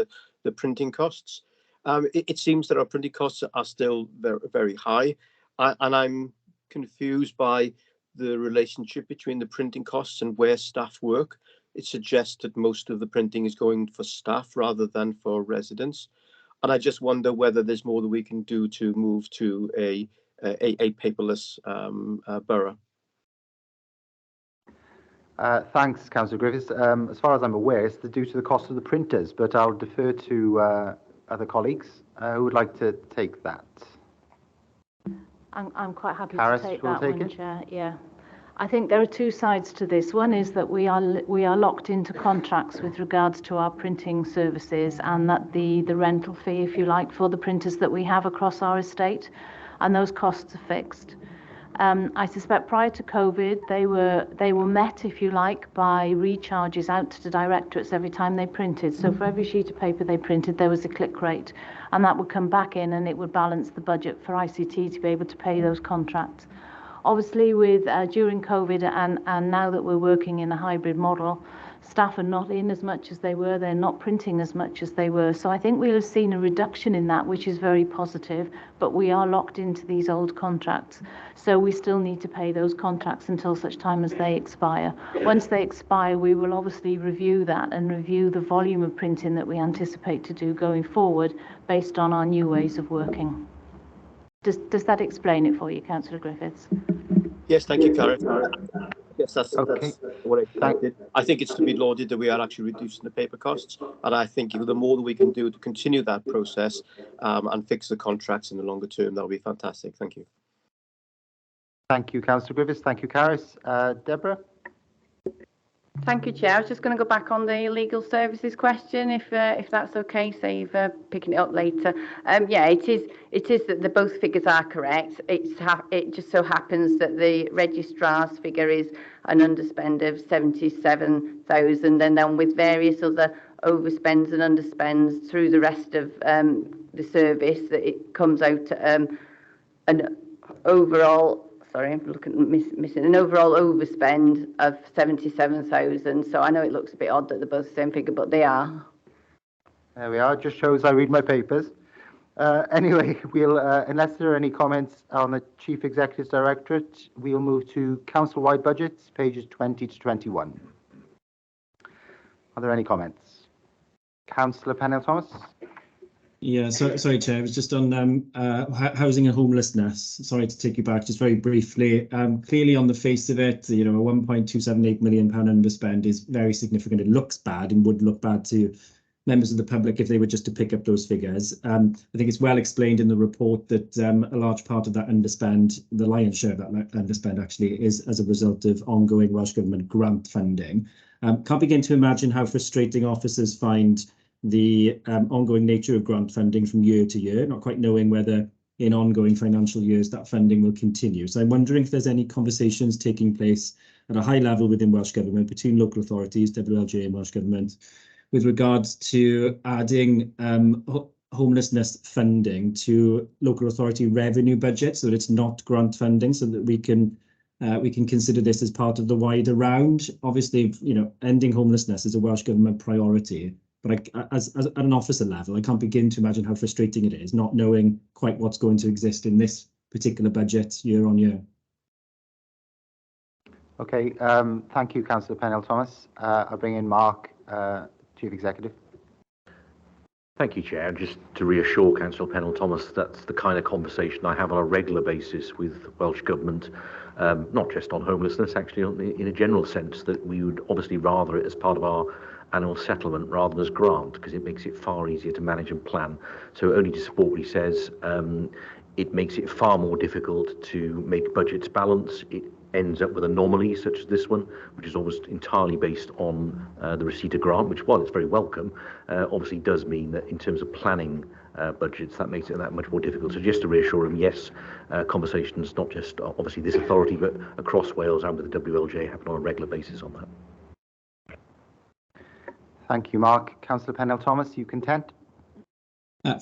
the printing costs. It seems that our printing costs are still very, very high, and I'm confused by the relationship between the printing costs and where staff work. It suggests that most of the printing is going for staff rather than for residents. And I just wonder whether there's more that we can do to move to a paperless borough. Thanks, Councillor Griffiths. As far as I'm aware, it's due to the cost of the printers, but I'll defer to other colleagues who would like to take that. I'm quite happy Karis, to take will that take one, it? Chair. Yeah. I think there are two sides to this. One is that we are locked into contracts with regards to our printing services, and that the rental fee, if you like, for the printers that we have across our estate, and those costs are fixed. I suspect prior to COVID, they were met, if you like, by recharges out to directorates every time they printed. So for every sheet of paper they printed, there was a click rate, and that would come back in, and it would balance the budget for ICT to be able to pay those contracts. Obviously, with during COVID and now that we're working in a hybrid model, staff are not in as much as they were. They're not printing as much as they were. So I think we'll have seen a reduction in that, which is very positive. But we are locked into these old contracts. So we still need to pay those contracts until such time as they expire. Once they expire, we will obviously review that and review the volume of printing that we anticipate to do going forward based on our new ways of working. Does that explain it for you, Councillor Griffiths? Yes, thank you, Karen. Yes, that's what I expected. I think it's to be lauded that we are actually reducing the paper costs, and I think the more that we can do to continue that process and fix the contracts in the longer term, that'll be fantastic. Thank you. Thank you, Councillor Griffiths. Thank you, Caris. Deborah? Thank you, Chair. I was just going to go back on the legal services question, if that's okay, save picking it up later. Yeah, it is that both figures are correct. It just so happens that the registrar's figure is an underspend of 77,000, and then with various other overspends and underspends through the rest of the service, that it comes out an overall. Sorry, I'm missing an overall overspend of 77,000. So I know it looks a bit odd that they're both the same figure, but they are. There we are. Just shows I read my papers. Anyway, we'll unless there are any comments on the Chief Executive's Directorate, we'll move to council-wide budgets, pages 20 to 21. Are there any comments? Councillor Pennell-Thomas? Yeah, sorry, Chair. It was just on housing and homelessness. Sorry to take you back, just very briefly. Clearly, on the face of it, a £1.278 million underspend is very significant. It looks bad and would look bad to members of the public if they were just to pick up those figures. I think it's well explained in the report that a large part of that underspend, the lion's share of that underspend actually, is as a result of ongoing Welsh Government grant funding. Can't begin to imagine how frustrating officers find the ongoing nature of grant funding from year to year, not quite knowing whether in ongoing financial years that funding will continue. So I'm wondering if there's any conversations taking place at a high level within Welsh Government, between local authorities, WLJ and Welsh Government, with regards to adding homelessness funding to local authority revenue budgets, so that it's not grant funding, so that we can consider this as part of the wider round. Obviously, ending homelessness is a Welsh Government priority. But as at an officer level, I can't begin to imagine how frustrating it is not knowing quite what's going to exist in this particular budget year on year. Okay, thank you, Councillor Pennell-Thomas. I'll bring in Mark, Chief Executive. Thank you, Chair. Just to reassure Councillor Pennell-Thomas, that's the kind of conversation I have on a regular basis with Welsh Government, not just on homelessness, actually, in a general sense, that we would obviously rather it as part of our annual settlement rather than as grant, because it makes it far easier to manage and plan. So only to support what he says, it makes it far more difficult to make budgets balance. It ends up with anomalies such as this one, which is almost entirely based on the receipt of grant, which, while it's very welcome, obviously does mean that in terms of planning budgets, that makes it that much more difficult. So just to reassure him, yes, conversations, not just obviously this authority, but across Wales and with the WLJ happen on a regular basis on that. Thank you, Mark. Councillor Pennell-Thomas, you content?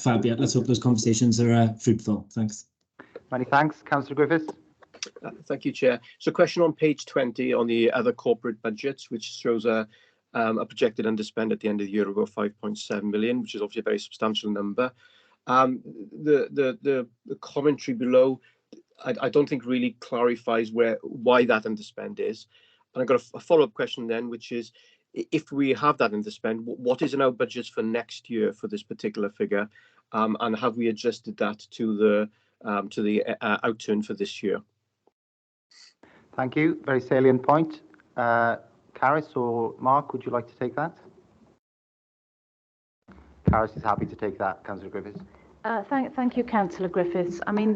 Fab, yeah, let's hope those conversations are fruitful. Thanks. Many thanks. Councillor Griffiths? Thank you, Chair. So question on page 20 on the other corporate budgets, which shows a projected underspend at the end of the year of about 5.7 million, which is obviously a very substantial number. The commentary below, I don't think really clarifies why that underspend is. And I've got a follow-up question then, which is, if we have that underspend, what is in our budgets for next year for this particular figure, and have we adjusted that to the outturn for this year? Thank you. Very salient point. Caris or Mark, would you like to take that? Caris is happy to take that. Councillor Griffiths. Thank you, Councillor Griffiths. I mean,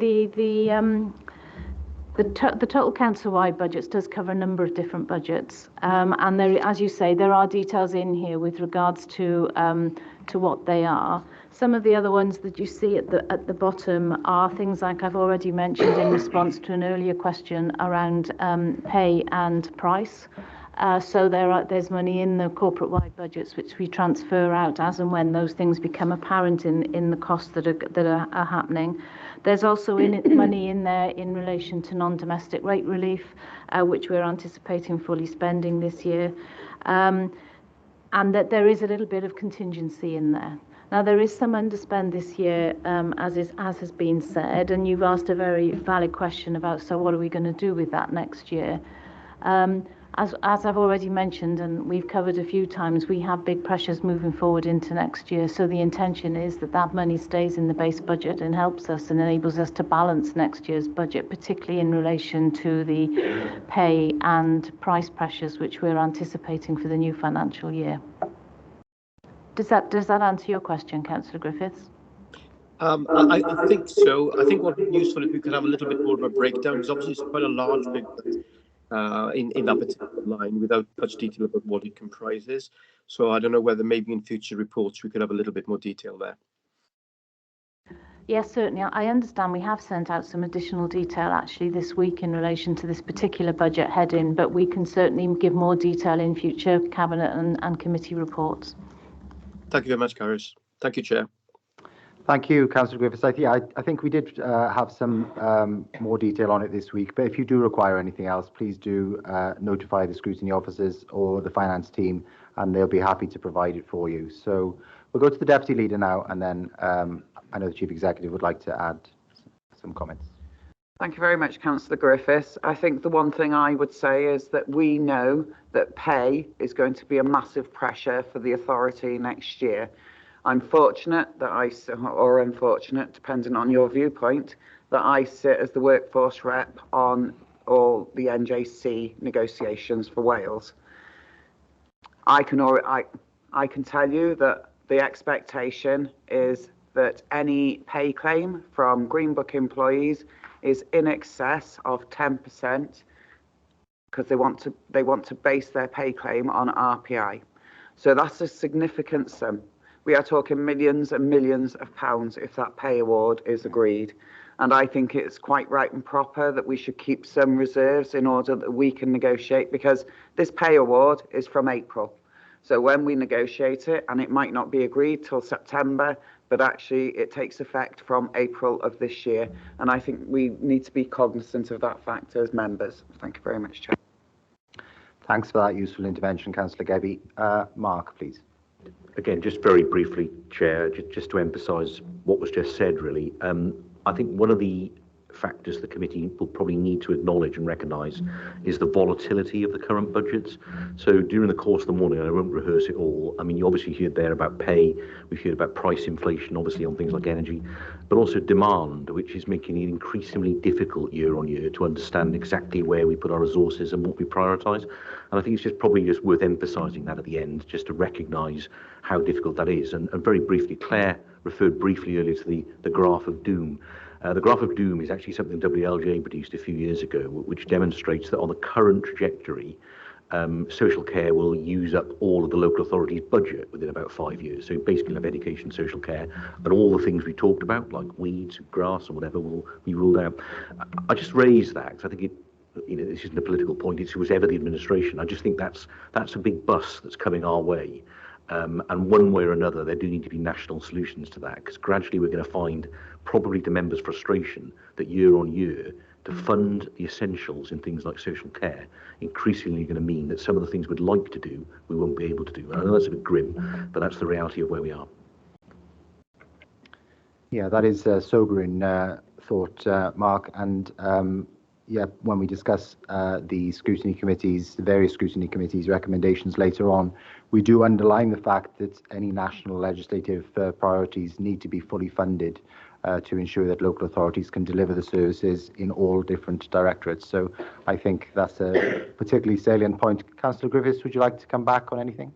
the total council-wide budgets does cover a number of different budgets, and there, as you say, there are details in here with regards to what they are. Some of the other ones that you see at the bottom are things like I've already mentioned in response to an earlier question around pay and price. So there's money in the corporate-wide budgets which we transfer out as and when those things become apparent in the costs that are happening. There's also money in there in relation to non-domestic rate relief, which we're anticipating fully spending this year, and that there is a little bit of contingency in there. Now, there is some underspend this year, as has been said, and you've asked a very valid question about, so what are we going to do with that next year? As I've already mentioned, and we've covered a few times, we have big pressures moving forward into next year. So the intention is that that money stays in the base budget and helps us and enables us to balance next year's budget, particularly in relation to the pay and price pressures which we're anticipating for the new financial year. Does that answer your question, Councillor Griffiths? I think so. I think what would be useful if we could have a little bit more of a breakdown, because obviously it's quite a large figure in that particular line without much detail about what it comprises. So I don't know whether maybe in future reports we could have a little bit more detail there. Yes, certainly. I understand we have sent out some additional detail actually this week in relation to this particular budget heading, but we can certainly give more detail in future Cabinet and committee reports. Thank you very much, Carys. Thank you, Chair. Thank you, Councillor Griffiths. I think we did have some more detail on it this week, but if you do require anything else, please do notify the scrutiny officers or the finance team, and they'll be happy to provide it for you. So we'll go to the Deputy Leader now, and then I know the Chief Executive would like to add some comments. Thank you very much, Councillor Griffiths. I think the one thing I would say is that we know that pay is going to be a massive pressure for the authority next year. I'm fortunate that or unfortunate, depending on your viewpoint, that I sit as the workforce rep on all the NJC negotiations for Wales. I can tell you that the expectation is that any pay claim from Green Book employees is in excess of 10%, because they want to base their pay claim on RPI. So that's a significant sum. We are talking millions and millions of pounds if that pay award is agreed. And I think it's quite right and proper that we should keep some reserves in order that we can negotiate, because this pay award is from April. So when we negotiate it, and it might not be agreed till September, but actually it takes effect from April of this year. And I think we need to be cognizant of that fact as members. Thank you very much, Chair. Thanks for that useful intervention, Councillor Gebby. Mark, please. Again, just very briefly, Chair, just to emphasise what was just said, really. I think one of the factors the committee will probably need to acknowledge and recognise is the volatility of the current budgets. So during the course of the morning, I won't rehearse it all, I mean, you obviously heard there about pay, we've heard about price inflation, obviously on things like energy, but also demand, which is making it increasingly difficult year on year to understand exactly where we put our resources and what we prioritise. And I think it's probably worth emphasising that at the end, just to recognise how difficult that is. And very briefly, Claire referred briefly earlier to the graph of doom. The graph of doom is actually something WLJ produced a few years ago, which demonstrates that on the current trajectory, social care will use up all of the local authority's budget within about 5 years. So basically, have education, social care, and all the things we talked about, like weeds, grass, or whatever, will be ruled out. I just raise that because I think this isn't a political point. It's whoever the administration. I just think that's a big bus that's coming our way. And one way or another, there do need to be national solutions to that, because gradually we're going to find, probably to members' frustration, that year on year, to fund the essentials in things like social care, increasingly going to mean that some of the things we'd like to do, we won't be able to do. And I know that's a bit grim, but that's the reality of where we are. Yeah, that is a sobering thought, Mark. And yeah, when we discuss the scrutiny committees, the various scrutiny committees' recommendations later on, we do underline the fact that any national legislative priorities need to be fully funded to ensure that local authorities can deliver the services in all different directorates. So I think that's a particularly salient point. Councillor Griffiths, would you like to come back on anything?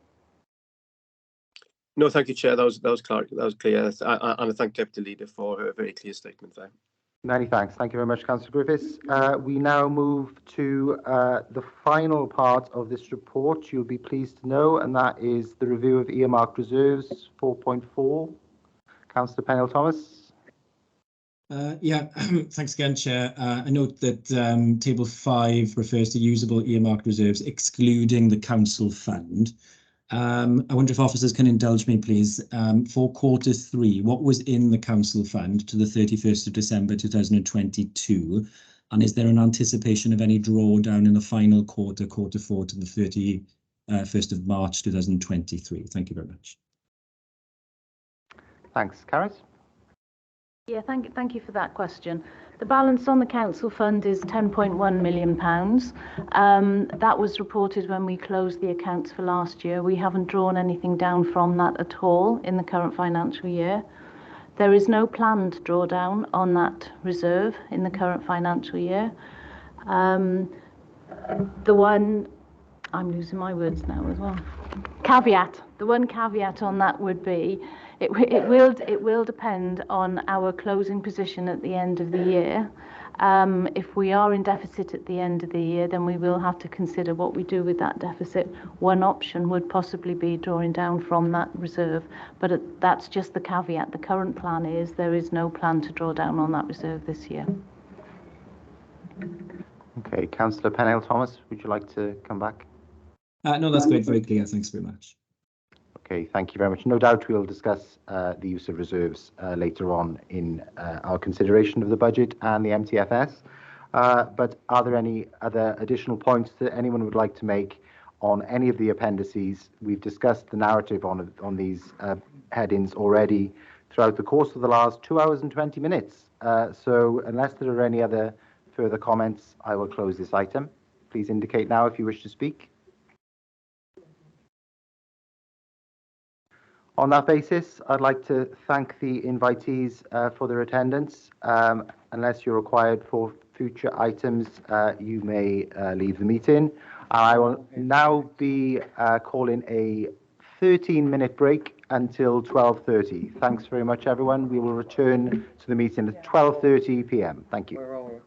No, thank you, Chair. That was clear. That was clear. And I thank Deputy Leader for her very clear statement there. Many thanks. Thank you very much, Councillor Griffiths. We now move to the final part of this report, you'll be pleased to know, and that is the review of earmarked reserves 4.4. Councillor Pennell-Thomas. Yeah, thanks again, Chair. I note that Table 5 refers to usable earmarked reserves excluding the Council Fund. I wonder if officers can indulge me, please. For Q3, what was in the Council Fund to the 31st of December 2022? And is there an anticipation of any drawdown in the final quarter, Q4, to the 31st of March 2023? Thank you very much. Thanks. Carys? Yeah, thank you for that question. The balance on the council fund is £10.1 million. That was reported when we closed the accounts for last year. We haven't drawn anything down from that at all in the current financial year. There is no planned drawdown on that reserve in the current financial year. The one, I'm losing my words now as well. Caveat. The one caveat on that would be it will depend on our closing position at the end of the year. If we are in deficit at the end of the year, then we will have to consider what we do with that deficit. One option would possibly be drawing down from that reserve, but that's just the caveat. The current plan is there is no plan to draw down on that reserve this year. Okay, Councillor Pennell-Thomas, would you like to come back? No, that's great. Very clear. Thanks very much. Okay, thank you very much. No doubt we'll discuss the use of reserves later on in our consideration of the budget and the MTFS. But are there any other additional points that anyone would like to make on any of the appendices? We've discussed the narrative on these headings already throughout the course of the last 2 hours and 20 minutes. So unless there are any other further comments, I will close this item. Please indicate now if you wish to speak. On that basis, I'd like to thank the invitees for their attendance. Unless you're required for future items, you may leave the meeting. I will now be calling a 13-minute break until 12:30. Thanks very much, everyone. We will return to the meeting at 12:30 p.m. Thank you.